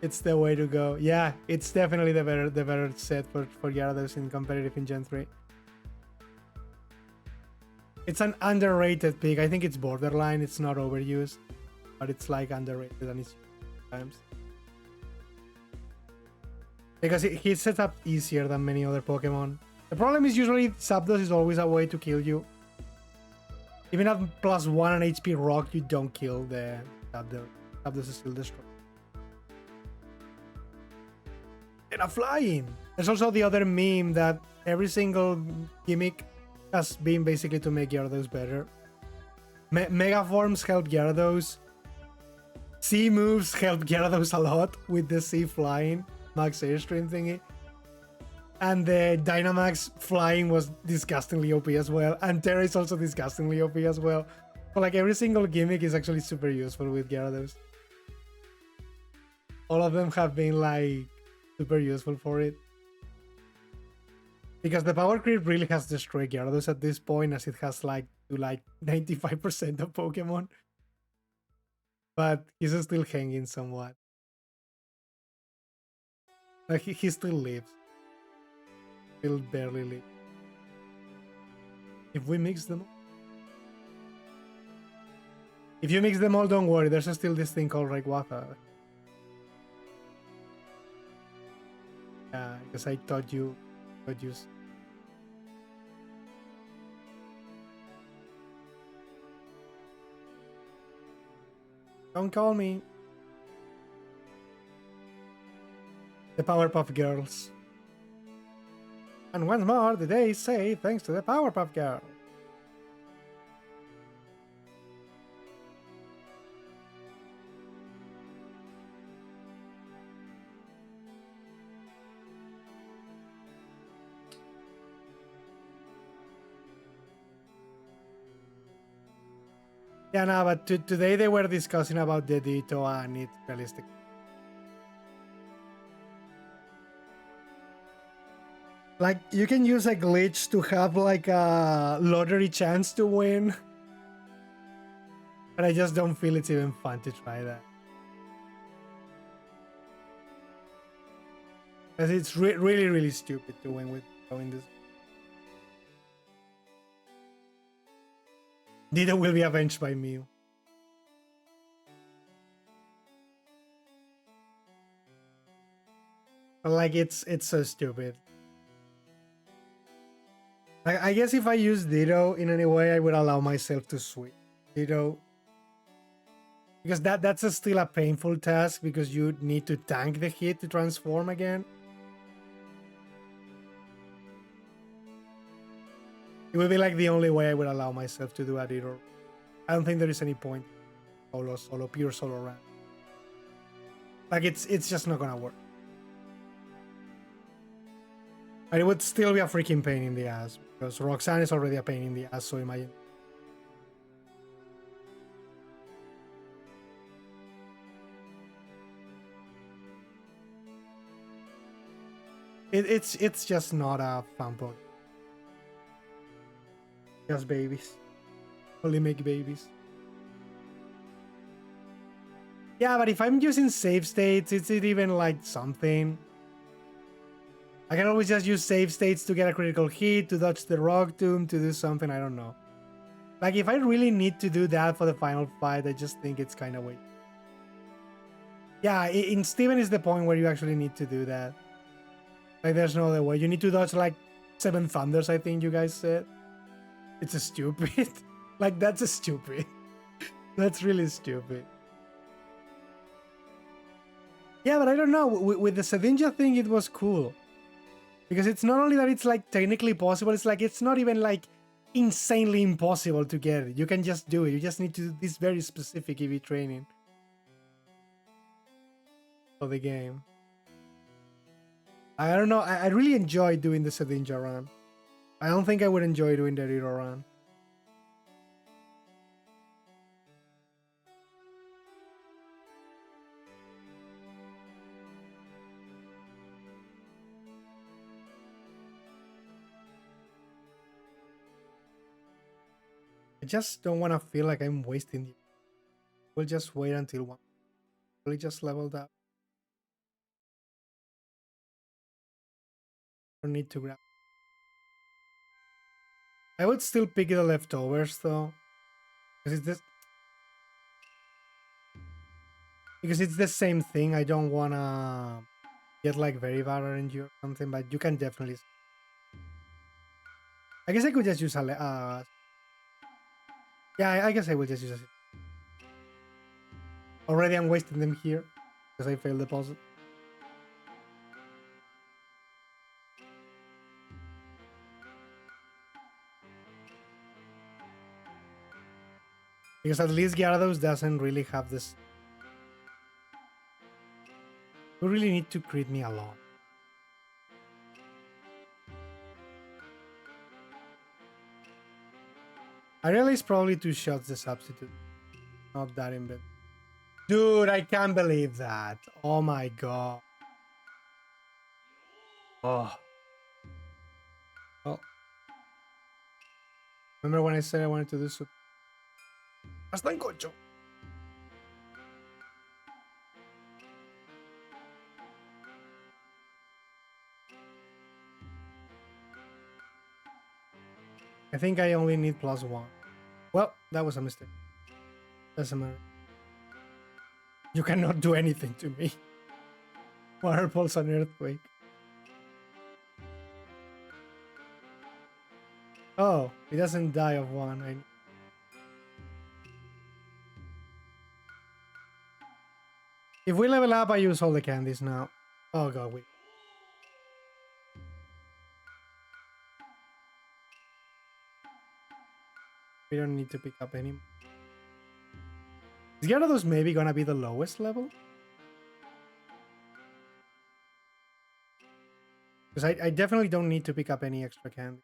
It's the way to go. Yeah, it's definitely the better set for Gyarados in competitive in Gen 3. It's an underrated pick. I think it's borderline. It's not overused, but it's like underrated and it's times. Because he's set up easier than many other Pokemon. The problem is usually Zapdos is always a way to kill you. Even at +1 on HP Rock, you don't kill the Zapdos. Zapdos is still destroyed. And a flying! There's also the other meme that every single gimmick has been basically to make Gyarados better. Mega Forms help Gyarados. C moves help Gyarados a lot with the C flying. Max Airstream thingy. And the Dynamax flying was disgustingly OP as well. And Terra is also disgustingly OP as well. So like every single gimmick is actually super useful with Gyarados. All of them have been like super useful for it. Because the power creep really has destroyed Gyarados at this point, as it has like to like 95% of Pokemon. But he's still hanging somewhat. Like he still lives. Still barely lives. If we mix them all. If you mix them all, don't worry. There's still this thing called Rayquaza. Yeah, because I taught you. Don't call me. The Powerpuff Girls. And once more, the day say thanks to the Powerpuff Girl. Yeah, no, but today they were discussing about the Ditto and it's realistic. Like, you can use a glitch to have like a lottery chance to win. But I just don't feel it's even fun to try that. Because it's really, really stupid to win with going this. Ditto will be avenged by Mew. Like, it's so stupid. I guess if I use Ditto in any way, I would allow myself to switch Ditto. Because that's still a painful task because you need to tank the hit to transform again. It would be like the only way I would allow myself to do a Ditto. I don't think there is any point pure solo run. Like it's just not gonna work. But it would still be a freaking pain in the ass because Roxanne is already a pain in the ass, so imagine. It's just not a fun book. Just babies. Only make babies. Yeah, but if I'm using save states, it's even like something. I can always just use save states to get a critical hit, to dodge the rock tomb, to do something, I don't know. Like if I really need to do that for the final fight, I just think it's kind of weird. Yeah, in Steven is the point where you actually need to do that. Like there's no other way. You need to dodge like 7 thunders, I think you guys said. It's a stupid. Like that's a stupid. That's really stupid. Yeah, but I don't know. With the Sedinja thing, it was cool. Because it's not only that it's like technically possible, it's like it's not even like insanely impossible to get it. You can just do it. You just need to do this very specific EV training for the game. I don't know. I really enjoy doing the Sedinja run. I don't think I would enjoy doing the Rito run. I just don't want to feel like I'm wasting it. We'll just wait until one. Really just leveled up. Don't need to grab. I would still pick the leftovers though. Because it's the same thing. I don't wanna get like very bad RNG or something, but you can definitely. I guess I could just use a. Yeah, I guess I will just use it. Already I'm wasting them here because I failed the puzzle. Because at least Gyarados doesn't really have this. You really need to crit me a lot. I realize probably 2 shots the substitute. Not that in bed. Dude, I can't believe that. Oh my god. Oh. Oh. Remember when I said I wanted to do so? Hasta en cocho. I think I only need +1. Well, that was a mistake. Doesn't matter. You cannot do anything to me. Water pulse and earthquake. Oh, it doesn't die of 1. If we level up, I use all the candies now. Oh god, wait. We don't need to pick up any. Is Gyarados maybe gonna be the lowest level? Because I definitely don't need to pick up any extra candy.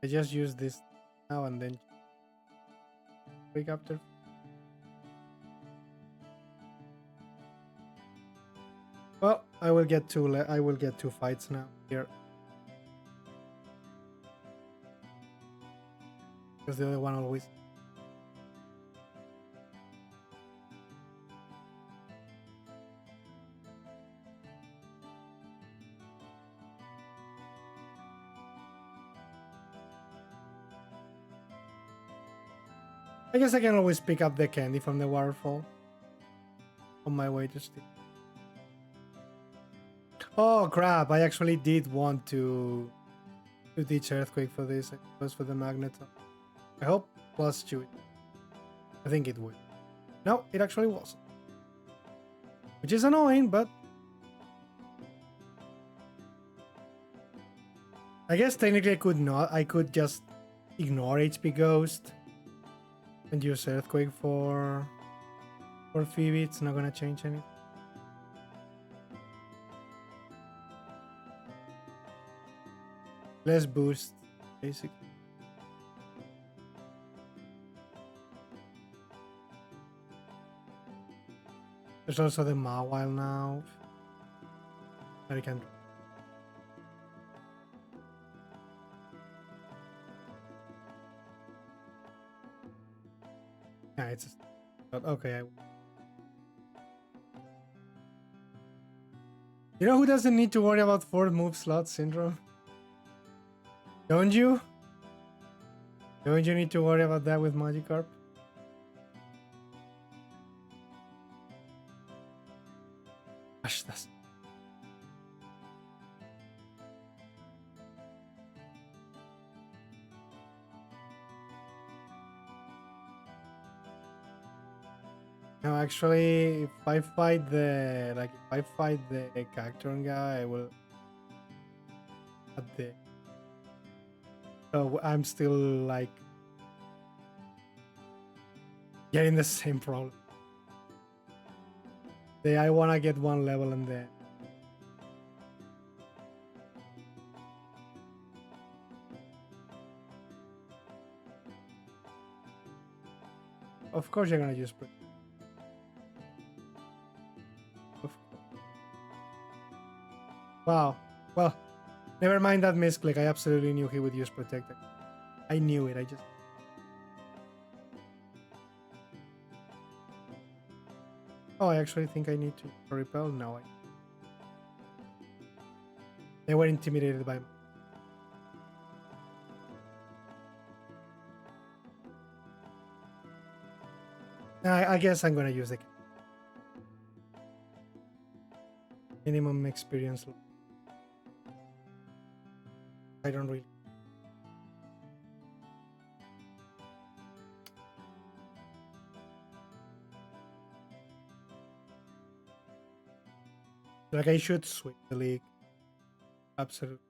I just use this now and then pick up the. Well, I will get 2 fights now here. Because the other one always. I guess I can always pick up the candy from the waterfall. on my way to steal. Oh crap! I actually did want to teach Earthquake for this. It was for the Magneton. I hope +2. I think it would. No, it actually wasn't. Which is annoying, but I guess technically I could not. I could just ignore HP Ghost and use Earthquake for Phoebe. It's not gonna change anything. Less boost, basically. There's also the Mawile now. That I can. Yeah, it's just, but okay. You know who doesn't need to worry about 4 move slot syndrome? Don't you? Don't you need to worry about that with Magikarp? Gosh, that's... No, actually, if I fight the Cacturn guy, I will at the. So I'm still like getting the same problem. I wanna get 1 level and then. Of course, you're gonna use. Wow. Well, never mind that misclick. I absolutely knew he would use Protector. I knew it. I just... Oh, I actually think I need to repel. No, they were intimidated by me. I guess I'm gonna use the minimum experience. I don't really. Like, I should switch the league. Absolutely.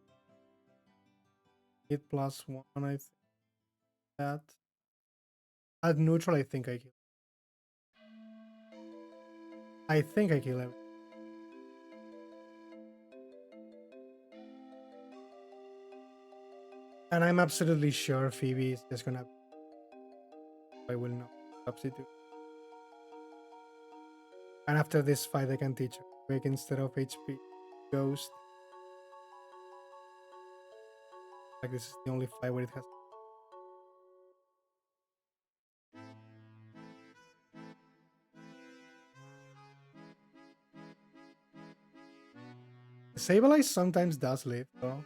Hit +1, I think. That. At neutral, I think I kill. I think I kill him. And I'm absolutely sure Phoebe is just gonna... I will not substitute. And after this fight, I can teach her quick instead of HP Ghost. Like, this is the only fight where it has... Sableye sometimes does live, though.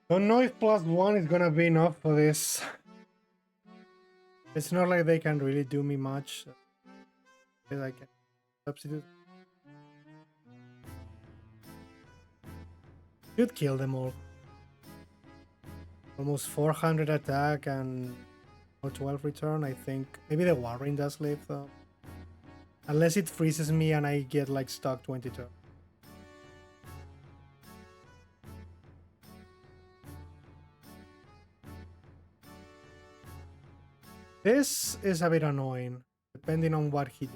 Don't know if +1 is gonna be enough for this. It's not like they can really do me much. I can substitute. Should kill them all. Almost 400 attack and 12 return, I think. Maybe the Warring does live though. Unless it freezes me and I get like stuck 22. This is a bit annoying, depending on what he does.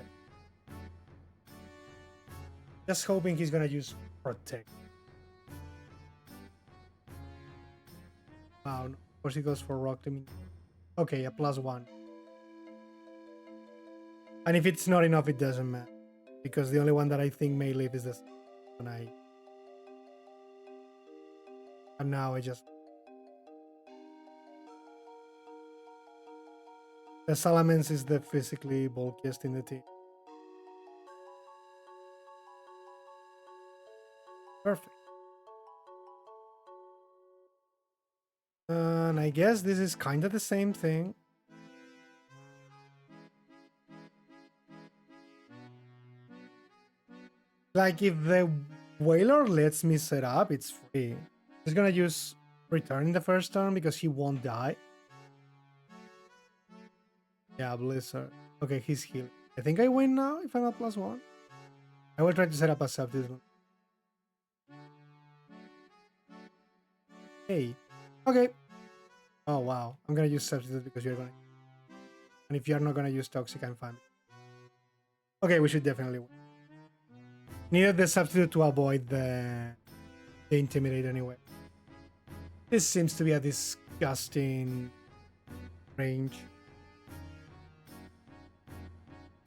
Just hoping he's gonna use Protect. Wow, of course he goes for Rock to me. Okay, a +1. And if it's not enough, it doesn't matter. Because the only one that I think may live is this. And now I just... The Salamence is the physically bulkiest in the team. Perfect. And I guess this is kind of the same thing. Like, if the Whaler lets me set up, it's free. He's gonna use Return in the first turn because he won't die. Yeah, Blizzard. Okay, he's healing. I think I win now if I'm at +1. I will try to set up a Substitute. Hey. Okay. Oh, wow. I'm gonna use Substitute because you're gonna... And if you're not gonna use Toxic, I'm fine. Okay, we should definitely win. Needed the Substitute to avoid the Intimidate anyway. This seems to be a disgusting range.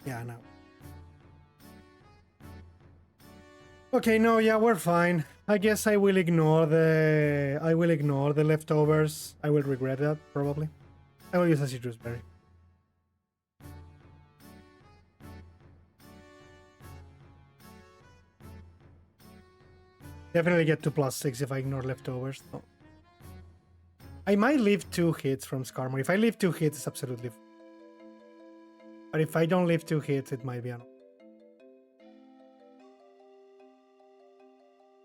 Yeah, no. Okay, no, yeah, we're fine. I guess I will ignore the leftovers. I will regret that, probably. I will use a Citrus Berry. Definitely get to +6 if I ignore leftovers, though. I might leave 2 hits from Skarmory. If I leave 2 hits, it's absolutely fine. But if I don't leave 2 hits, it might be enough.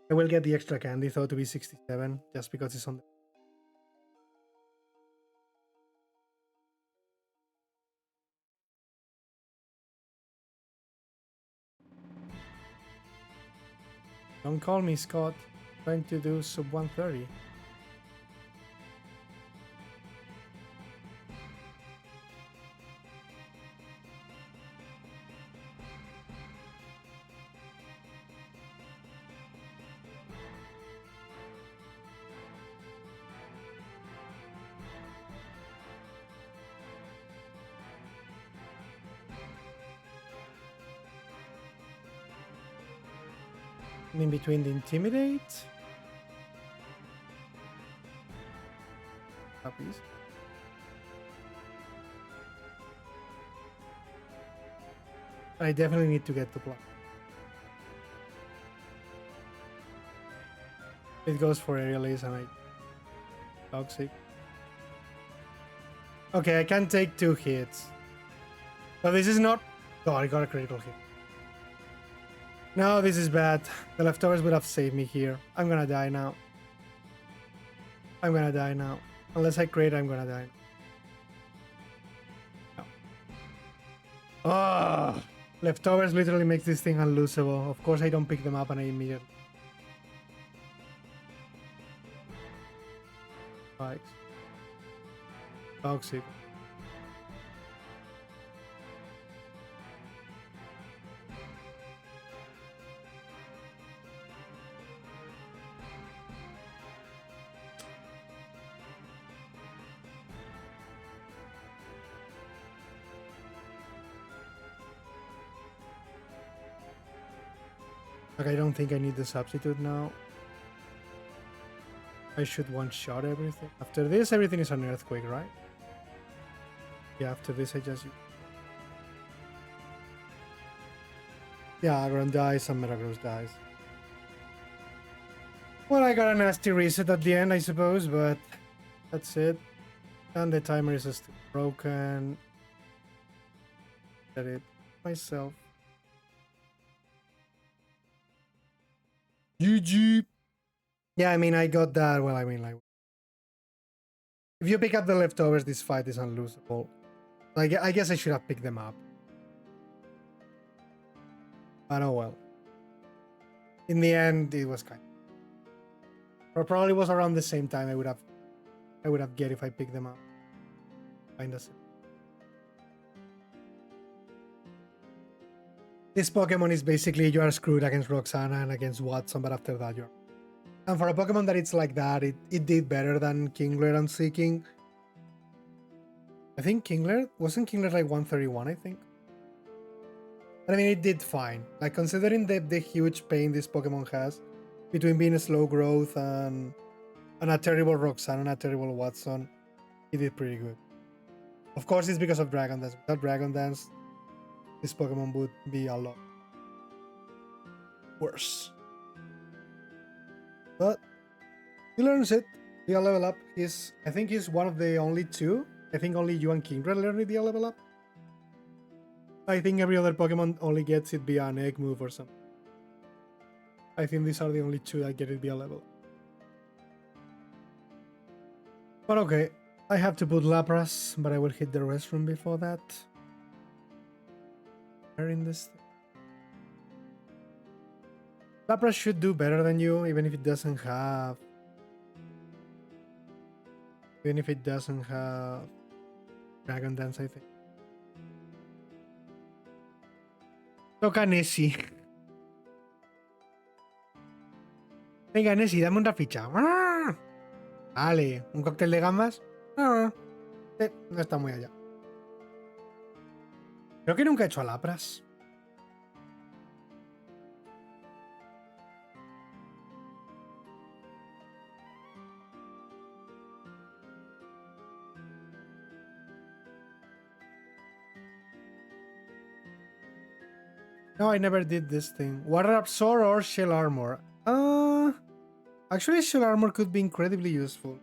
I will get the extra candy, though, to be 67, just because it's on the... Don't call me, Scott. I'm trying to do sub 130. In between the Intimidate. Puppies. I definitely need to get to block. It goes for Aerial Ace and I... Toxic. Okay, I can take 2 hits. But this is not... Oh, I got a critical hit. No, this is bad. The leftovers would have saved me here. I'm gonna die now. I'm gonna die now. Unless I crit, I'm gonna die. No. Oh, leftovers literally makes this thing unlosable. Of course, I don't pick them up and I immediately... Spikes. Toxic. Like, I don't think I need the Substitute now. I should one-shot everything. After this, everything is an Earthquake, right? Yeah, after this, I just... Yeah, Aggron dies and Metagross dies. Well, I got a nasty reset at the end, I suppose, but that's it. And the timer is still broken. Get it myself. GG. Yeah, I mean, I got that. Well, I mean, like, if you pick up the leftovers, this fight is unlosable. Like, I guess I should have picked them up. But oh well. In the end, it was kind of... Or probably was around the same time I would have get if I picked them up. Kinda simple. This Pokemon is basically you are screwed against Roxanna and against Watson, but after that you're... And for a Pokemon that it's like that, it did better than Kingler and Seeking. I think Kingler... Wasn't Kingler like 131, I think? But I mean, it did fine. Like, considering the huge pain this Pokemon has, between being a slow growth and a terrible Roxanna and a terrible Watson, he did pretty good. Of course, it's because of Dragon Dance. Without Dragon Dance, this Pokemon would be a lot worse. But he learns it. The level up. I think he's one of the only two. I think only you and Kindred learn the level up. I think every other Pokemon only gets it via an egg move or something. I think these are the only two that get it via level up. But okay, I have to put Lapras, but I will hit the restroom before that. Where in this thing? Lapras should do better than you, even if it doesn't have... Even if it doesn't have Dragon Dance, I think. Toca Nessie. Venga, Nessie, dame una ficha. Vale, un cóctel de gambas. No está muy allá. Creo que nunca he hecho a Lapras. No, I never did this thing. Water Absorb or Shell Armor? Actually, Shell Armor could be incredibly useful.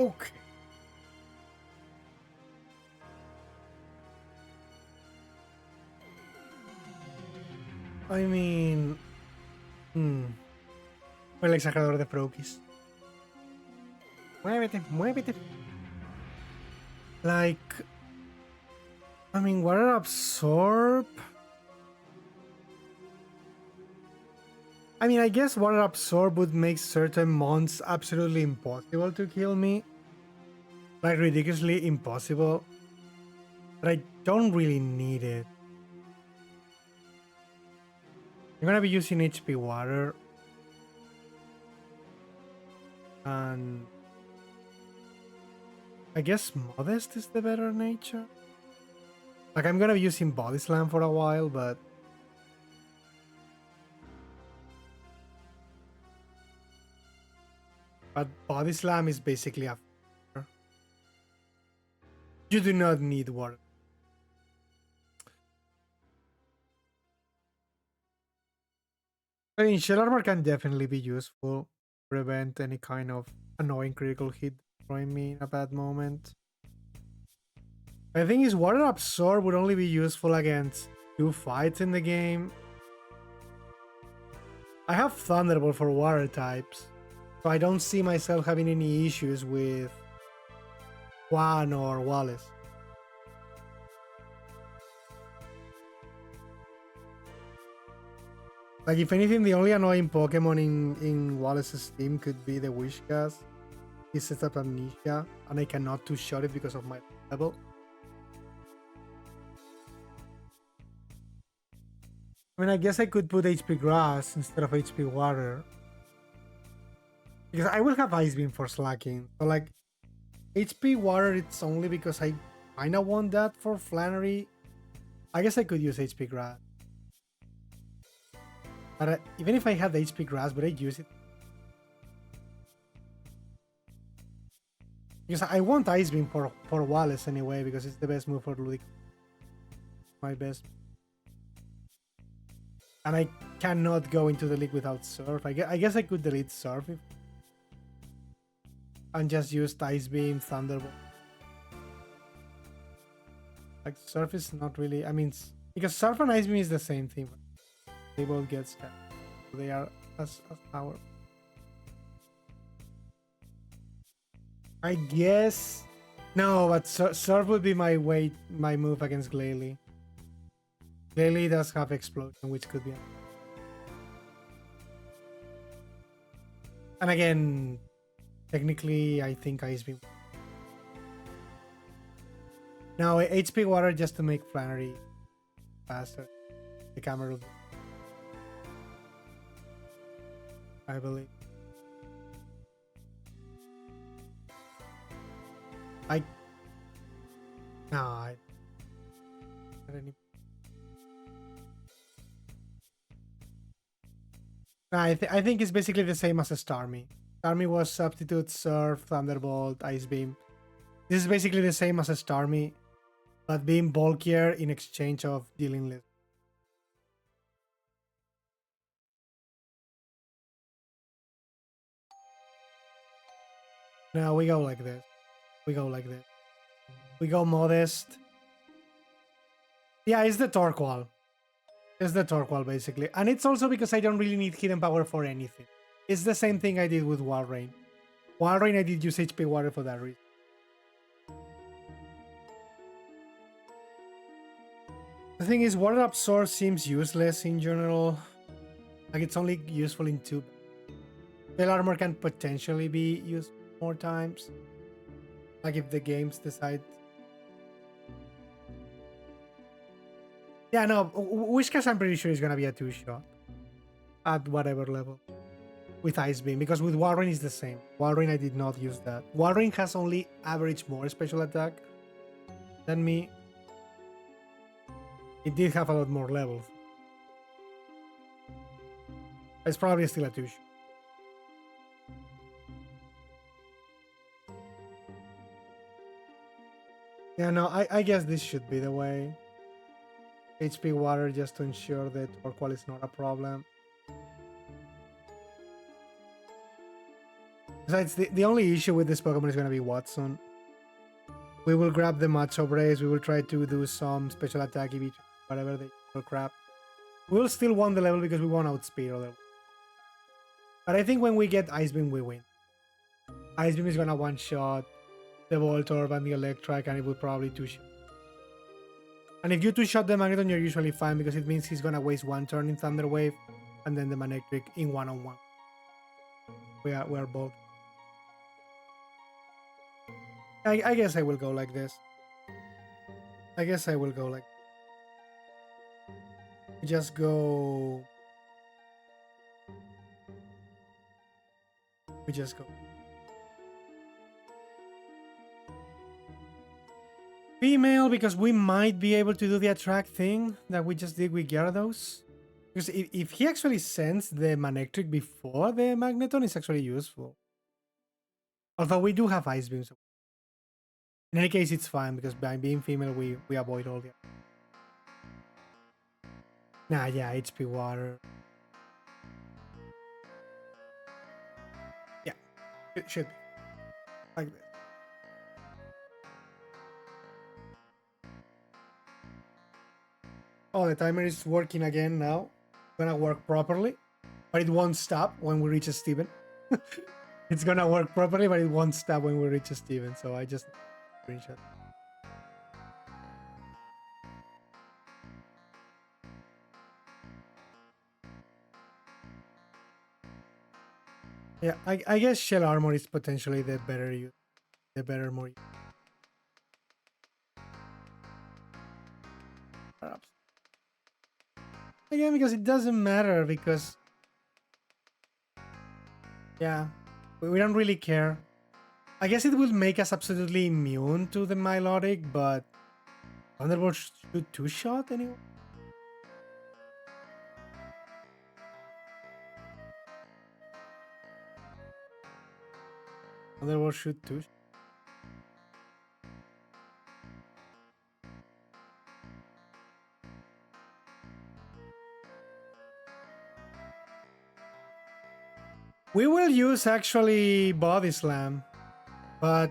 Okay. I mean... El exagerador de Prokis. Muévete, muévete. Like... I mean, Water Absorb... I mean, I guess Water Absorb would make certain mons absolutely impossible to kill me. Like, ridiculously impossible. But I don't really need it. I'm gonna be using HP Water. And... I guess Modest is the better nature. Like, I'm gonna be using Body Slam for a while, but... But Body Slam is basically a... You do not need water. I mean, Shell Armor can definitely be useful. Prevent any kind of annoying critical hit destroying me in a bad moment. I think his Water Absorb would only be useful against 2 fights in the game. I have Thunderbolt for water types, so I don't see myself having any issues with Juan or Wallace. Like, if anything, the only annoying Pokemon in Wallace's team could be the Whiscash. He sets up Amnesia, and I cannot two-shot it because of my level. I mean, I guess I could put HP Grass instead of HP Water. Because I will have Ice Beam for slacking. So like HP Water, it's only because I kinda want that for Flannery. I guess I could use HP Grass. But even if I had the HP Grass, would I use it? Because I want Ice Beam for Wallace anyway, because it's the best move for Ludic. My best. And I cannot go into the league without Surf. I guess I could delete Surf and just use Ice Beam, Thunderbolt. Like Surf is not really. I mean, because Surf and Ice Beam is the same thing. They both get scattered. So they are as powerful. I guess. No, but Surf would be my move against Glalie. Glalie does have Explosion, which could be. And again, technically, I think Ice Beam. Now, HP Water just to make Flannery faster. The camera will. I believe. No, I any. No, I think it's basically the same as a Starmie. Starmie was Substitute, Surf, Thunderbolt, Ice Beam. This is basically the same as a Starmie, but being bulkier in exchange of dealing less. No, we go like this. We go like this. We go Modest. Yeah, it's the Torqual. It's the Torqual, basically. And it's also because I don't really need Hidden Power for anything. It's the same thing I did with Walrein. Walrein, I did use HP Water for that reason. The thing is, Water Absorb seems useless in general. Like, it's only useful in 2. Tail Armor can potentially be used more times. Like, if the games decide. Yeah, no, Whiskas I'm pretty sure is gonna be a 2-shot. At whatever level. With Ice Beam, because with Walrein is the same. Walrein I did not use that. Walrein has only average more special attack than me. It did have a lot more levels. It's probably still a 2-shot. Yeah, no, I guess this should be the way. HP Water just to ensure that Torqual is not a problem. Besides, the only issue with this Pokemon is going to be Watson. We will grab the Macho Brace. We will try to do some special attack EV, whatever they will crap. We will still want the level because we won't outspeed otherwise. But I think when we get Ice Beam, we win. Ice Beam is going to one-shot the Voltorb and the Electric, and it will probably 2-shot. And if you 2-shot the Magneton, you're usually fine because it means he's going to waste 1 turn in Thunder Wave and then the Manectric in 1-on-1. We are both. I guess I will go like this. I guess I will go like. Just go. We just go. Female, because we might be able to do the attract thing that we just did with Gyarados. Because if he actually sends the Manectric before the Magneton, it's actually useful. Although we do have Ice Beam. So in any case, it's fine, because by being female, we avoid all the... Nah, yeah, HP Water. Yeah, it should be. Like this. Oh, the timer is working again now. Gonna work properly, but it won't stop when we reach a Steven. It's gonna work properly, but it won't stop when we reach a Steven. So I just screenshot. Yeah, I guess Shell Armor is potentially the better more. Perhaps. Again, because it doesn't matter, because yeah, We don't really care. I guess it will make us absolutely immune to the Milotic, but Thunderbolt shoot 2-shot anyway? Thunderbolt shoot 2. We will use actually Body Slam, but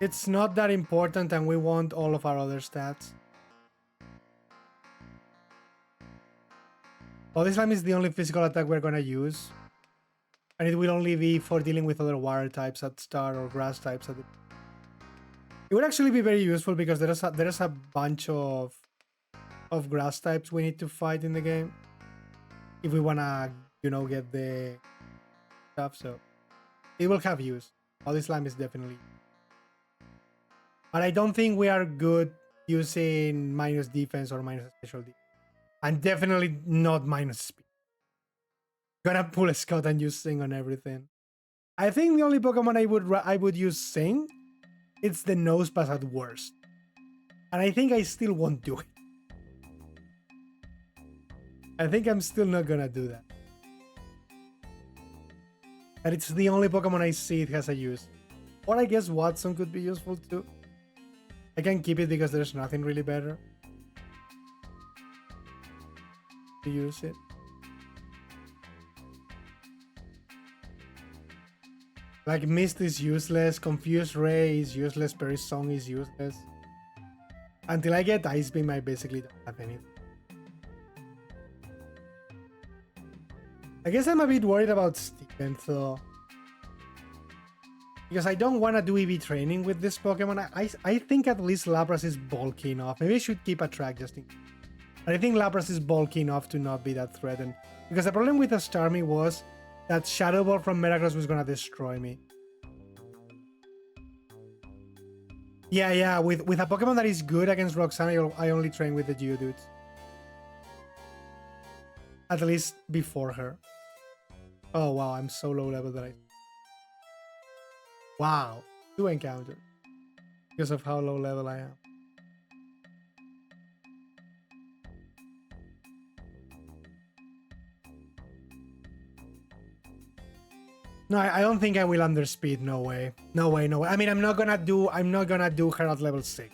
it's not that important and we want all of our other stats. Body Slam is the only physical attack we're gonna use. And it will only be for dealing with other water types at start or grass types at the... It would actually be very useful because there's a bunch of grass types we need to fight in the game. If we wanna, you know, get the stuff, so it will have use. Body Slam is definitely. But I don't think we are good using minus defense or minus special defense. And definitely not minus speed. Gonna pull a Scott and use Sing on everything. I think the only Pokemon I would use Sing, it's the Nosepass at worst. And I think I still won't do it. I think I'm still not gonna do that. And it's the only Pokemon I see it has a use. Or I guess Watson could be useful too. I can keep it because there's nothing really better to use it. Like Mist is useless, Confused Ray is useless, Peri's Song is useless. Until I get Ice Beam, I basically don't have anything. I guess I'm a bit worried about Steven though. Because I don't want to do EV training with this Pokemon. I think at least Lapras is bulky enough. Maybe I should keep a track just in case. But I think Lapras is bulky enough to not be that threatened. Because the problem with the Starmie was that Shadow Ball from Metagross was gonna destroy me. Yeah, with a Pokemon that is good against Roxanne, I only train with the Geodudes. At least before her. Oh wow, I'm so low level that I... Wow, 2 encounters. Because of how low level I am. No, I don't think I will underspeed. No way. No way, no way. I mean, I'm not gonna do her at level 6.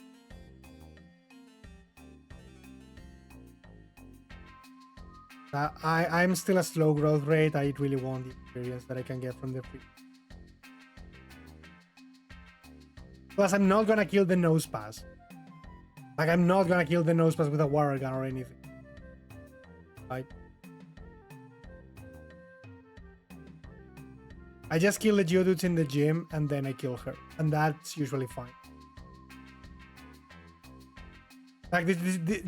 I'm still a slow growth rate. I really want the experience that I can get from the free. Plus, I'm not gonna kill the Nosepass. Like, I'm not gonna kill the Nosepass with a water gun or anything. Right? I just kill the Geodudes in the gym and then I kill her. And that's usually fine. Like,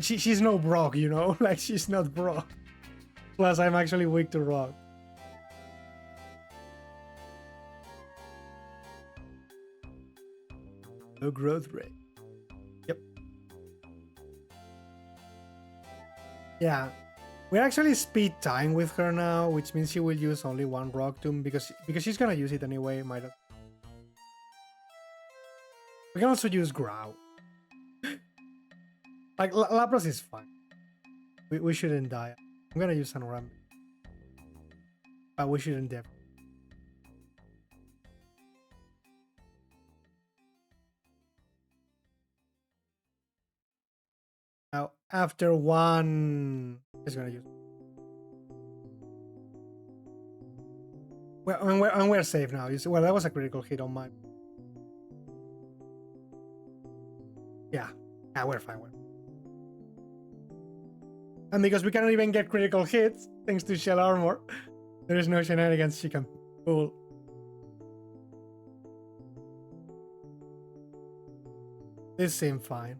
she's no Brock, you know? Like, she's not Brock. Plus, I'm actually weak to rock. Low growth rate. Yep. Yeah. We're actually speed tying with her now, which means she will use only one Rock Tomb because she's gonna use it anyway. We can also use Growl. Like, Lapras is fine. We shouldn't die. I'm gonna use Sunram. But we shouldn't dip. Now, after one... It's gonna use... Well, and we're safe now. Well, that was a critical hit on mine. Yeah, we're fine. And because we cannot even get critical hits, thanks to Shell Armor, there is no shenanigans she can pull. This seems fine.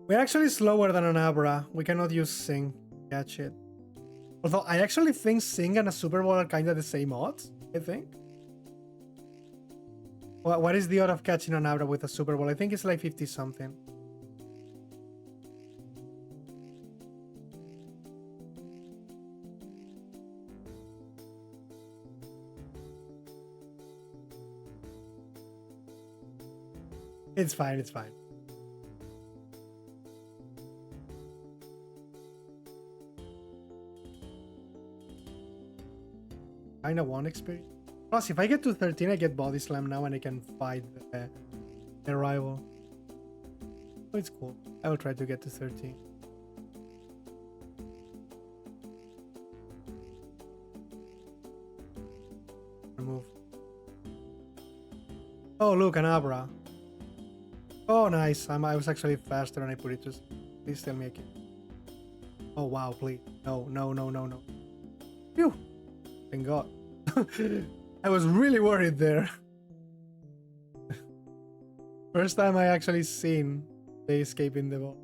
We're actually slower than an Abra. We cannot use Sing. Catch it. Although I actually think Sing and a Super Ball are kind of the same odds, I think. What is the odd of catching an Abra with a Super Ball? I think it's like 50 something. It's fine, it's fine. Kinda one experience. Plus, if I get to 13, I get Body Slam now and I can fight the rival. So it's cool. I will try to get to 13. Remove. Oh, look, an Abra. Oh, nice. I was actually faster and I put it to... Please tell me I can. Oh, wow, please. No, no, no, no, no. Phew. Thank God. I was really worried there. First time I actually seen the escape in the ball.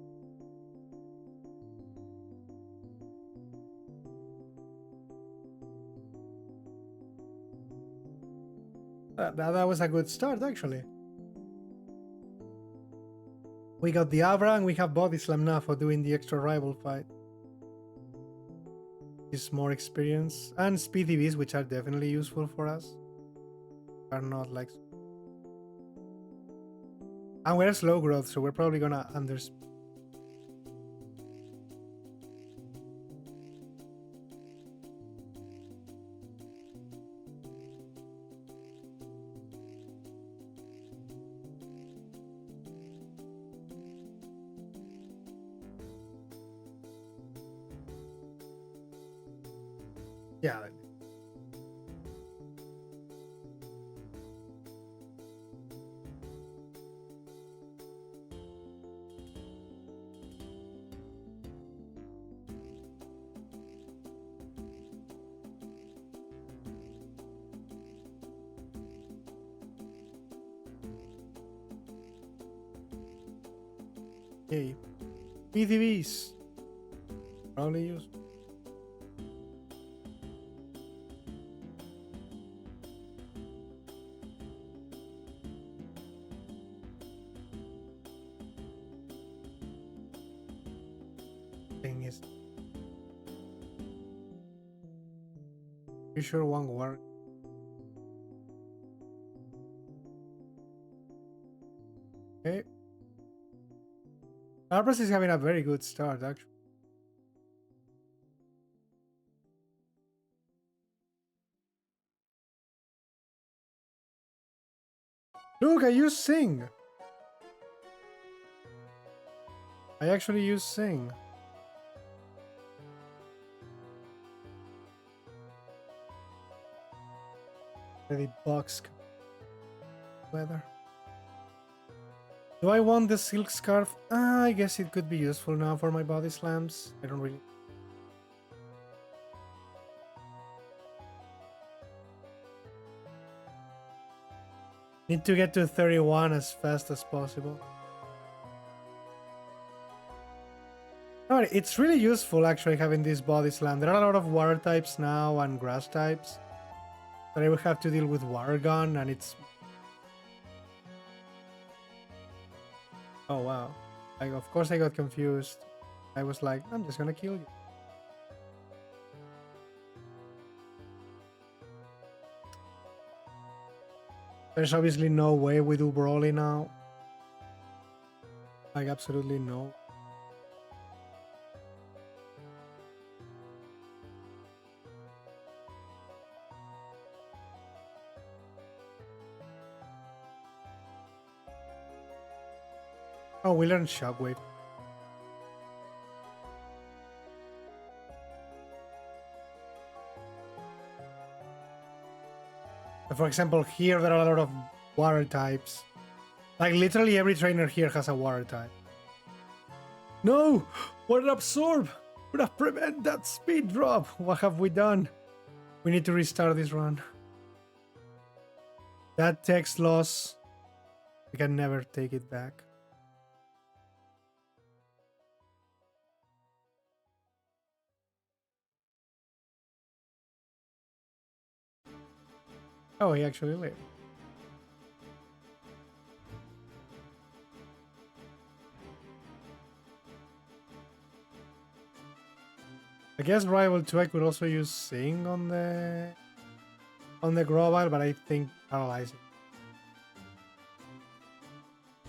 That was a good start, actually. We got the Abra and we have Body Slam now for doing the extra rival fight. Is more experience and speedy bees, which are definitely useful for us. Are not like, and we're slow growth, so we're probably gonna yeah. Okay. PTVs. Probably used. Thing is, you sure won't work. Okay. Lapras is having a very good start, actually. Look, I use Sing. I actually use Sing. The box weather. Do I want the silk scarf? I guess it could be useful now for my body slams. I don't really. Need to get to 31 as fast as possible. Alright, it's really useful actually having this body slam. There are a lot of water types now and grass types. But I will have to deal with water gun and it's... Oh wow. Of course I got confused. I was like, I'm just gonna kill you. There's obviously no way we do Broly now. Like absolutely no. Oh, we learned Shockwave. For example, here there are a lot of water types. Like literally every trainer here has a water type. No! Water absorb! Would have prevent that speed drop! What have we done? We need to restart this run. That text loss, we can never take it back. Oh, he actually lived. I guess Rival 2 I could also use Sing on the Grovyle, but I think paralyzing.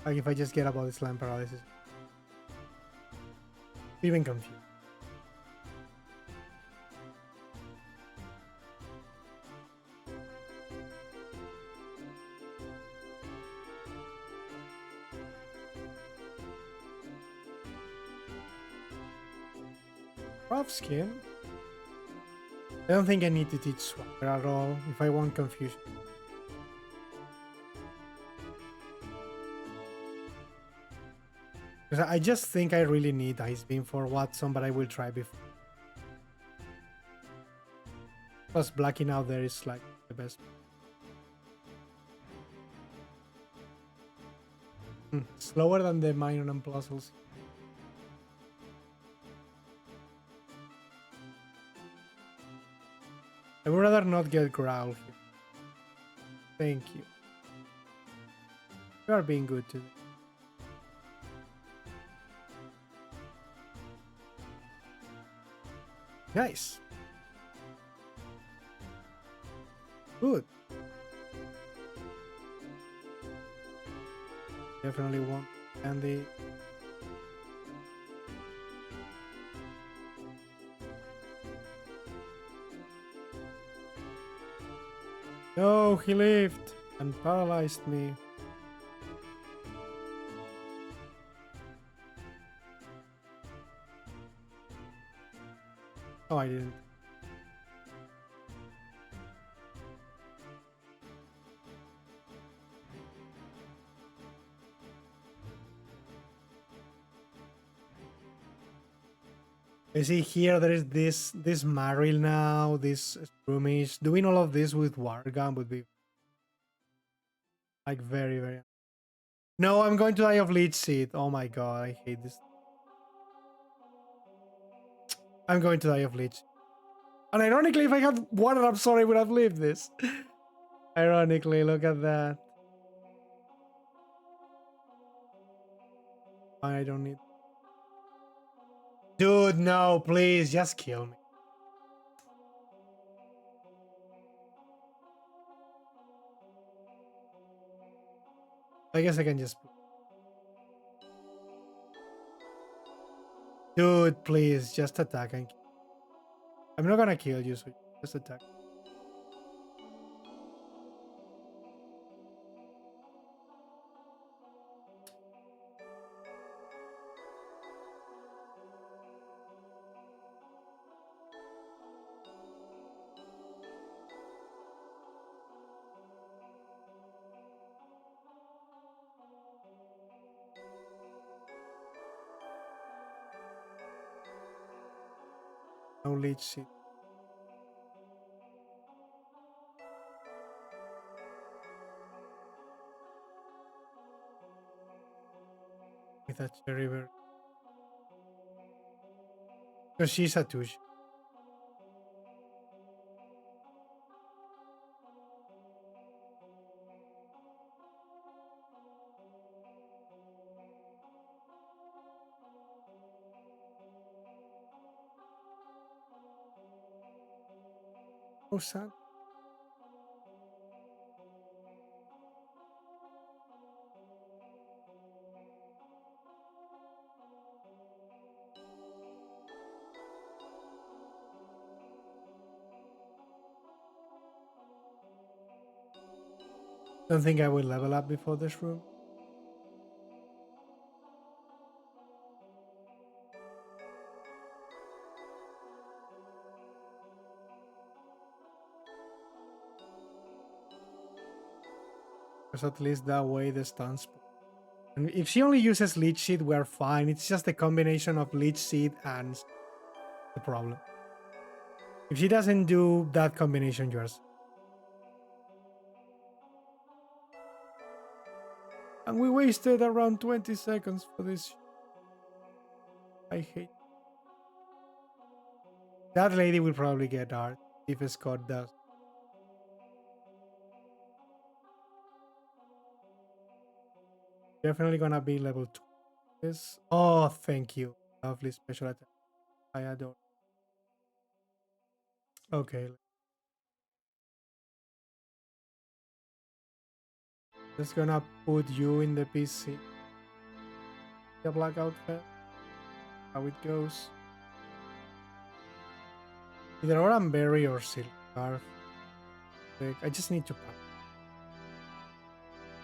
Like if I just get about this slime paralysis. Even confused. Rough skin. I don't think I need to teach Swagger at all if I want confusion. Because I just think I really need Ice Beam for Watson, but I will try before. Plus blacking out there is like the best. Slower than the minor and pluses. I would rather not get Growl here. Thank you. You are being good today. Nice. Good. Definitely want candy. No, he lived and paralyzed me. Oh, I didn't. You see here, there is this Maril now, this Strumish. Doing all of this with Wargun would be like very, very... No, I'm going to die of Leech Seed. Oh my god, I hate this. I'm going to die of Leech. And ironically, if I had Water Absorb, I would have lived this. Ironically, look at that. I don't need... Dude, no, please, just kill me. I guess I can just... Dude, please, just attack and... I'm not gonna kill you, so just attack. No Leech Seed. With a Cherry Berry. Because she's a Tush. Oh, sad. Don't think I will level up before this room. Because at least that way the stuns. And if she only uses Leech Seed, we're fine. It's just a combination of Leech Seed and the problem. If she doesn't do that combination, yours. And we wasted around 20 seconds for this. I hate. That lady will probably get art if Scott does. Definitely gonna be level 2. This. Oh, thank you. Lovely special attack. I adore. Okay. Just gonna put you in the PC. The blackout fest. How it goes. Either Oranberry or Silk Scarf. Like, I just need to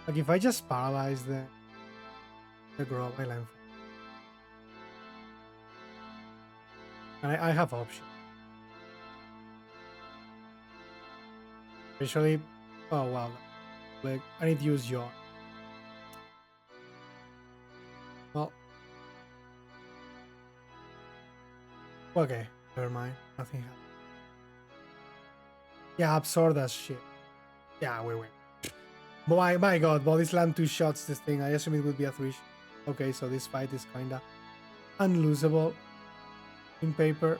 like if I just paralyze the grow while I'm free. And I have options. Especially, oh wow, like I need to use yawn. Well, okay, never mind. Nothing happened. Yeah, absorb that shit. Yeah, we win. My god, body slam 2 shots this thing. I assume it would be a 3 Okay, so this fight is kinda unlosable in paper.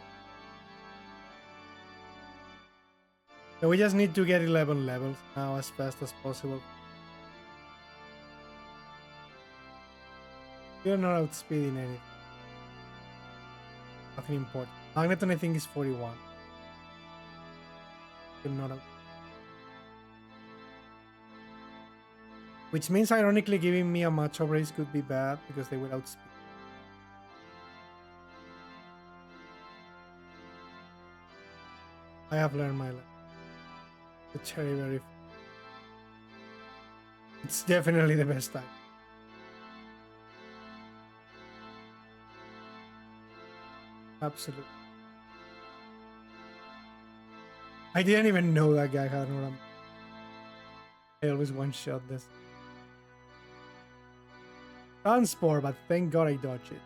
So we just need to get 11 levels now as fast as possible. You're not outspeeding anything. Nothing important. Magneton I think is 41. You're not out. Which means ironically giving me a matchup race could be bad because they will outspeed. I have learned my lesson. The cherry berry. It's definitely the best type. Absolutely. I didn't even know that guy had Noram. I always one-shot this. Transport, but thank god I dodged it.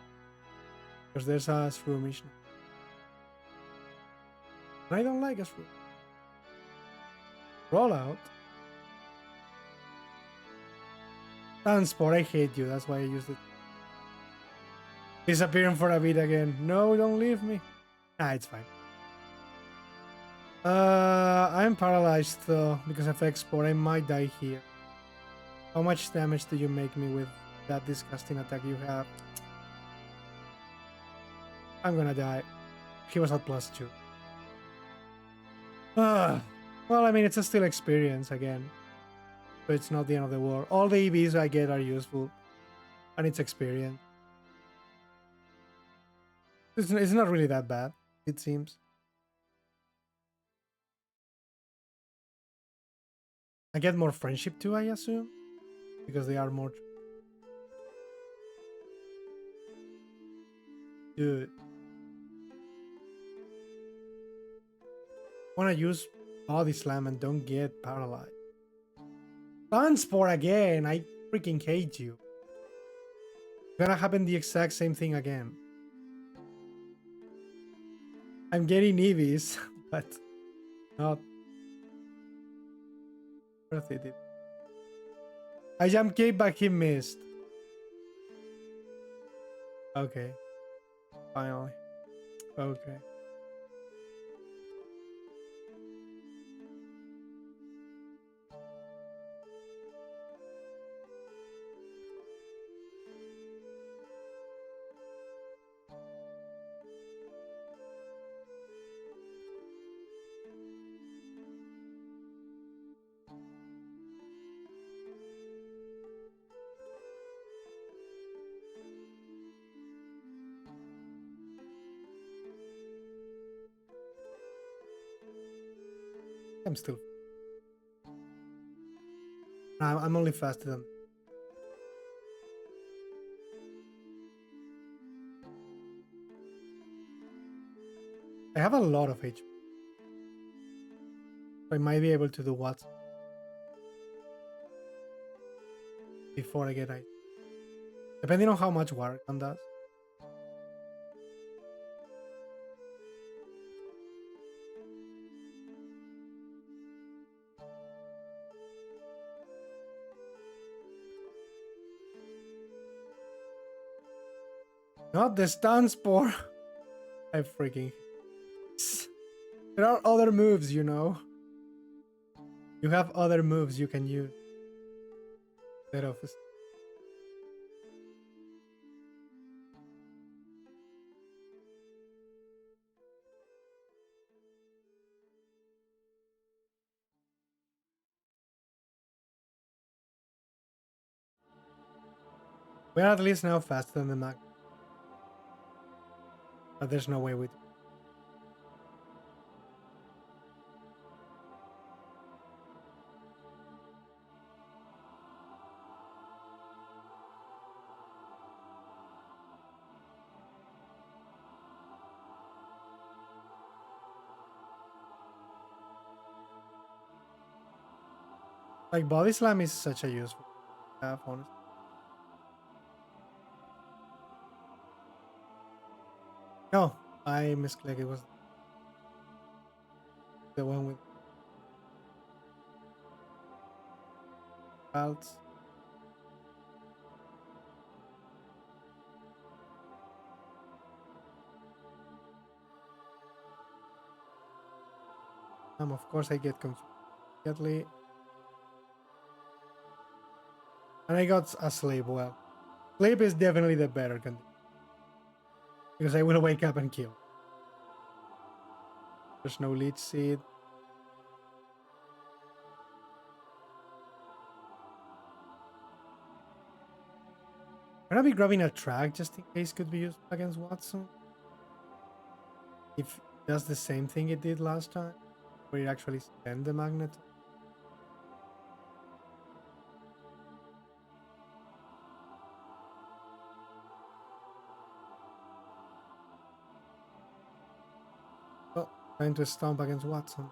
Because there's a Shroomish. I don't like a Shroom. Rollout. Transport, I hate you, that's why I used it. Disappearing for a bit again. No, don't leave me. Nah, it's fine. I'm paralyzed though, because of export. I might die here. How much damage do you make me with that disgusting attack you have? I'm gonna die. He was at +2. Well, I mean, it's a still experience again. So it's not the end of the world. All the EVs I get are useful. And it's experience. It's not really that bad, it seems. I get more friendship too, I assume. Because they are more... Dude. Wanna use body slam and don't get paralyzed. Transport again! I freaking hate you. Gonna happen the exact same thing again. I'm getting EVs, but not worth it. I jump cape, but he missed. Okay. Finally. Okay. I'm still... I'm only faster than... I have a lot of HP. I might be able to do what? Before I get ice. Depending on how much Watergun does. Not the stun spore. I freaking... There are other moves, you know. You have other moves you can use. Instead of... We're at least now faster than the Mac. But there's no way we do. Like, Body Slam is such a useful have, honestly. No, I misclicked. It was the one with belts. Of course, I get confused immediately. And I got a sleep. Well, sleep is definitely the better condition. Because I will wake up and kill. There's no leech seed. I'm gonna be grabbing a track just in case could be used against Watson. If it does the same thing it did last time, where it actually sent the magnet. Oh, trying to stomp against Watson.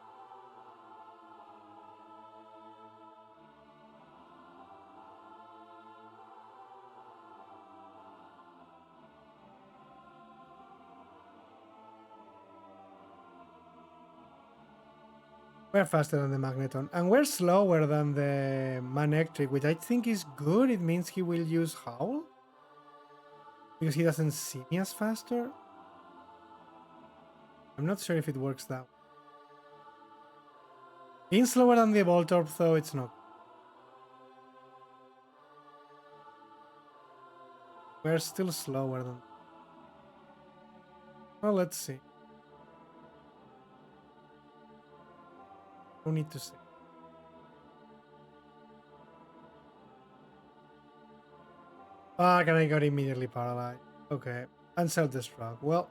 We're faster than the Magneton, and we're slower than the Manectric, which I think is good. It means he will use Howl because he doesn't see me as faster. I'm not sure if it works that way. Being slower than the Voltorb, though, it's not. We're still slower than. Well, let's see. No need to say. Fuck, and I got immediately paralyzed. Okay. And self-destruct. Well.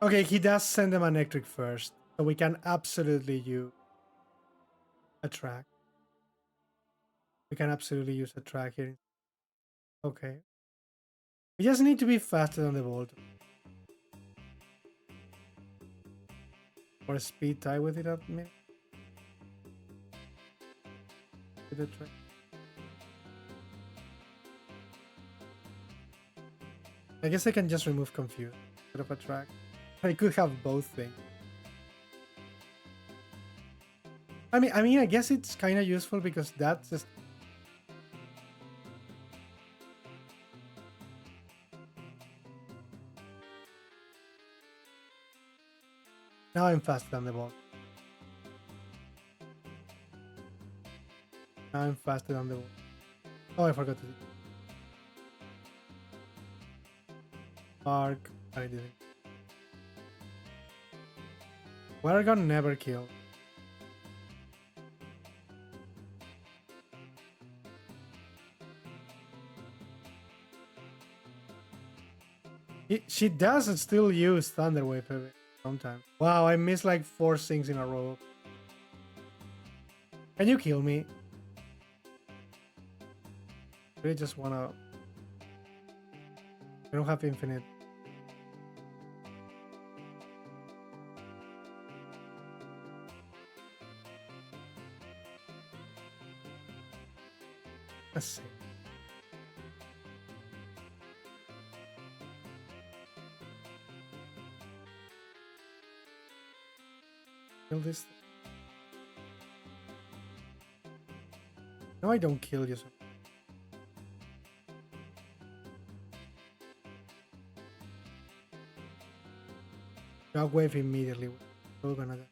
Okay, he does send them an electric first. So we can absolutely use a track. We can absolutely use a track here. Okay. We just need to be faster than the Volt. Or a speed tie with it at minute. With the track. I guess I can just remove Confuse instead of a track. I could have both things. I mean, I guess it's kind of useful because that's just. Now I'm faster than the ball. Now I'm faster than the ball. Oh, I forgot to do. Mark. I didn't. Wargon never killed. She does still use Thunder Wave sometimes. Wow, I missed like 4 things in a row. Can you kill me? I really just wanna. I don't have infinite. Let's see. Kill this. No, I don't kill you. So. Shockwave immediately. We're gonna die.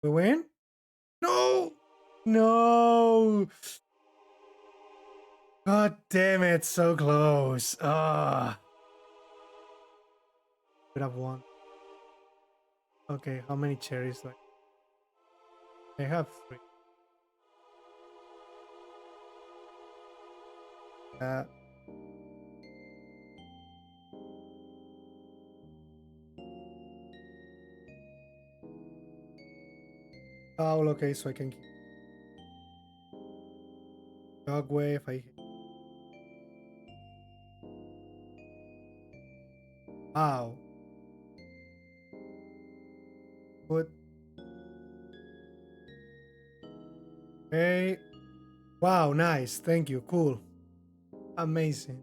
We win? No! No! God damn it, so close. Ah. Could have won. Okay, how many cherries do I have 3. Uh, oh, okay, so I can keep dog wave. Ow. Put. Okay. Wow, nice. Thank you. Cool. Amazing.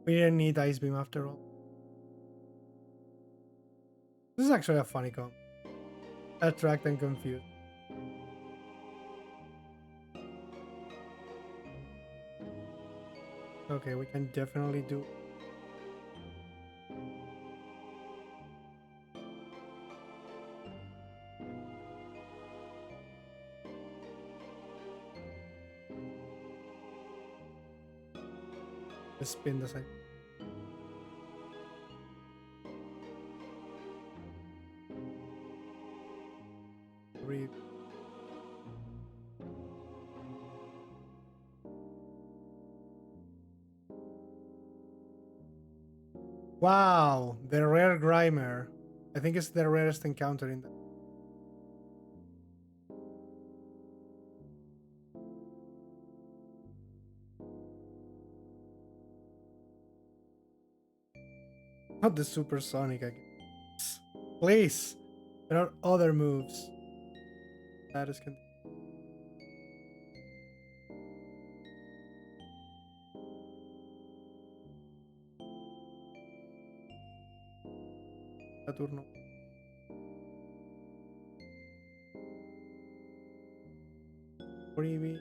We didn't need Ice Beam after all. This is actually a funny comp. Attract and confuse. Okay, we can definitely do. Just spin the side. Breathe. Wow, the rare Grimer. I think it's the rarest encounter in the. Not the supersonic, I guess. Please! There are other moves. That is con- Turno. Freebie.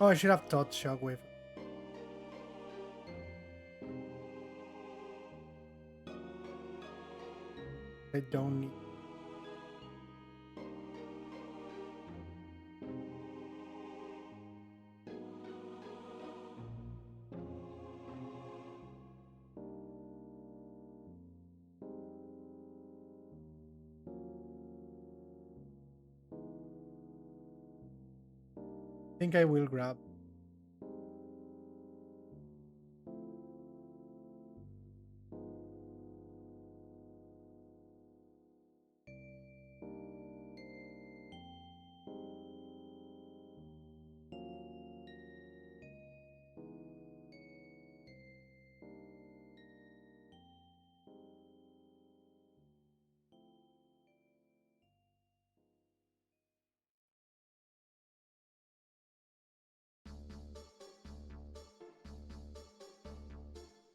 Oh, I should have taught Shockwave. I don't need. I think I will grab.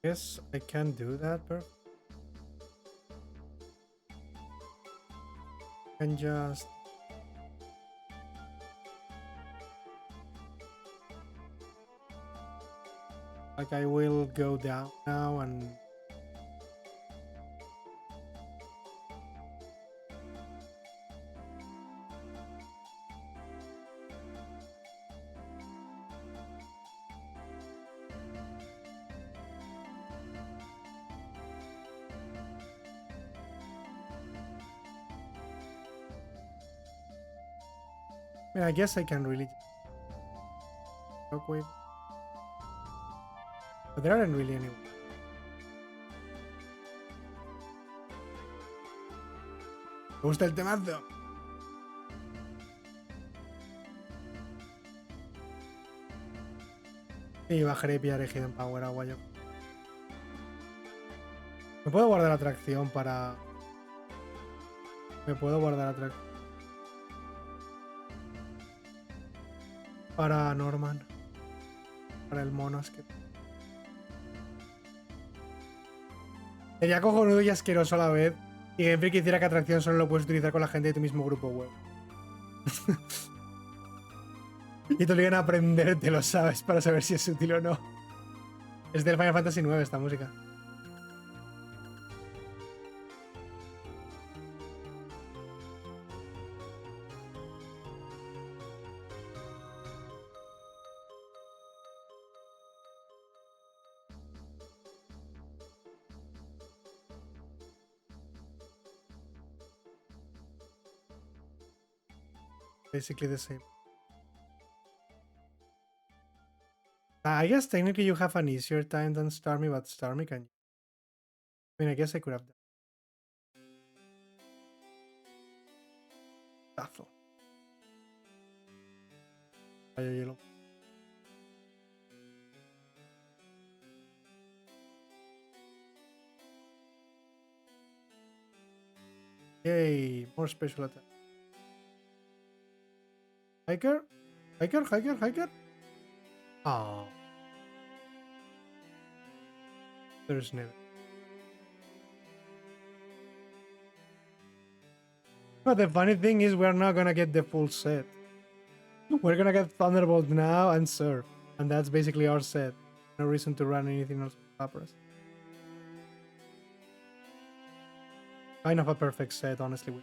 Guess I can do that, but can just. Like I will go down now and. I mean, I guess I can really. Shockwave. But there aren't really any. Me gusta el temazo. Y bajaré y pillaré Hidden Power agua yo. Me puedo guardar atracción para. Me puedo guardar atracción. para Norman. Para el mono es que... Sería cojonudo y asqueroso a la vez. Y Game Freak hiciera que atracción solo lo puedes utilizar con la gente de tu mismo grupo web. Y te obligan a aprendértelo, ¿sabes? Para saber si es útil o no. Es del Final Fantasy IX esta música. Basically the same. I guess technically you have an easier time than Starmie, but Starmie can... I mean, I guess I could have done. Tazo. Rayo hielo. Yay, more special attack. Hiker? Hiker? Hiker? Hiker? Oh. There's never. But the funny thing is we're not gonna get the full set. We're gonna get Thunderbolt now and Surf. And that's basically our set. No reason to run anything else with Lapras. Kind of a perfect set, honestly.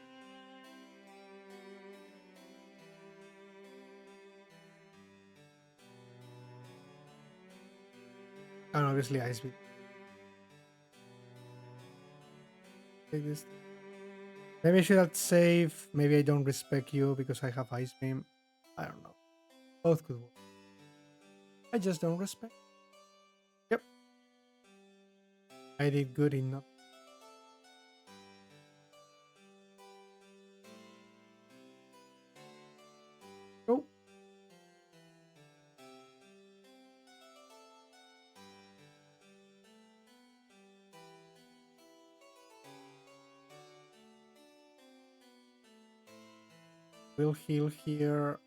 And obviously Ice Beam. Take this. Maybe I should have saved. Maybe I don't respect you because I have Ice Beam. I don't know. Both could work. I just don't respect. Yep. I did good enough. Go. We'll heal here.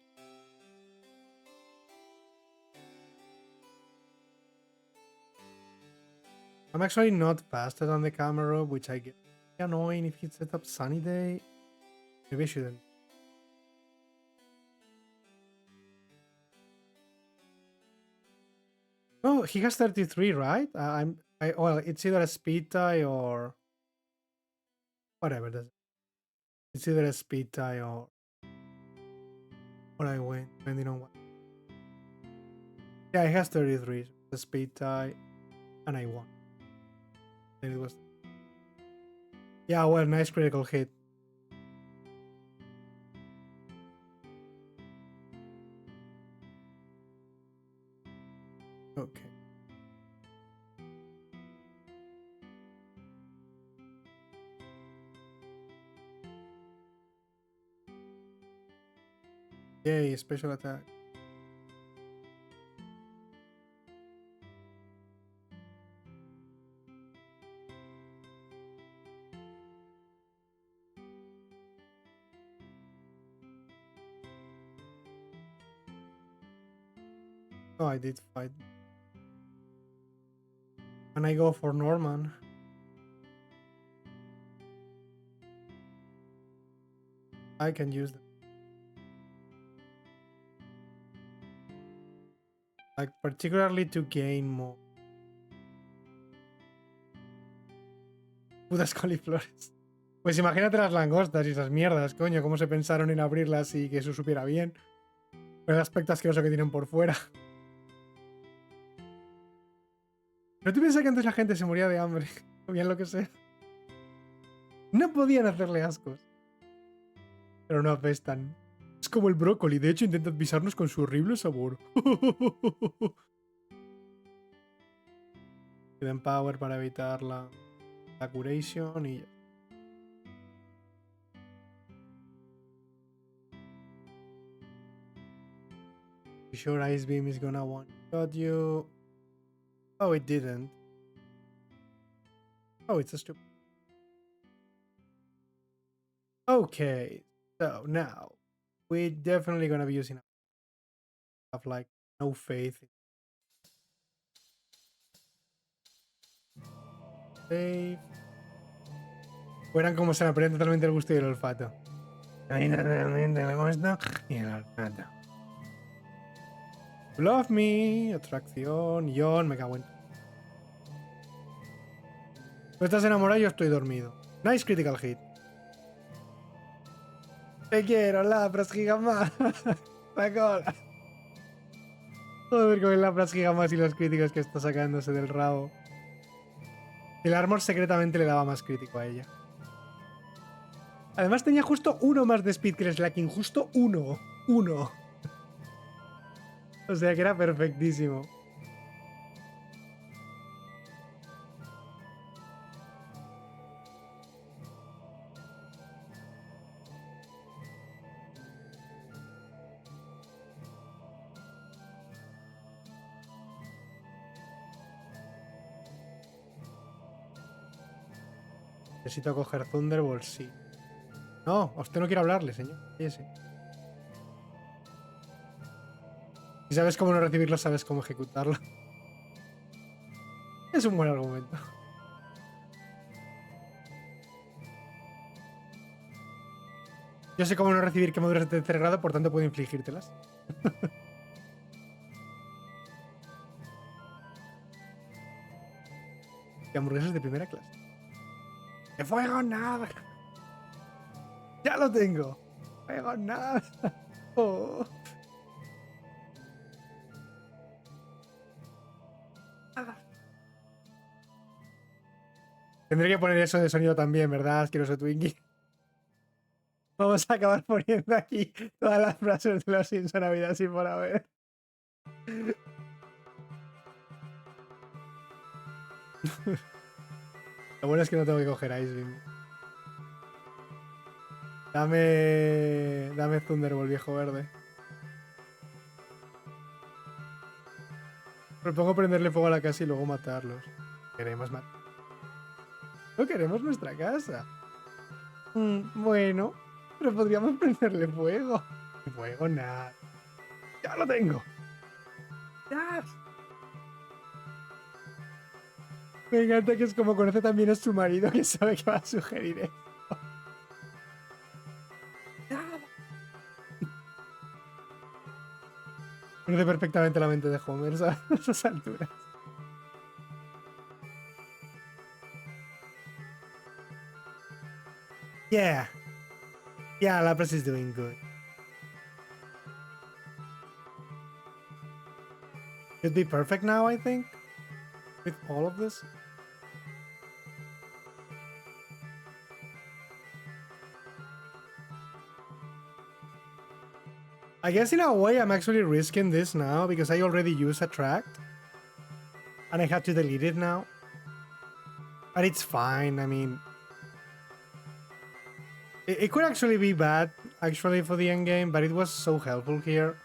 I'm actually not faster than the camera, which I get annoying if he set up Sunny Day. Maybe I shouldn't. Oh, he has 33, right? Well, it's either a speed tie or whatever. It's either a speed tie or I win, depending on what. Yeah, he has 33. So the speed tie, and I won. Then it was. Yeah, well, nice critical hit. Okay. Yay, special attack. Oh, I did fight. And I go for Norman. I can use them. Like, particularly to gain more. Putas coliflores. Pues imagínate las langostas y esas mierdas, coño. Cómo se pensaron en abrirlas y que eso supiera bien. Pero el aspecto asqueroso que tienen por fuera. ¿No te piensas que antes la gente se moría de hambre? O bien lo que sea. No podían hacerle ascos. Pero no apestan. Es como el brócoli. De hecho, intenta pisarnos con su horrible sabor. Hidden Power para evitar la curation y... Sure, Ice Beam is gonna one-shot you. Oh, it didn't. Oh, it's a stupid. Okay, so now we're definitely gonna be using have like no faith. Save. Fueran como se me aprende totalmente el gusto y el olfato. Ahí totalmente el gusto y el olfato. Love me, atracción, John, me cago en. Tú estás enamorado y yo estoy dormido. Nice critical hit. Te quiero, Lapras Gigamás. La cola. Joder, con el Lapras Gigamás y los críticos que está sacándose del rabo. El armor secretamente le daba más crítico a ella. Además tenía justo uno más de speed que el Slacking. Justo uno. Uno. O sea que era perfectísimo. Necesito coger Thunderbolt, sí. No, a usted no quiere hablarle, señor. Cállese. Si sabes cómo no recibirlo, sabes cómo ejecutarlo. Es un buen argumento. Yo sé cómo no recibir quemaduras de tercer grado, por tanto puedo infligírtelas. Y hamburguesas de primera clase. ¡De fuego nada! ¡Ya lo tengo! ¡Fuego nada! Oh. Tendré que poner eso de sonido también, ¿verdad? Asqueroso Twinkie. Vamos a acabar poniendo aquí todas las frases de los Simpson Navidad sin por haber. Lo bueno es que no tengo que coger Ice Beam. Dame Thunderbolt, viejo verde. Propongo prenderle fuego a la casa y luego matarlos. Queremos matar. No queremos nuestra casa. Bueno, pero podríamos prenderle fuego. Fuego, nada. ¡Ya lo tengo! ¡Ya! Me encanta que es como conoce también a su marido que sabe que va a sugerir eso. Conoce perfectamente la mente de Homer a esas alturas. Yeah. Yeah, Lapras is doing good. Should be perfect now, I think. With all of this. I guess in a way I'm actually risking this now because I already used Attract. And I have to delete it now. But it's fine, I mean... It could actually be bad, actually, for the endgame, but it was so helpful here.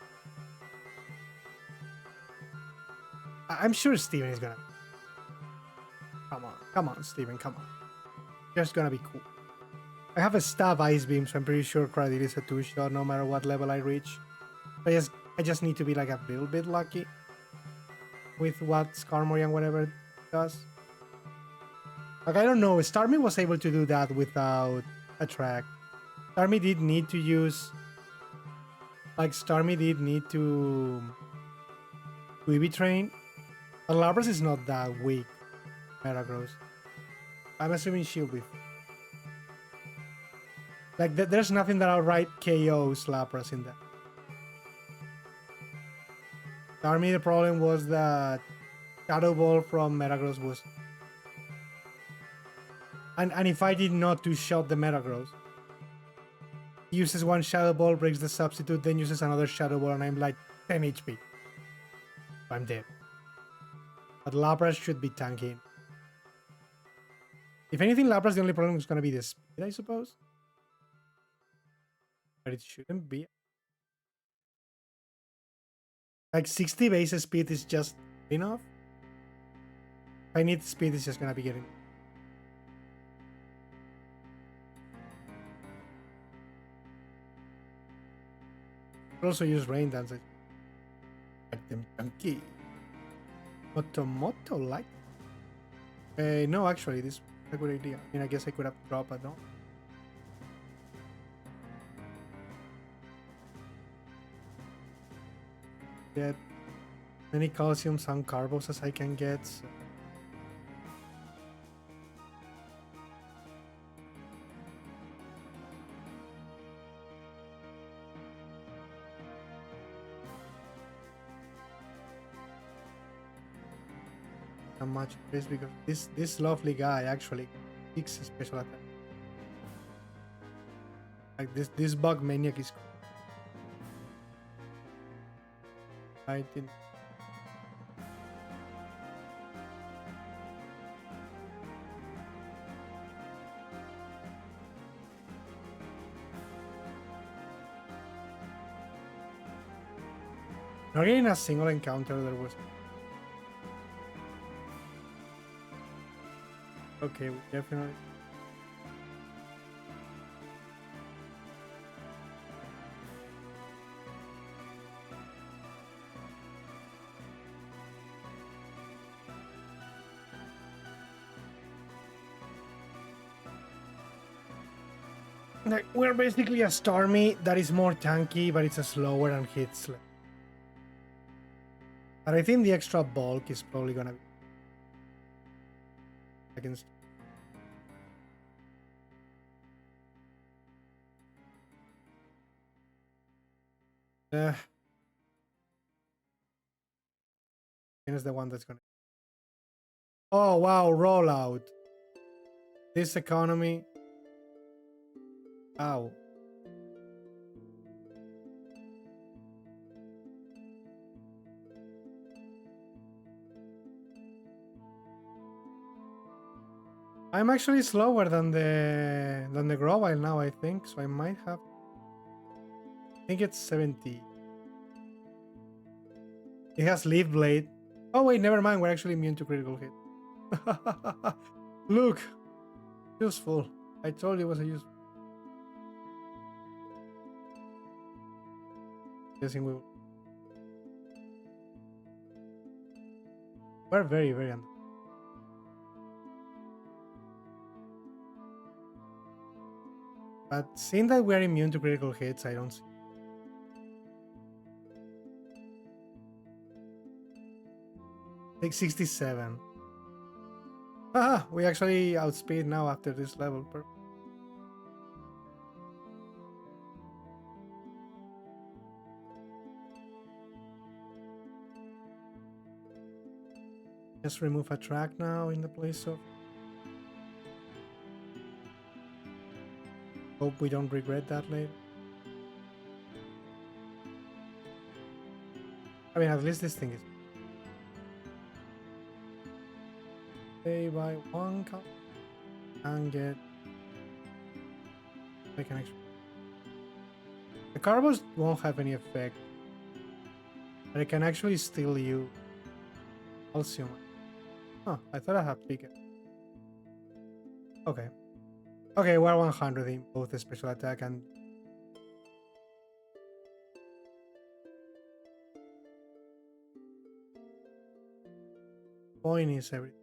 I'm sure Steven is gonna... Come on, Steven, come on. Just gonna be cool. I have a stab Ice Beam, so I'm pretty sure Cradil is a 2-shot no matter what level I reach. I just need to be like a little bit lucky with what Skarmory and whatever it does. Like, I don't know, Starmie was able to do that without Attract. Starmie did need to use... Like, Starmie did need to EV Train. But Lapras is not that weak. Metagross. I'm assuming she'll be... Like, there's nothing that outright KOs Lapras in that. Starmie, the problem was that Shadow Ball from Metagross was... And if I did not two-shot the Metagross, he uses one Shadow Ball, breaks the substitute, then uses another Shadow Ball, and I'm like 10 HP. I'm dead. But Lapras should be tanking. If anything, Lapras, the only problem is going to be the speed, I suppose. But it shouldn't be. Like 60 base speed is just enough. If I need speed, it's just going to be getting... Also use Rain Dance. item chunky. Moto light. No, actually, this is a good idea. I mean, I guess I could have dropped a no. Get many calciums and carbos as I can get. So. Much space because this lovely guy actually kicks a special attack. Like this bug maniac is I didn't. Not in a single encounter there was. Okay, we definitely. Like, we're basically a Stormy that is more tanky, but it's a slower and hits. But I think the extra bulk is probably gonna be against. Is the one that's gonna. Oh wow, rollout. This economy. Ow. I'm actually slower than the Grovile now, I think, so I might have. I think it's 70. It has Leaf Blade. Oh wait, never mind. We're actually immune to critical hit. Look, useful. I told you it was a useful. Guessing we will. We're very under. But seeing that we're immune to critical hits, I don't see. Like 67. Haha, we actually outspeed now after this level. Just remove a track now in the place of. Hope we don't regret that later. I mean, at least this thing is. Stay by one count and get. I can actually. The carbos won't have any effect, but I can actually steal you. Calcium. Huh, I thought I had pick it. Okay. Okay, we're 100 in both the special attack and. Point is everything.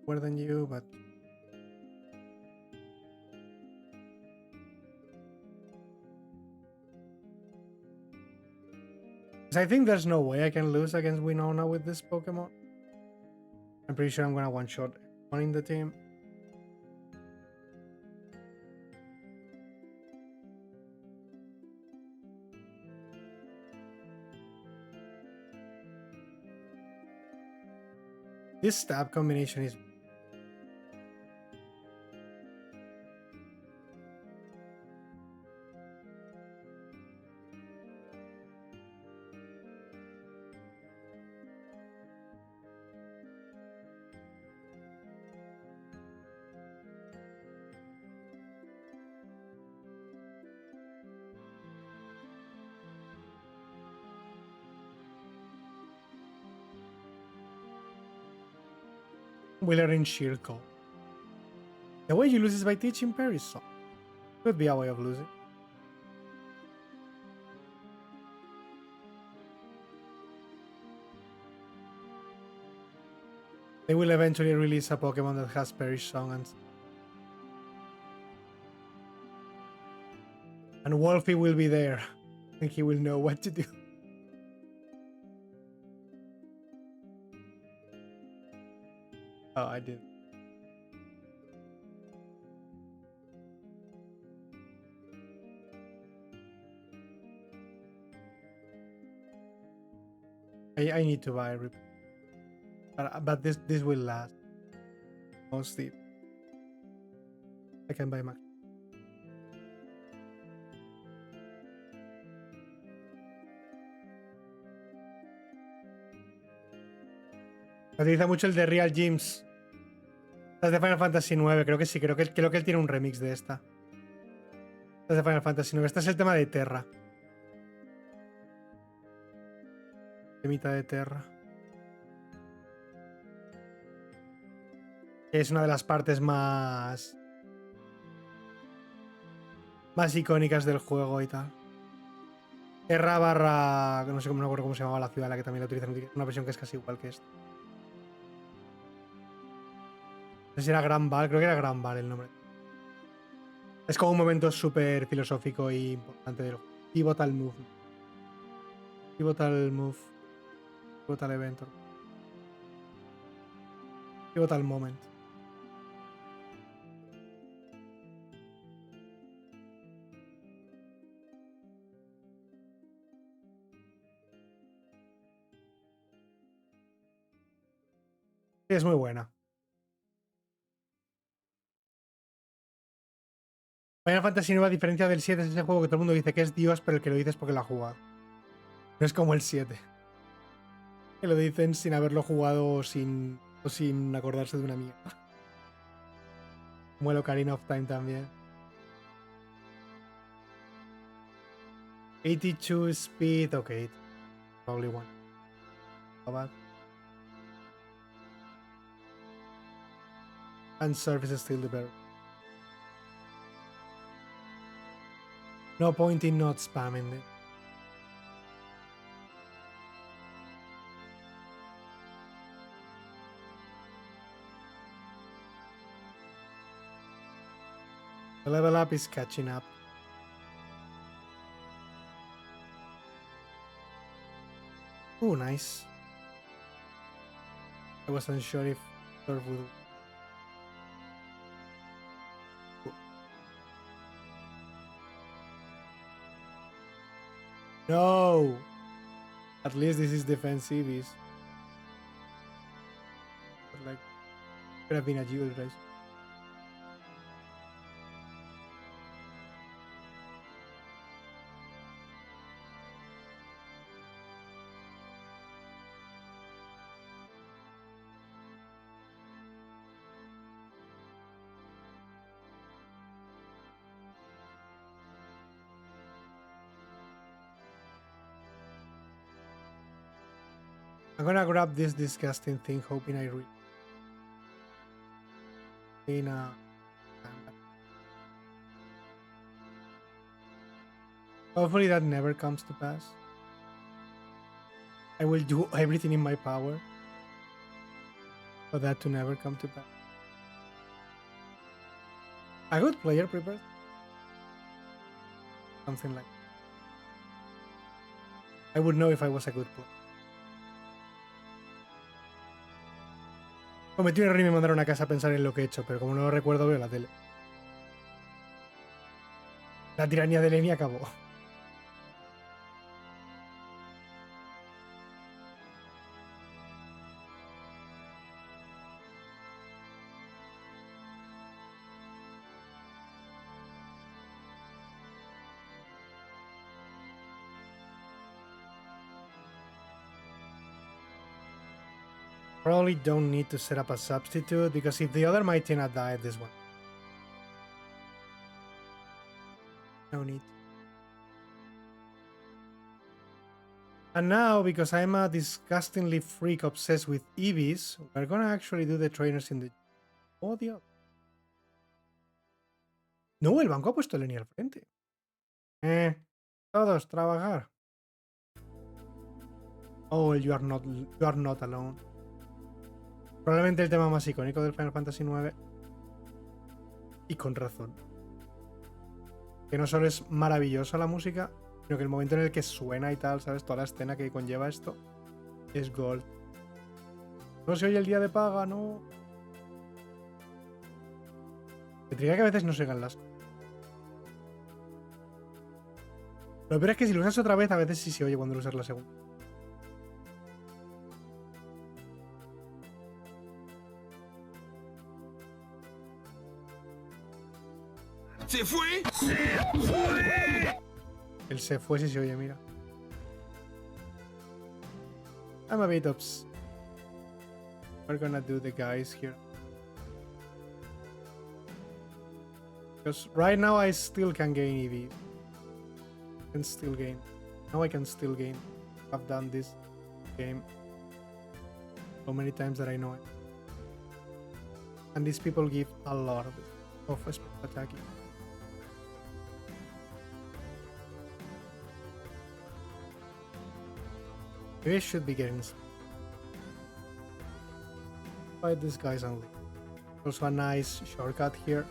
More than you, but. I think there's no way I can lose against Winona with this Pokemon. I'm pretty sure I'm gonna one-shot one in the team. This stab combination is. Wheeler in Circle. The way you lose is by teaching Perry's song. Could be a way of losing. They will eventually release a Pokemon that has Perish Song and Wolfie will be there. And he will know what to do. Oh, I did. I need to buy Rip. But this will last. Mostly. I can buy Max. Utiliza mucho el de Real Gyms. Las de Final Fantasy 9, creo que sí, creo que él tiene un remix de esta. Las de Final Fantasy 9. Este es el tema de Terra. Temita de Terra. Es una de las partes más icónicas del juego y tal. Terra barra... no sé cómo, no recuerdo cómo se llamaba la ciudad en la que también la utilizan. Una versión que es casi igual que esta. No sé si era Gran Val, creo que era Gran Val el nombre. Es como un momento súper filosófico y importante del juego. Pivotal Move. Pivotal Move. Pivotal Event. Pivotal Moment. Es muy buena. Final Fantasy 9, a diferencia del 7, es ese juego que todo el mundo dice que es Dios, pero el que lo dice es porque lo ha jugado. No es como el 7. Que lo dicen sin haberlo jugado o sin acordarse de una mierda. Como el Ocarina of Time también. 82 speed, okay. Probably one. How bad? And surface is still the better. No point in not spamming it. The level up is catching up. Oh, nice. I wasn't sure if Surf would... No! At least this is defensive. But like, could have been a duel, right? I'm gonna grab this disgusting thing, hoping I read. Hopefully that never comes to pass. I will do everything in my power for that to never come to pass. A good player prepared. Something like that. I would know if I was a good player. Cometí un error y me mandaron a casa a pensar en lo que he hecho, pero como no lo recuerdo, veo la tele. La tiranía de Lenny acabó. Probably don't need to set up a substitute, because if the other Mightyena died, this one. No need. And now, because I'm a disgustingly freak obsessed with EVs, we're gonna actually do the trainers in the... Oh, Dios. No, el banco ha puesto línea al frente. Todos, trabajar. Oh, you are not alone. Probablemente el tema más icónico del Final Fantasy IX. Y con razón. Que no solo es maravillosa la música, sino que el momento en el que suena y tal, ¿sabes? Toda la escena que conlleva esto es gold. No se oye el día de paga, no. Me intriga que a veces no se oigan las... Lo peor es que si lo usas otra vez, a veces sí se oye cuando lo usas la segunda. ¡Se fue! El se fue si se oye, mira. I'm a bit upset. We're gonna do the guys here. Because right now I still can gain EV. Can still gain. Now I can still gain. I've done this game so many times that I know it. And these people give a lot of special attacking. Maybe I should be getting some. Fight these guys only. Also a nice shortcut here.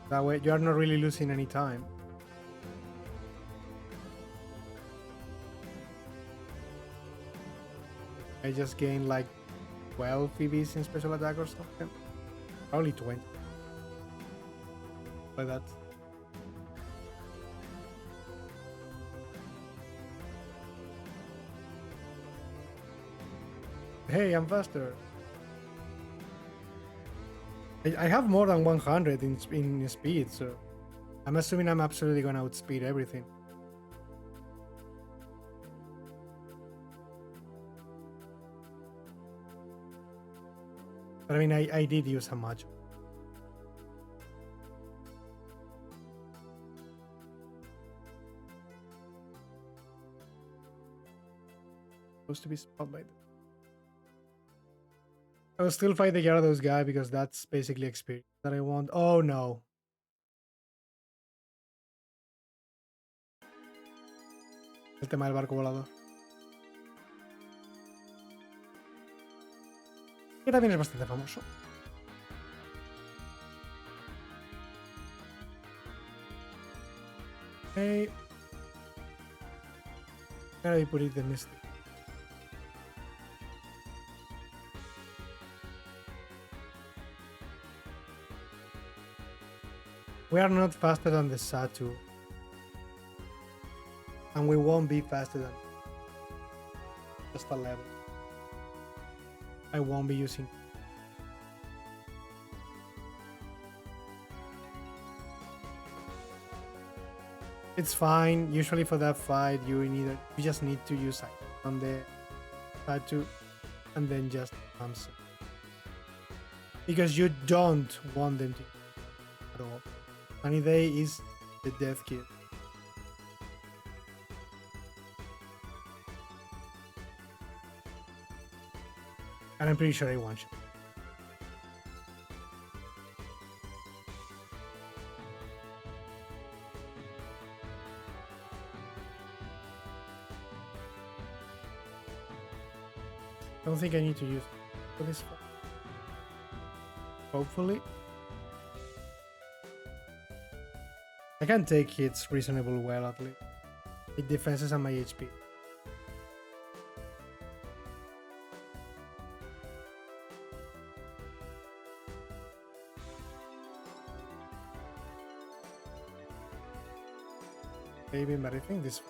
That way you are not really losing any time. I just gained like 12 EVs in special attack or something. Probably 20. Like that. Hey, I'm faster. I have more than 100 in speed, so I'm assuming I'm absolutely gonna outspeed everything. But I mean, I did use a much. Supposed to be spotlight. I will still fight the Gyarados guy because that's basically experience that I want. Oh no. El tema del barco volador. Que también es bastante famoso. Okay. Gotta be put it in this. We are not faster than the Satu. And we won't be faster than just a level. I won't be using. It's fine. Usually for that fight, you just need to use on the Satu and then just answer. Because you don't want them to at all. Sunny Day is the death kid. And I'm pretty sure I one-shot. I don't think I need to use it for this one. Hopefully. I can take hits reasonably well at least. It defenses on my HP. Maybe, but I think this.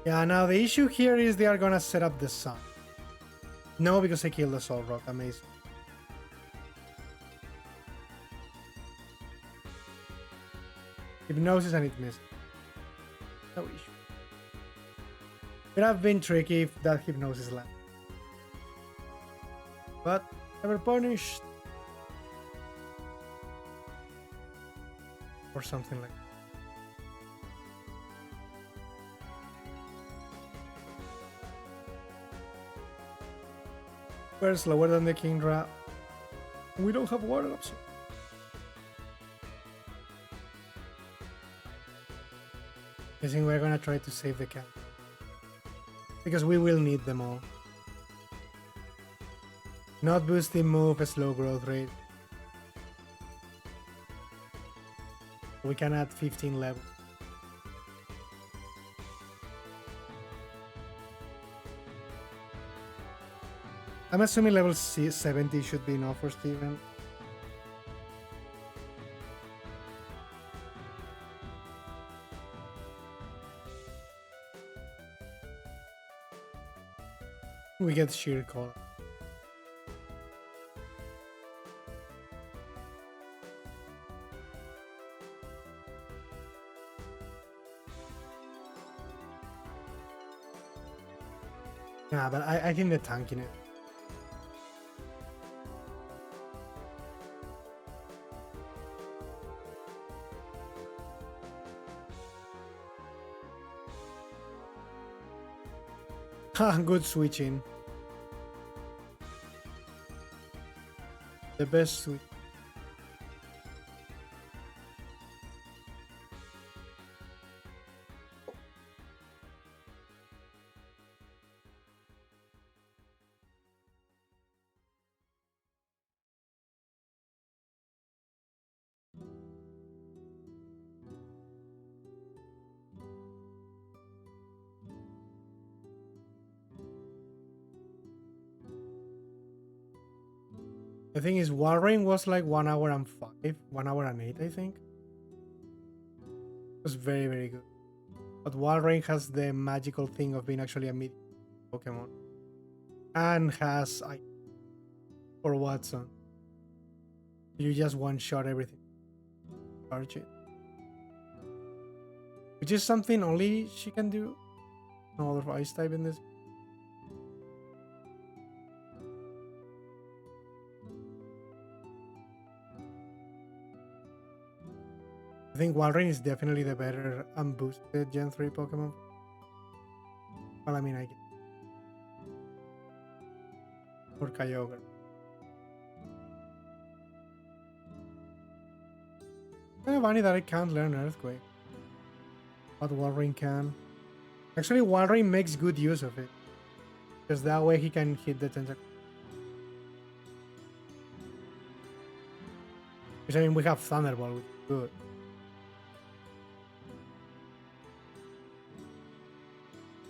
Yeah, now the issue here is they are gonna set up the sun. No, because I killed the Soul Rock. Amazing. Hypnosis and it misses. No issue. Would have been tricky if that hypnosis landed. But never punished. Or something like that. We're slower than the Kingdra. We don't have water up, so. I think we're gonna try to save the cat. Because we will need them all. Not boosting move, a slow growth rate. We can add 15 levels. I'm assuming level 70 should be enough for Steven. We get sheer call. Nah, but I think they're tanking it. Good switching. The best switch. The thing is, Walrein was like 1 hour and 5, 1 hour and 8, I think. It was very, very good. But Walrein has the magical thing of being actually a mid Pokemon. And has for Watson. You just one-shot everything. Charge it. Which is something only she can do. No other ice type in this. I think Walrein is definitely the better unboosted Gen 3 Pokemon. Well, I mean, I get. Or Kyogre. Funny that I can't learn Earthquake. But Walrein can. Actually, Walrein makes good use of it. Because that way he can hit the tentacle. Because I mean, we have Thunderbolt, which is good.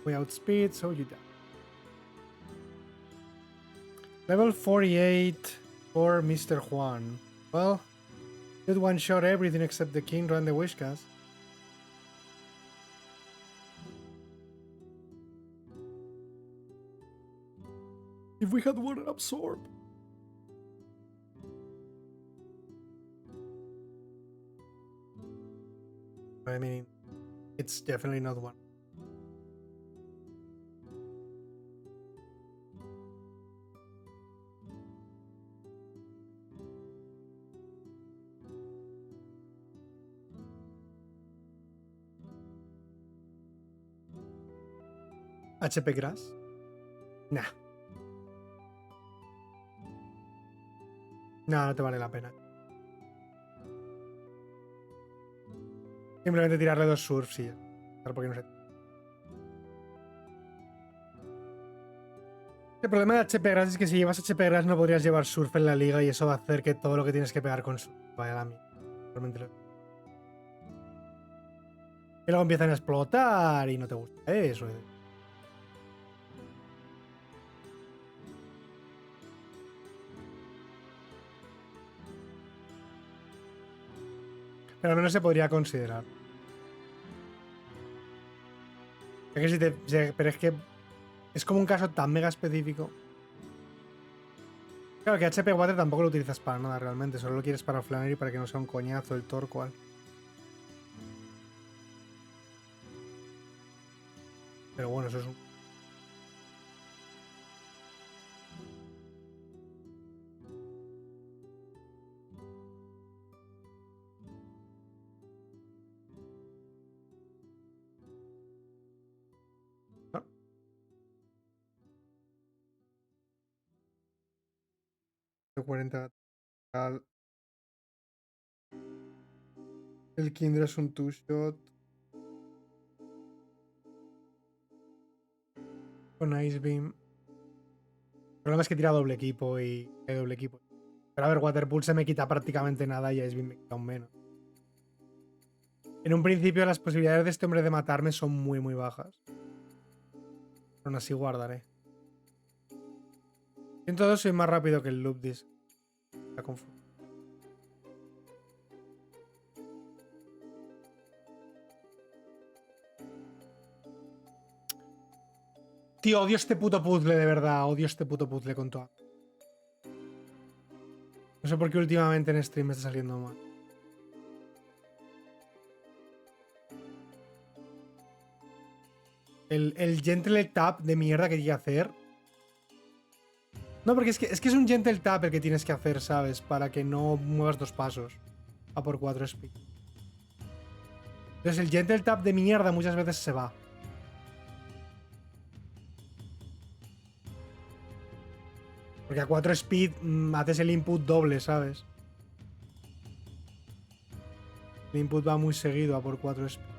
We outspeed, so you die. Level 48 for Mr. Juan. Well, did one-shot everything except the Kingdra and the Whiskas. If we had water absorb. I mean, it's definitely not one. HP Grass? Nah. No, no te vale la pena. Simplemente tirarle 2 surfs y ya. Porque no sé. El problema de HP Grass es que si llevas HP Grass no podrías llevar surf en la liga y eso va a hacer que todo lo que tienes que pegar con surf vaya a la mierda. Realmente y luego empiezan a explotar y no te gusta eso. Pero al menos se podría considerar. Es que pero es que es como un caso tan mega específico. Claro que HP Water tampoco lo utilizas para nada realmente. Solo lo quieres para Flannery para que no sea un coñazo el Torqual. Pero bueno, eso es un... ¿no? 40 tal. El Kindred es un two-shot. Con Ice Beam. El problema es que tira doble equipo y hay doble equipo. Pero a ver, Waterpool se me quita prácticamente nada y Ice Beam me quita un menos. En un principio las posibilidades de este hombre de matarme son muy, muy bajas. Pero aún así guardaré. 102 soy más rápido que el Loop Disc. Está confuso. Tío, odio este puto puzzle, de verdad. Odio este puto puzzle con todo. No sé por qué últimamente en stream me está saliendo mal. El gentle tap de mierda que hay que hacer. No, porque es que es un gentle tap el que tienes que hacer, ¿sabes? Para que no muevas 2 pasos. A por 4 speed. Entonces el gentle tap de mierda muchas veces se va. Porque a 4 speed haces el input doble, ¿sabes? El input va muy seguido a por 4 speed.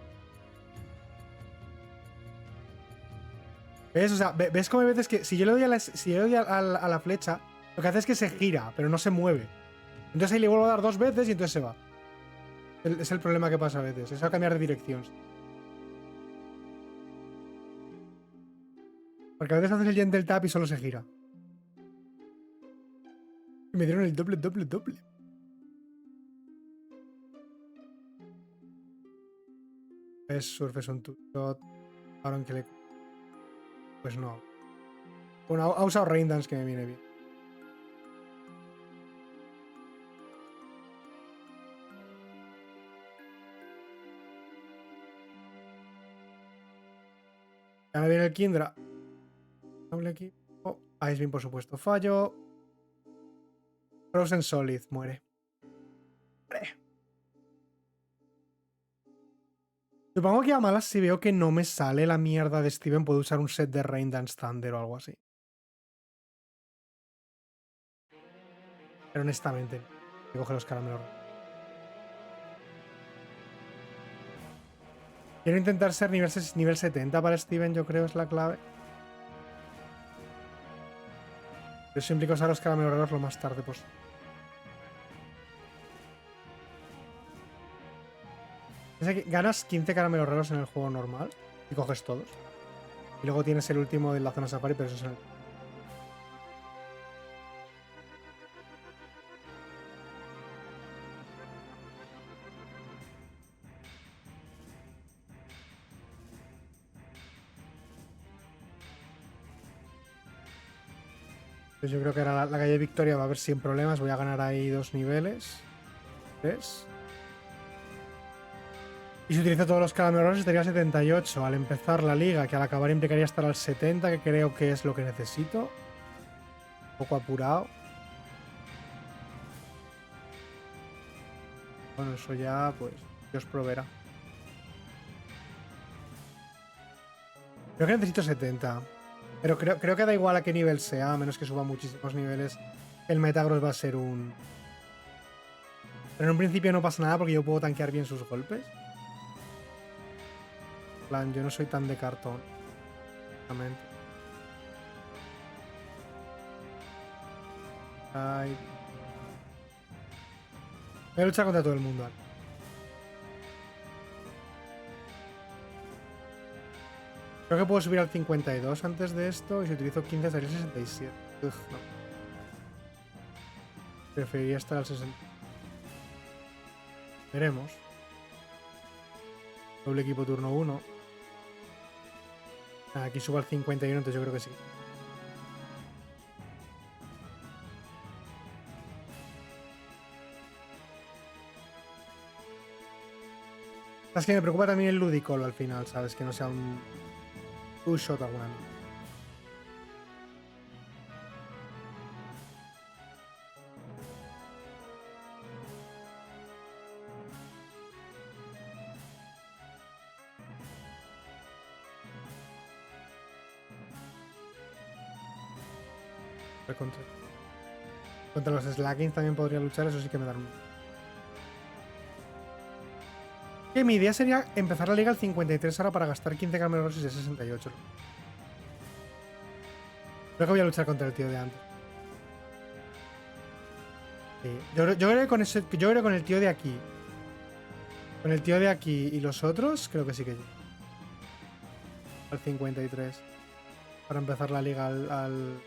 ¿Ves? O sea, ¿ves cómo hay veces que si yo le doy a la flecha, lo que hace es que se gira, pero no se mueve? Entonces ahí le vuelvo a dar 2 veces y entonces se va. Es el problema que pasa a veces. Es a cambiar de dirección. Porque a veces haces el gentle tap y solo se gira. Y me dieron el doble, doble, doble. Es surf, es un two-shot. Ahora en que le... Pues no. Bueno, ha usado Rain Dance que me viene bien. Ya me viene el Kindra. Doble equipo. Ice Beam, por supuesto. Fallo. Frozen Solid. Muere. Supongo que a malas si veo que no me sale la mierda de Steven, puedo usar un set de Rain Dance Thunder o algo así. Pero honestamente, que coge los caramelos. Quiero intentar ser nivel 70 para Steven, yo creo es la clave. Eso implica usar los caramelos raros lo más tarde posible. Piensa que ganas 15 caramelos raros en el juego normal y coges todos. Y luego tienes el último de la zona safari, pero eso es en el... Entonces yo creo que ahora la calle Victoria va a haber sin problemas. Voy a ganar ahí 2 niveles. 3. Y si utilizo todos los caramelos estaría al 78 al empezar la liga, que al acabar implicaría estar al 70, que creo que es lo que necesito. Un poco apurado. Bueno, eso ya, pues, Dios proveerá. Creo que necesito 70. Pero creo que da igual a qué nivel sea, a menos que suba muchísimos niveles. El Metagross va a ser un... Pero en un principio no pasa nada porque yo puedo tanquear bien sus golpes. En plan, yo no soy tan de cartón. Realmente. Ay. Voy a luchar contra todo el mundo. Creo que puedo subir al 52 antes de esto y si utilizo 15 estaría al 67. Ugh, no. Preferiría estar al 60. Veremos. Doble equipo turno 1. Aquí subo al 51, entonces yo creo que sí. Es que me preocupa también el ludicolo al final, ¿sabes? Que no sea un... Two shot alguna mierda. Contra los Slackings también podría luchar, eso sí que me dan. Que mi idea sería empezar la liga al 53 ahora para gastar 15 caramelos y de 68. Creo que voy a luchar contra el tío de antes. Sí. Yo creo que con ese, yo creo que con el tío de aquí. Con el tío de aquí y los otros, creo que sí que llego. Al 53. Para empezar la liga al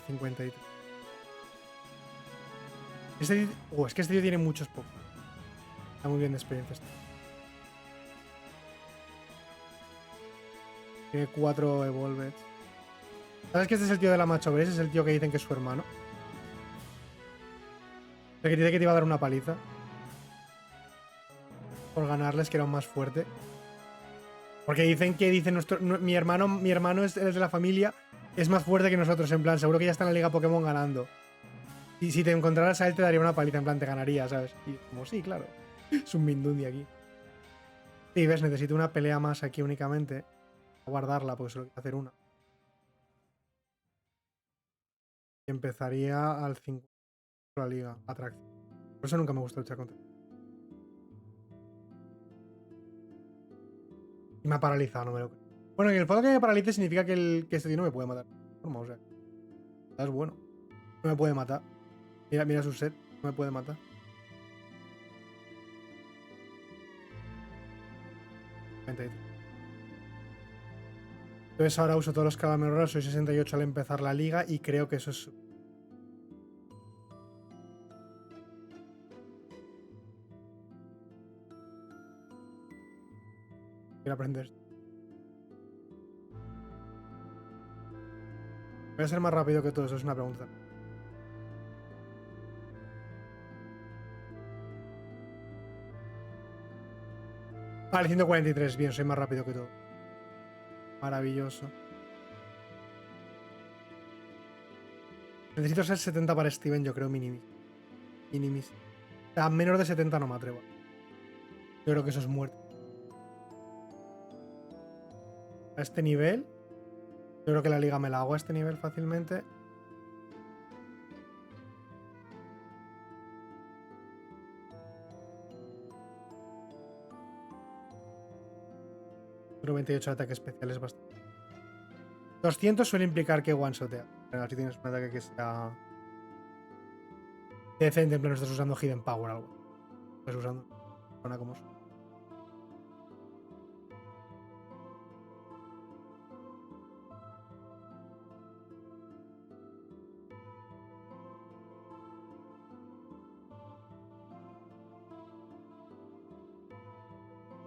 53. Es que este tío tiene muchos pocos. Está muy bien de experiencia este. Tiene 4 Evolved. ¿Sabes que este es el tío de la Macho Grace? Es el tío que dicen que es su hermano. El que dice que te iba a dar una paliza. Por ganarles, que era un más fuerte. Porque dicen mi hermano es de la familia, es más fuerte que nosotros, en plan, seguro que ya está en la Liga Pokémon ganando. Y si te encontraras a él te daría una paliza, en plan, te ganaría, ¿sabes? Y como, sí, claro. Es un Mindundi aquí. Sí, ves, necesito una pelea más aquí únicamente. A guardarla, porque solo quiero hacer una. Y empezaría al 50 la liga. Atracción. Por eso nunca me gusta luchar contra. Y me ha paralizado, no me lo creo. Bueno, y el fondo que me paralice significa que este tío no me puede matar. O sea, es bueno. No me puede matar. Mira su set. No me puede matar. Entonces ahora uso todos los calameros, soy 68 al empezar la liga y creo que eso es... Quiero aprender. Voy a ser más rápido que todo, eso es una pregunta. Vale, 143, bien, soy más rápido que todo. Maravilloso. Necesito ser 70 para Steven, yo creo, minimis. Minimis. O sea, menos de 70 no me atrevo. Yo creo que eso es muerte. A este nivel, yo creo que la liga me la hago a este nivel fácilmente. Pero 28 de ataque especial es bastante. 200 suele implicar que one-shotea. Pero si tienes un ataque que sea decente, en plan, no estás usando Hidden Power o algo. Estás usando una como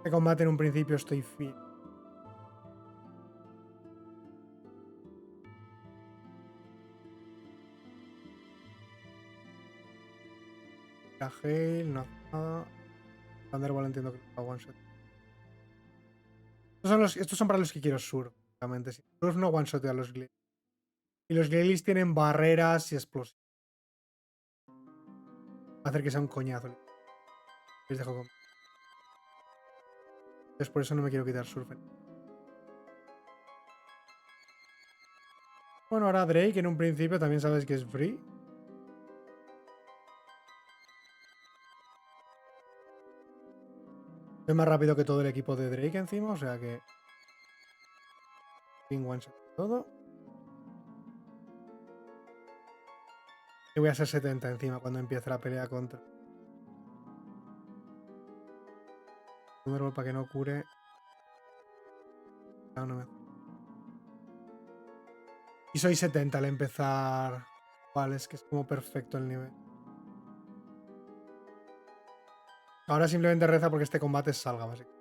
de combate en un principio estoy fin. La Gale, no hace nada. Thunderbolt entiendo que no one shot. Estos son para los que quiero Surf, obviamente. Sí. Surf no one shot a los Glelis. Y los Glelis tienen barreras y explosivos. Va a hacer que sea un coñazo. Les dejo con. Entonces por eso no me quiero quitar Surf. Bueno, ahora Drake en un principio también sabes que es free. Es más rápido que todo el equipo de Drake encima, o sea que... Sin one shot todo. Y voy a ser 70 encima cuando empiece la pelea contra. Número para que no cure. No, no me... Y soy 70 al empezar. Vale, es que es como perfecto el nivel. Ahora simplemente reza porque este combate salga, básicamente.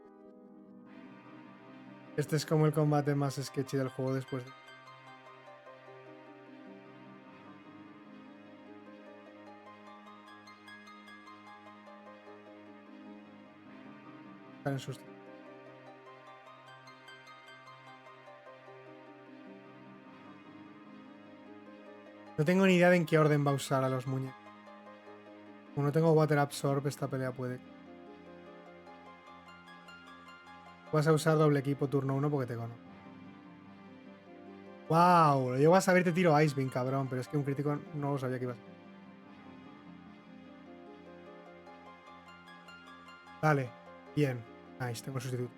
Este es como el combate más sketchy del juego después de... Estar en susto. No tengo ni idea de en qué orden va a usar a los muñecos. Como no tengo Water Absorb, esta pelea puede. Vas a usar doble equipo turno 1 porque te conozco. ¡Wow! Lo llego a saber, te tiro Ice Beam, cabrón. Pero es que un crítico no lo sabía que iba a ser. Vale. Bien. Nice, tengo el sustituto.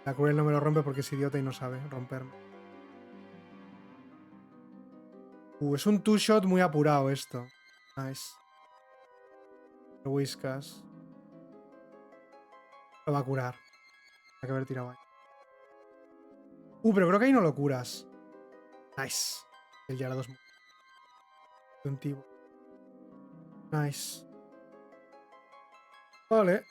La Cruel no me lo rompe porque es idiota y no sabe romperme. Es un two-shot muy apurado esto. Nice. Whiskas. Lo va a curar. Hay que haber tirado ahí. Pero creo que ahí no lo curas. Nice. El Gyarados. Un tipo. Nice. Vale.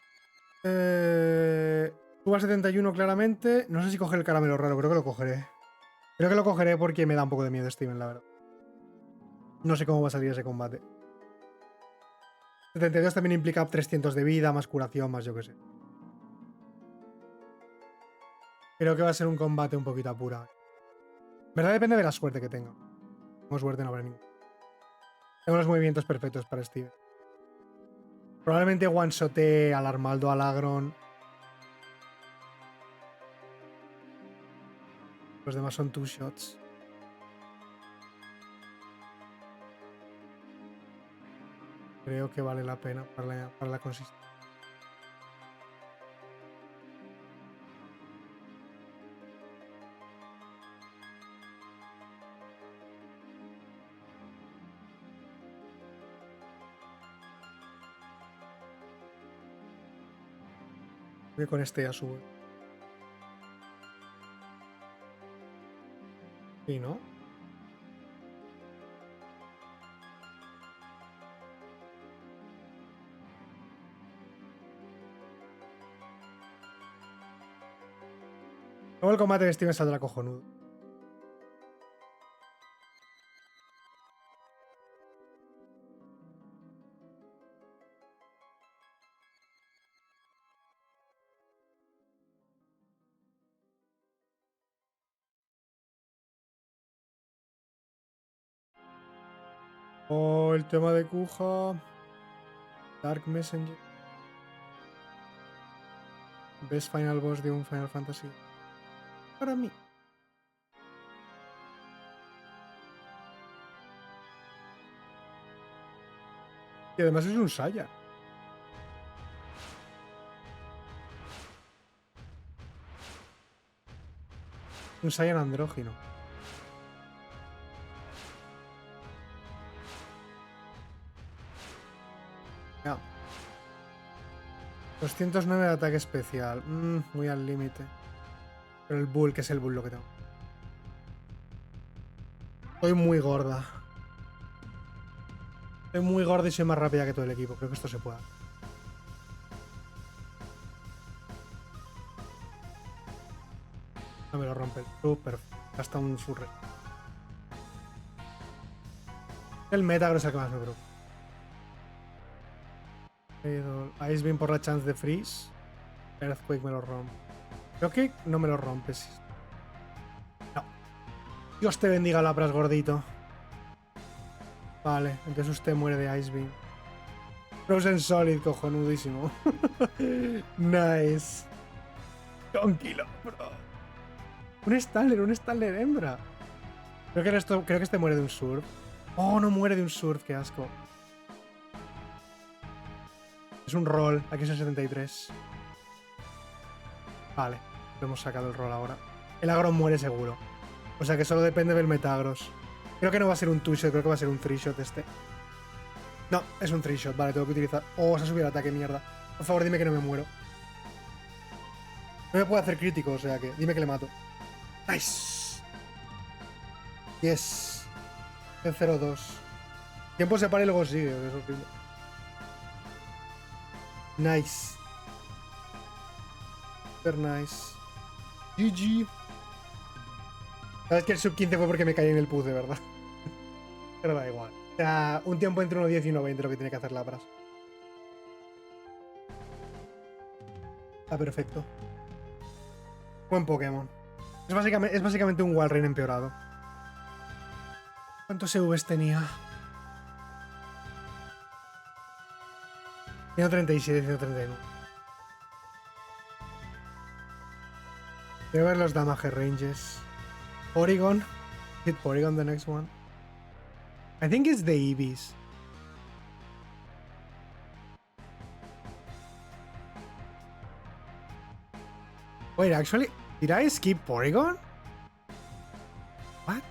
Suba 71 claramente. No sé si coger el caramelo raro. Creo que lo cogeré. Creo que lo cogeré porque me da un poco de miedo Steven, la verdad. No sé cómo va a salir ese combate. 72 también implica 300 de vida, más curación, más yo que sé. Creo que va a ser un combate un poquito apurado. ¿Verdad? Depende de la suerte que tenga. Tengo suerte, no habrá ningún. Tengo los movimientos perfectos para Steven. Probablemente one-shotee al Armaldo, al Agron. Los demás son two shots. Creo que vale la pena para la consistencia. Creo que con este ya sube. Sí, ¿no? Luego el combate de Steven saldrá cojonudo. Oh, el tema de Kuja. Dark Messenger. Best Final Boss de un Final Fantasy. Para mí. Y además es un Saya. Un Saiyan andrógino. Ya. 209 de ataque especial. Muy al límite. Pero el Bull, que es el Bull lo que tengo. Estoy muy gorda. Estoy muy gorda y soy más rápida que todo el equipo. Creo que esto se puede. No me lo rompe el super. Hasta un surre. El Metagross es el que más me preocupa. Ice Beam por la chance de freeze. Earthquake me lo rompe. Creo que no me lo rompes. No. Dios te bendiga, Lapras, gordito. Vale, entonces usted muere de Ice Beam. Frozen Solid, cojonudísimo. Nice. Tranquilo, bro. Un Stanler hembra. Creo que este muere de un surf. Oh, no muere de un surf, qué asco. Es un roll, aquí es el 73. Vale, lo hemos sacado el roll ahora. El Agron muere seguro. O sea que solo depende del Metagross. Creo que no va a ser un two-shot, creo que va a ser un three-shot este. No, es un three-shot, vale, tengo que utilizar... Oh, se ha subido el ataque, mierda. Por favor, dime que no me muero. No me puedo hacer crítico, o sea que... Dime que le mato. Nice. Yes. El 0-2. Tiempo se para y luego sigue, que es horrible. Nice. Super nice. GG. Sabes que el sub 15 fue porque me caí en el puz, de verdad. Pero da igual. O sea, un tiempo entre 1.10 y 1.20 lo que tiene que hacer Lapras. Está perfecto. Buen Pokémon. Es básicamente un Walrein empeorado. ¿Cuántos EVs tenía? 137, 139. Quiero ver los damage ranges. Porygon. Hit Porygon the next one. I think it's the Eevees. Wait, actually, did I skip Porygon? What?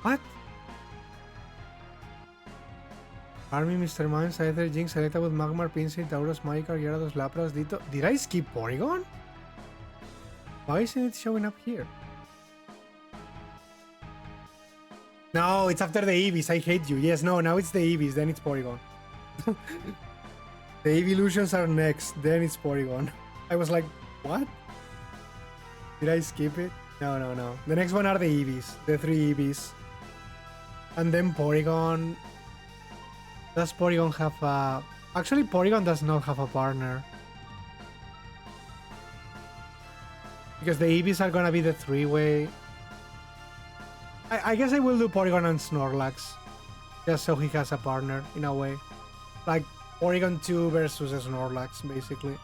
What? Army, Mr. Mime, Scyther, Jinx, Selecta with Magmar, Pinsir, Tauros, Magikarp, Gyarados, Lapras, Ditto. Did I skip Porygon? Why isn't it showing up here? No, it's after the Eevees. I hate you. Yes, no, now it's the Eevees, then it's Porygon. The evolutions are next, then it's Porygon. I was like, what? Did I skip it? No, no, no. The next one are the Eevees, the 3 Eevees. And then Porygon. Does Porygon have a... Actually, Porygon does not have a partner. Because the Eevees are gonna be the 3-way. I guess I will do Porygon and Snorlax. Just so he has a partner, in a way. Like, Porygon 2 versus Snorlax, basically.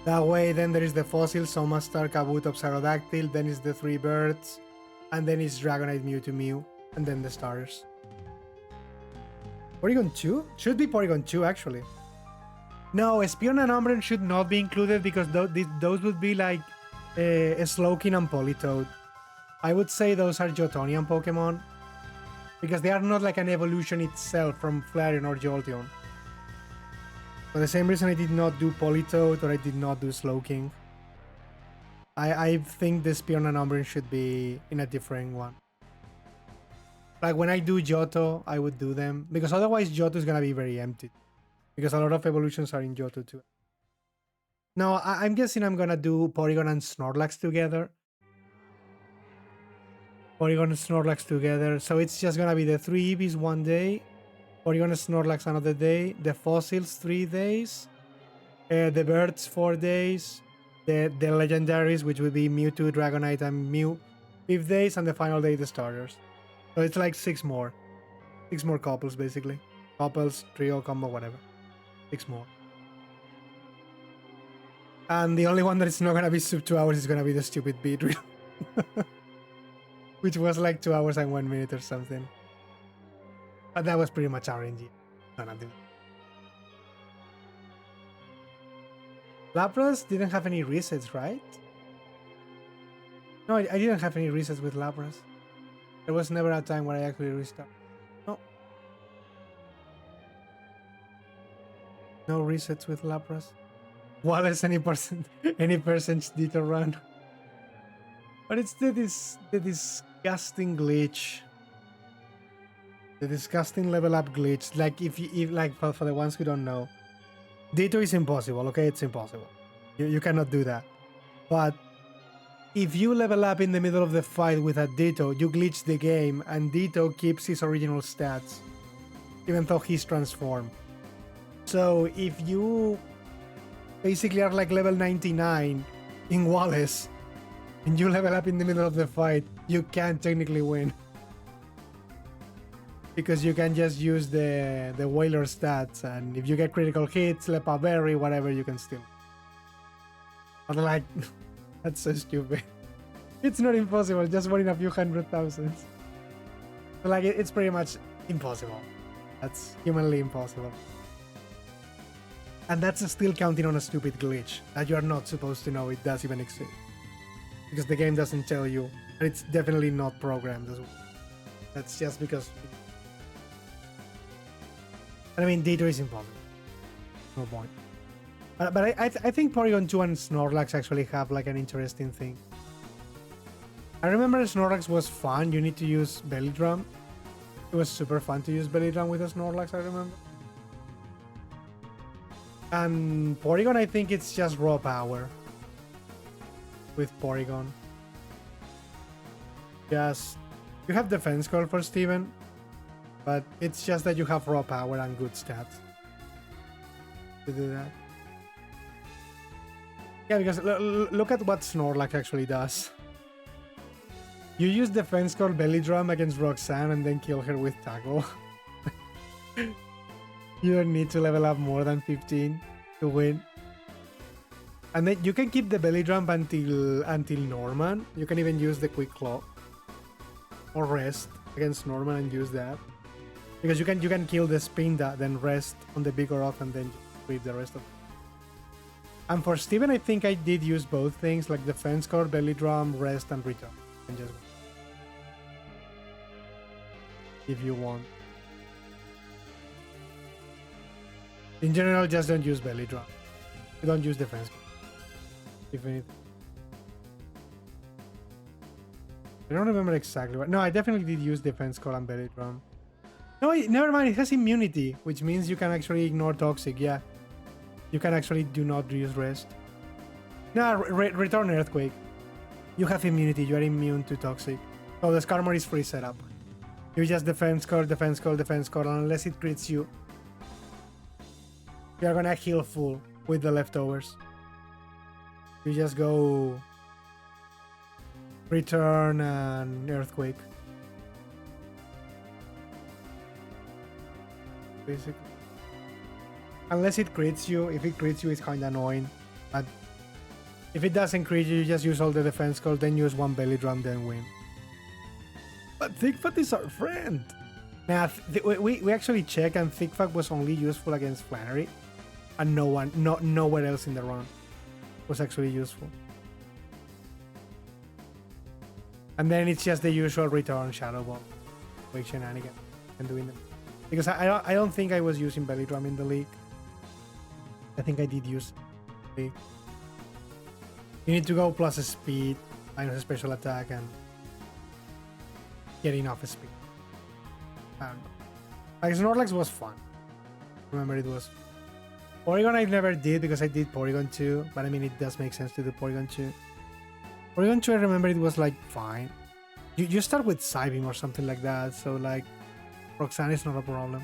That way, then there is the Fossil, Somastar, Kabutops, Aerodactyl, then is the 3 birds, and then it's Dragonite, Mewtwo, Mew, and then the starters. Porygon 2? Should be Porygon 2, actually. No, Espeon and Umbreon should not be included because those would be like Slowking and Politoed. I would say those are Johtonian Pokemon because they are not like an evolution itself from Flareon or Jolteon. For the same reason I did not do Politoed or I did not do Slowking. I think the Espeon and Umbreon should be in a different one. Like when I do Johto, I would do them because otherwise Johto is gonna be very empty. Because a lot of evolutions are in Johto too. No, I'm guessing I'm gonna do Porygon and Snorlax together. Porygon and Snorlax together. So it's just gonna be the 3 Eevees one day, Porygon and Snorlax another day, the fossils 3 days, the birds 4 days, the legendaries, which would be Mewtwo, Dragonite, and Mew 5 days, and the final day the starters. So it's like 6 more. 6 more couples basically. Couples, trio, combo, whatever. 6 more. And the only one that is not gonna be sub 2 hours is gonna be the stupid Beedrill. Which was like 2 hours and 1 minute or something. But that was pretty much RNG. Gonna do. Lapras didn't have any resets, right? No, I didn't have any resets with Lapras. There was never a time where I actually restart. No. No resets with Lapras. Wallace any percent Ditto run. But it's the disgusting glitch. The disgusting level up glitch. Like if like for the ones who don't know. Ditto is impossible, okay? It's impossible. You cannot do that. But if you level up in the middle of the fight with a Ditto, you glitch the game and Ditto keeps his original stats. Even though he's transformed. So if you basically are like level 99 in Wallace and you level up in the middle of the fight, you can't technically win. Because you can just use the Whaler stats, and if you get critical hits, Lepa Berry, whatever, you can still. But like, that's so stupid. It's not impossible, just winning a few 100,000. But like, it's pretty much impossible. That's humanly impossible. And that's still counting on a stupid glitch that you are not supposed to know it does even exist. Because the game doesn't tell you, and it's definitely not programmed as well. That's just because... I mean, Ditto is impossible. No point. But I think Porygon 2 and Snorlax actually have like an interesting thing. I remember Snorlax was fun. You need to use Belly Drum. It was super fun to use Belly Drum with a Snorlax, I remember. And Porygon, I think it's just raw power. With Porygon. Just... You have Defense Curl for Steven. But it's just that you have raw power and good stats. To do that. Yeah, because look at what Snorlax actually does. You use defense call belly drum against Roxanne and then kill her with tackle. You don't need to level up more than 15 to win. And then you can keep the belly drum until Norman. You can even use the quick claw or rest against Norman and use that. Because you can kill the Spinda, then rest on the bigger off and then reap the rest of it. And for Steven, I think I did use both things, like defense core, belly drum, rest, and return. And just if you want. In general, just don't use belly drum. You don't use defense core. If anything. I don't remember exactly what. No, I definitely did use defense core and belly drum. No, never mind. It has immunity, which means you can actually ignore toxic. Yeah. You can actually do not use rest. No, return earthquake. You have immunity. You are immune to toxic. So the Skarmory is free setup. You just defense core, defense core, defense core. Unless it crits you, you are gonna heal full with the leftovers. You just go return and earthquake. Basically. Unless it crits you. If it crits you, it's kinda annoying. But if it doesn't crit you, you just use all the defense calls, then use one belly drum, then win. But Thickfat is our friend. Now, we actually checked, and Thickfat was only useful against Flannery. And nowhere else in the run was actually useful. And then it's just the usual return Shadow Ball. Wake shenanigan and doing them. Because I don't think I was using belly drum in the league. I think I did use league. You need to go plus a speed, minus a special attack, and get enough speed. I don't know. Like Snorlax was fun. Remember it was. Porygon I never did because I did Porygon 2, but I mean it does make sense to do Porygon 2. Porygon 2 I remember it was like fine. You start with Psybeam or something like that, so like Roxanne is not a problem.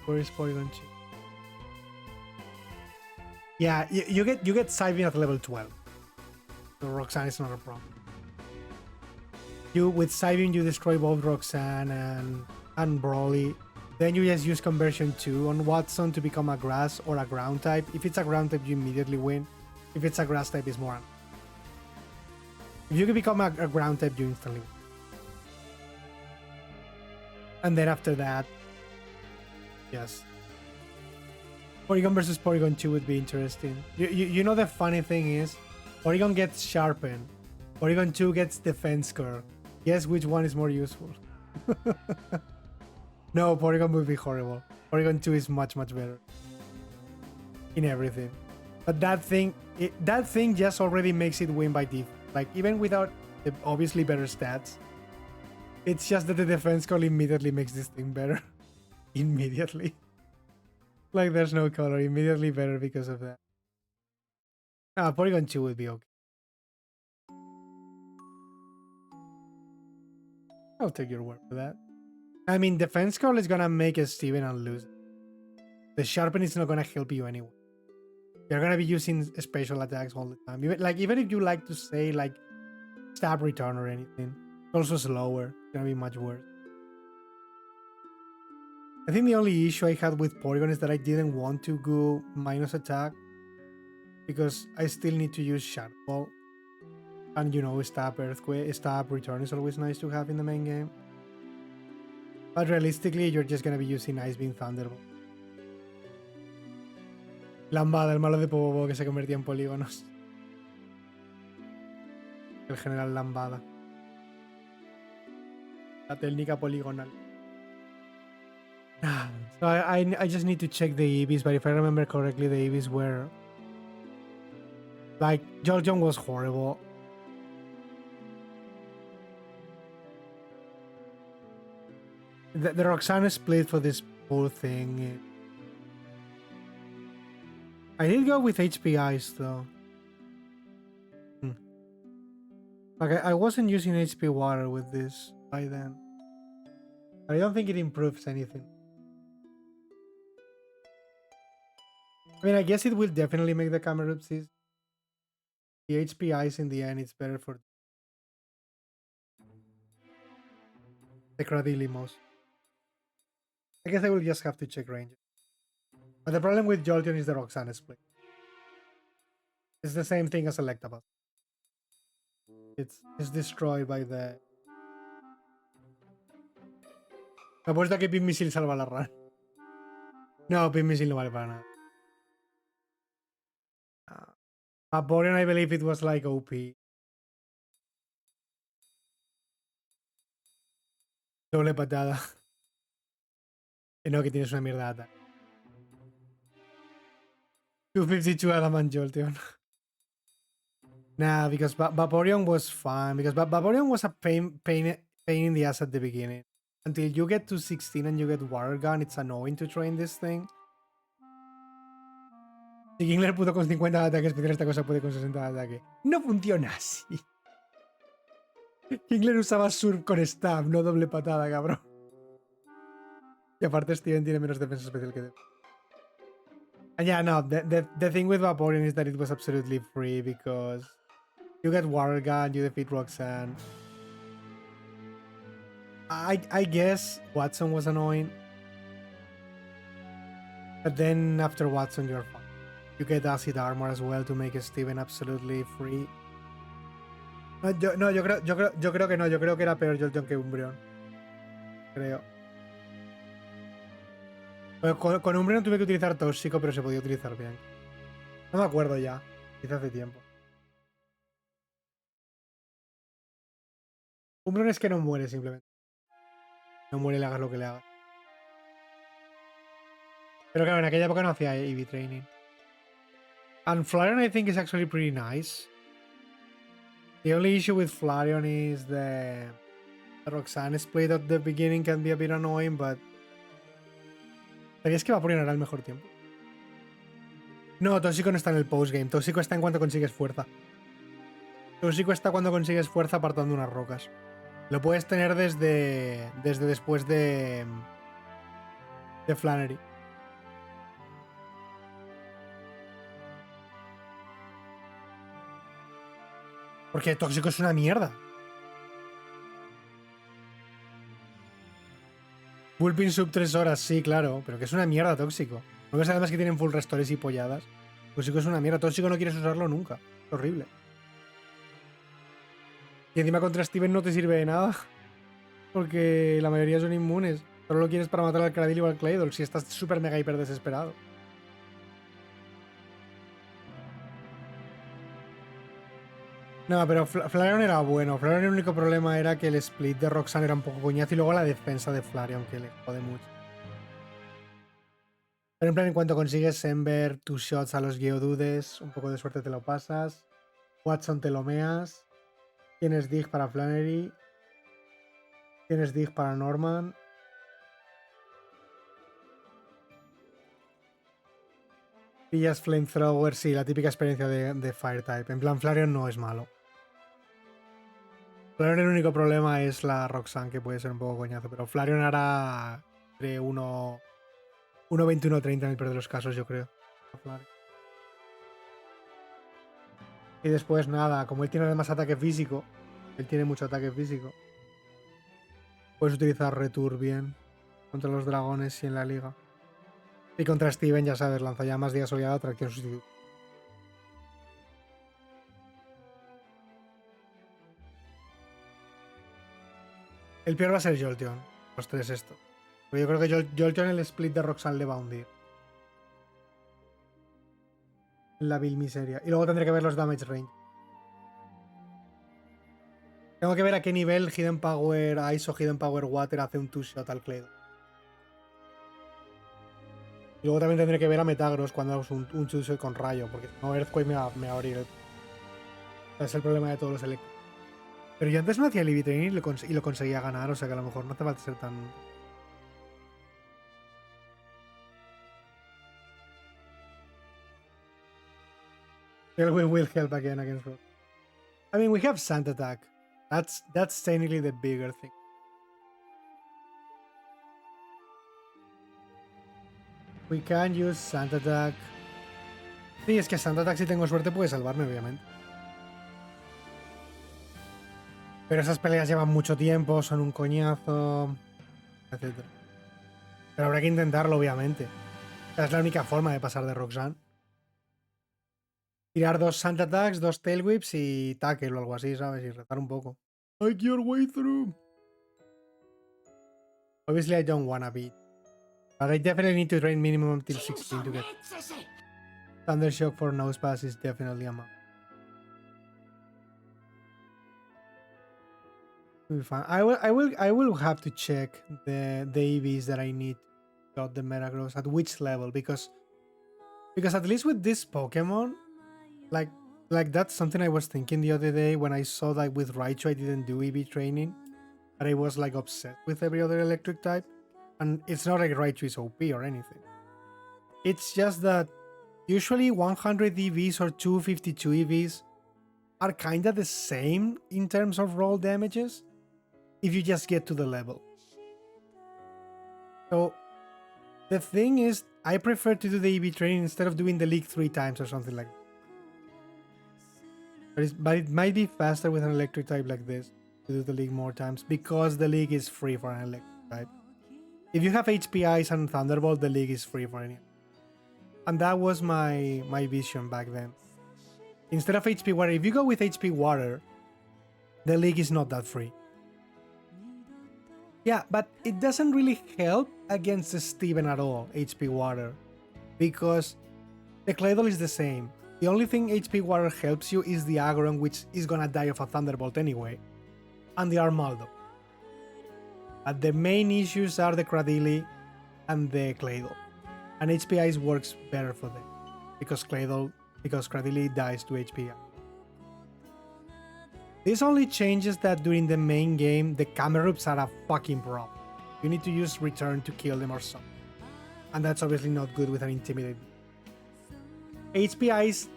Where is Porygon 2? Yeah, you get Psybeam at level 12. So Roxanne is not a problem. With Psybeam you destroy both Roxanne and Brawly. Then you just use conversion 2 on Watson to become a grass or a ground type. If it's a ground type, you immediately win. If it's a grass type, it's more. If you can become a ground type, you instantly win. And then after that, yes. Porygon versus Porygon 2 would be interesting. You know the funny thing is, Porygon gets sharpened. Porygon 2 gets defense curve. Guess which one is more useful? No, Porygon would be horrible. Porygon 2 is much better in everything. But that thing just already makes it win by default. Like even without the obviously better stats, it's just that the defense call immediately makes this thing better. Immediately. Like there's no color. Immediately better because of that. Porygon 2 would be okay. I'll take your word for that. I mean, defense call is gonna make a Steven and lose. The sharpen is not gonna help you anyway. You're gonna be using special attacks all the time. Even if you like to say like stab return or anything, it's also slower. It's gonna be much worse. I think the only issue I had with Porygon is that I didn't want to go minus attack because I still need to use Shadow Ball. And stab earthquake, stab return is always nice to have in the main game. But realistically, you're just gonna be using Ice Beam Thunderbolt. Lambada, el malo de Pobobo que se convertía en polígonos. El general Lambada. La técnica poligonal. So I just need to check the EVs, but if I remember correctly, the EVs were... Like, Jolteon was horrible. The Roxanne split for this whole thing. I did go with HP Ice though. Like I wasn't using HP Water with this by then. I don't think it improves anything. I mean, I guess it will definitely make the Camerupsis. The HP Ice in the end, it's better for the Cradilimos. I guess I will just have to check range. But the problem with Jolteon is the Roxanne split. It's the same thing as Electabuzz. It's destroyed by the... Me apuesto a que Pin Missile salva la run. No, Pin Missile no vale para nada. Vaporeon, I believe it was like OP. Doble patada. Que no, que tienes una mierda de ataque. 252 Adamant Jolteon. Nah, because Vaporeon was fun. Because Vaporeon was a pain in the ass at the beginning. Until you get to 16 and you get Water Gun, it's annoying to train this thing. Si Kingler pudo con 50 de ataque especial, esta cosa puede con 60 de ataque. No funciona así. Kingler usaba Surf con Stab, no doble patada, cabrón. Y aparte Steven tiene menos defensa especial que... And yeah, no, the thing with Vaporeon is that it was absolutely free because you get Water Gun, you defeat Roxanne. I guess Watson was annoying. But then after Watson, you're fine. You get Acid Armor as well to make Steven absolutely free. No, yo creo que no. Yo creo que era peor Jolteon que Umbreon. Creo. Pero con Umbreon tuve que utilizar Tóxico, pero se podía utilizar bien. No me acuerdo ya. Quizá hace tiempo. Umbreon es que no muere simplemente. No muere, le hagas lo que le hagas. Pero claro, en aquella época no hacía EV training. And Flareon I think is actually pretty nice. The only issue with Flareon is the Roxanne split at the beginning can be a bit annoying, but... ¿Sabías que Vaporeon era el mejor tiempo? No, Tóxico no está en el postgame. Tóxico está en cuanto consigues fuerza. Tóxico está cuando consigues fuerza apartando unas rocas. Lo puedes tener desde después de Flannery. Porque Tóxico es una mierda. Bullpin sub 3 horas, sí, claro. Pero que es una mierda Tóxico. ¿No ves además que tienen full restores y polladas? Tóxico es una mierda. Tóxico no quieres usarlo nunca. Es horrible. Y encima contra Steven no te sirve de nada. Porque la mayoría son inmunes. Solo lo quieres para matar al Cradil o al Claydol si estás súper mega hiper desesperado. No, pero Flareon era bueno. Flareon el único problema era que el split de Roxanne era un poco coñazo y luego la defensa de Flareon que le jode mucho. Pero en plan, en cuanto consigues Ember, 2 shots a los Geodudes, un poco de suerte te lo pasas. Watson te lo meas. Tienes Dig para Flannery. Tienes Dig para Norman. Pillas Flamethrower, sí, la típica experiencia de Fire Type. En plan, Flareon no es malo. Flareon el único problema es la Roxanne, que puede ser un poco coñazo. Pero Flareon hará entre 1.20 y 1.30 en el peor de los casos, yo creo. Y después nada, como él tiene además ataque físico, él tiene mucho ataque físico, puedes utilizar Retour bien contra los dragones y en la liga. Y contra Steven, ya sabes, lanzallamas, día soleado, atracción sustituta. El peor va a ser Jolteon, los tres esto. Pero yo creo que Jolteon el split de Roxanne le va a hundir. La vil miseria. Y luego tendré que ver los damage range. Tengo que ver a qué nivel Hidden Power Ice o Hidden Power Water hace un two-shot al Claydol. Y luego también tendré que ver a Metagross cuando hago un two-shot con rayo, porque si no Earthquake me va a abrir. Es el problema de todos los eléctricos. Pero yo antes no hacía el EV Training y lo conseguía ganar, o sea que a lo mejor no hace falta ser tan... We will help again against Rock. I mean, we have Sand Attack. That's technically the bigger thing. We can use Sand Attack. Sí, es que Sand Attack si tengo suerte puede salvarme, obviamente. Pero esas peleas llevan mucho tiempo, son un coñazo, etc. Pero habrá que intentarlo, obviamente. Es la única forma de pasar de Roxanne. Tirar 2 Sand Attacks, 2 Tail Whips y Tackle o algo así, ¿sabes? Y rezar un poco. Like your way through. Obviously, I don't wanna beat. But I definitely need to train minimum till 16 to get. Thunder Shock for Nose Pass is definitely a must. Fine. I will have to check the EVs that I need to got the Metagross at which level because at least with this Pokemon, like that's something I was thinking the other day when I saw that with Raichu I didn't do EV training, but I was like upset with every other electric type, and it's not like Raichu is OP or anything. It's just that usually 100 EVs or 252 EVs are kind of the same in terms of roll damages if you just get to the level. So the thing is, I prefer to do the EV training instead of doing the league 3 times or something like that. But it might be faster with an electric type like this to do the league more times because the league is free for an electric type. If you have HP Ice and Thunderbolt, the league is free for any. And that was my vision back then. Instead of HP Water, if you go with HP Water, the league is not that free. Yeah, but it doesn't really help against Steven at all, HP Water, because the Claydol is the same. The only thing HP Water helps you is the Aggron, which is gonna die of a Thunderbolt anyway, and the Armaldo. But the main issues are the Cradily and the Claydol, and HP Ice works better for them, because Cradily dies to HP Ice. This only changes that during the main game, the Cameroops are a fucking problem. You need to use Return to kill them or something. And that's obviously not good with an Intimidate. HP Ice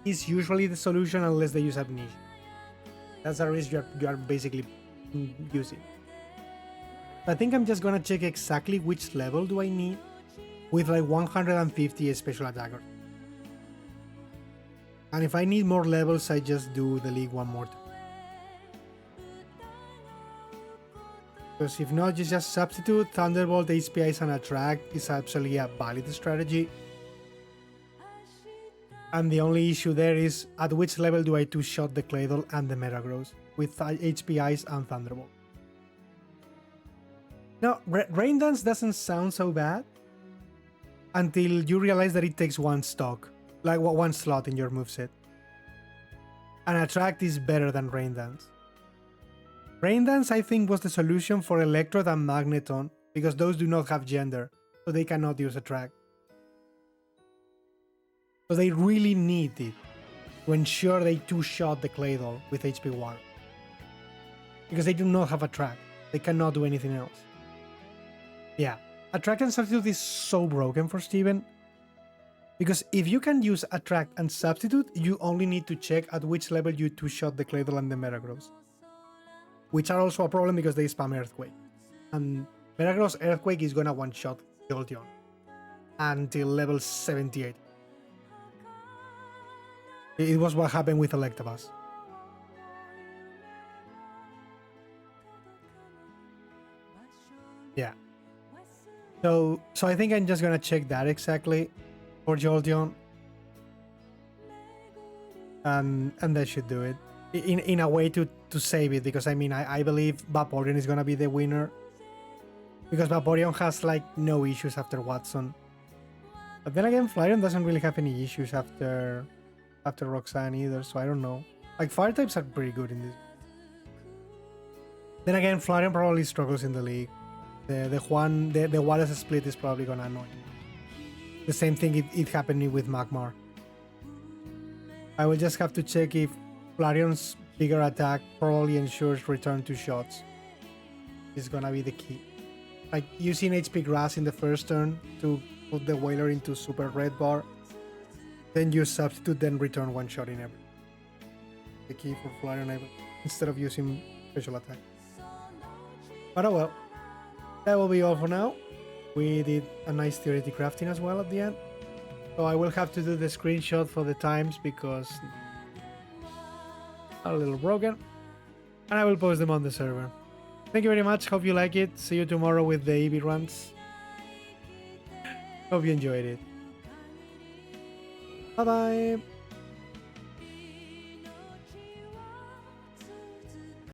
is usually the solution unless they use Amnesia. That's a risk you are basically using. I think I'm just gonna check exactly which level do I need with like 150 special attacker. And if I need more levels, I just do the league one more time. Because if not, you just substitute Thunderbolt, HP Ice, and Attract is actually a valid strategy. And the only issue there is at which level do I two-shot the Claydol and the Metagross with HP Ice and Thunderbolt. Now, Rain Dance doesn't sound so bad until you realize that it takes one stock, like one slot in your moveset. And Attract is better than Rain Dance. Rain Dance, I think, was the solution for Electrode and Magneton, because those do not have gender, so they cannot use Attract. So they really need it to ensure they two-shot the Claydol with HP Water. Because they do not have Attract. They cannot do anything else. Yeah, Attract and Substitute is so broken for Steven. Because if you can use Attract and Substitute, you only need to check at which level you two-shot the Claydol and the Metagross. Which are also a problem because they spam Earthquake. And Metagross Earthquake is gonna one-shot Jolteon until level 78. It was what happened with Electabuzz. Yeah. So I think I'm just gonna check that exactly for Jolteon. And that should do it. In a way to save it, because I mean I believe Vaporeon is gonna be the winner. Because Vaporeon has like no issues after Watson. But then again, Flareon doesn't really have any issues after Roxanne either, so I don't know. Like fire types are pretty good in this. Then again, Flareon probably struggles in the league. The Wallace split is probably gonna annoy him. The same thing it happened with Magmar. I will just have to check if Flareon's bigger attack probably ensures return to shots. Is gonna be the key. Like using HP Grass in the first turn to put the Whaler into Super Red Bar, then you substitute, then return one shot in every. The key for Flareon instead of using special attack. But oh well, that will be all for now. We did a nice theoretic crafting as well at the end. So I will have to do the screenshot for the times because a little broken. and I will post them on the server. Thank you very much. Hope you like it. See you tomorrow with the EV runs. Hope you enjoyed it. Bye bye.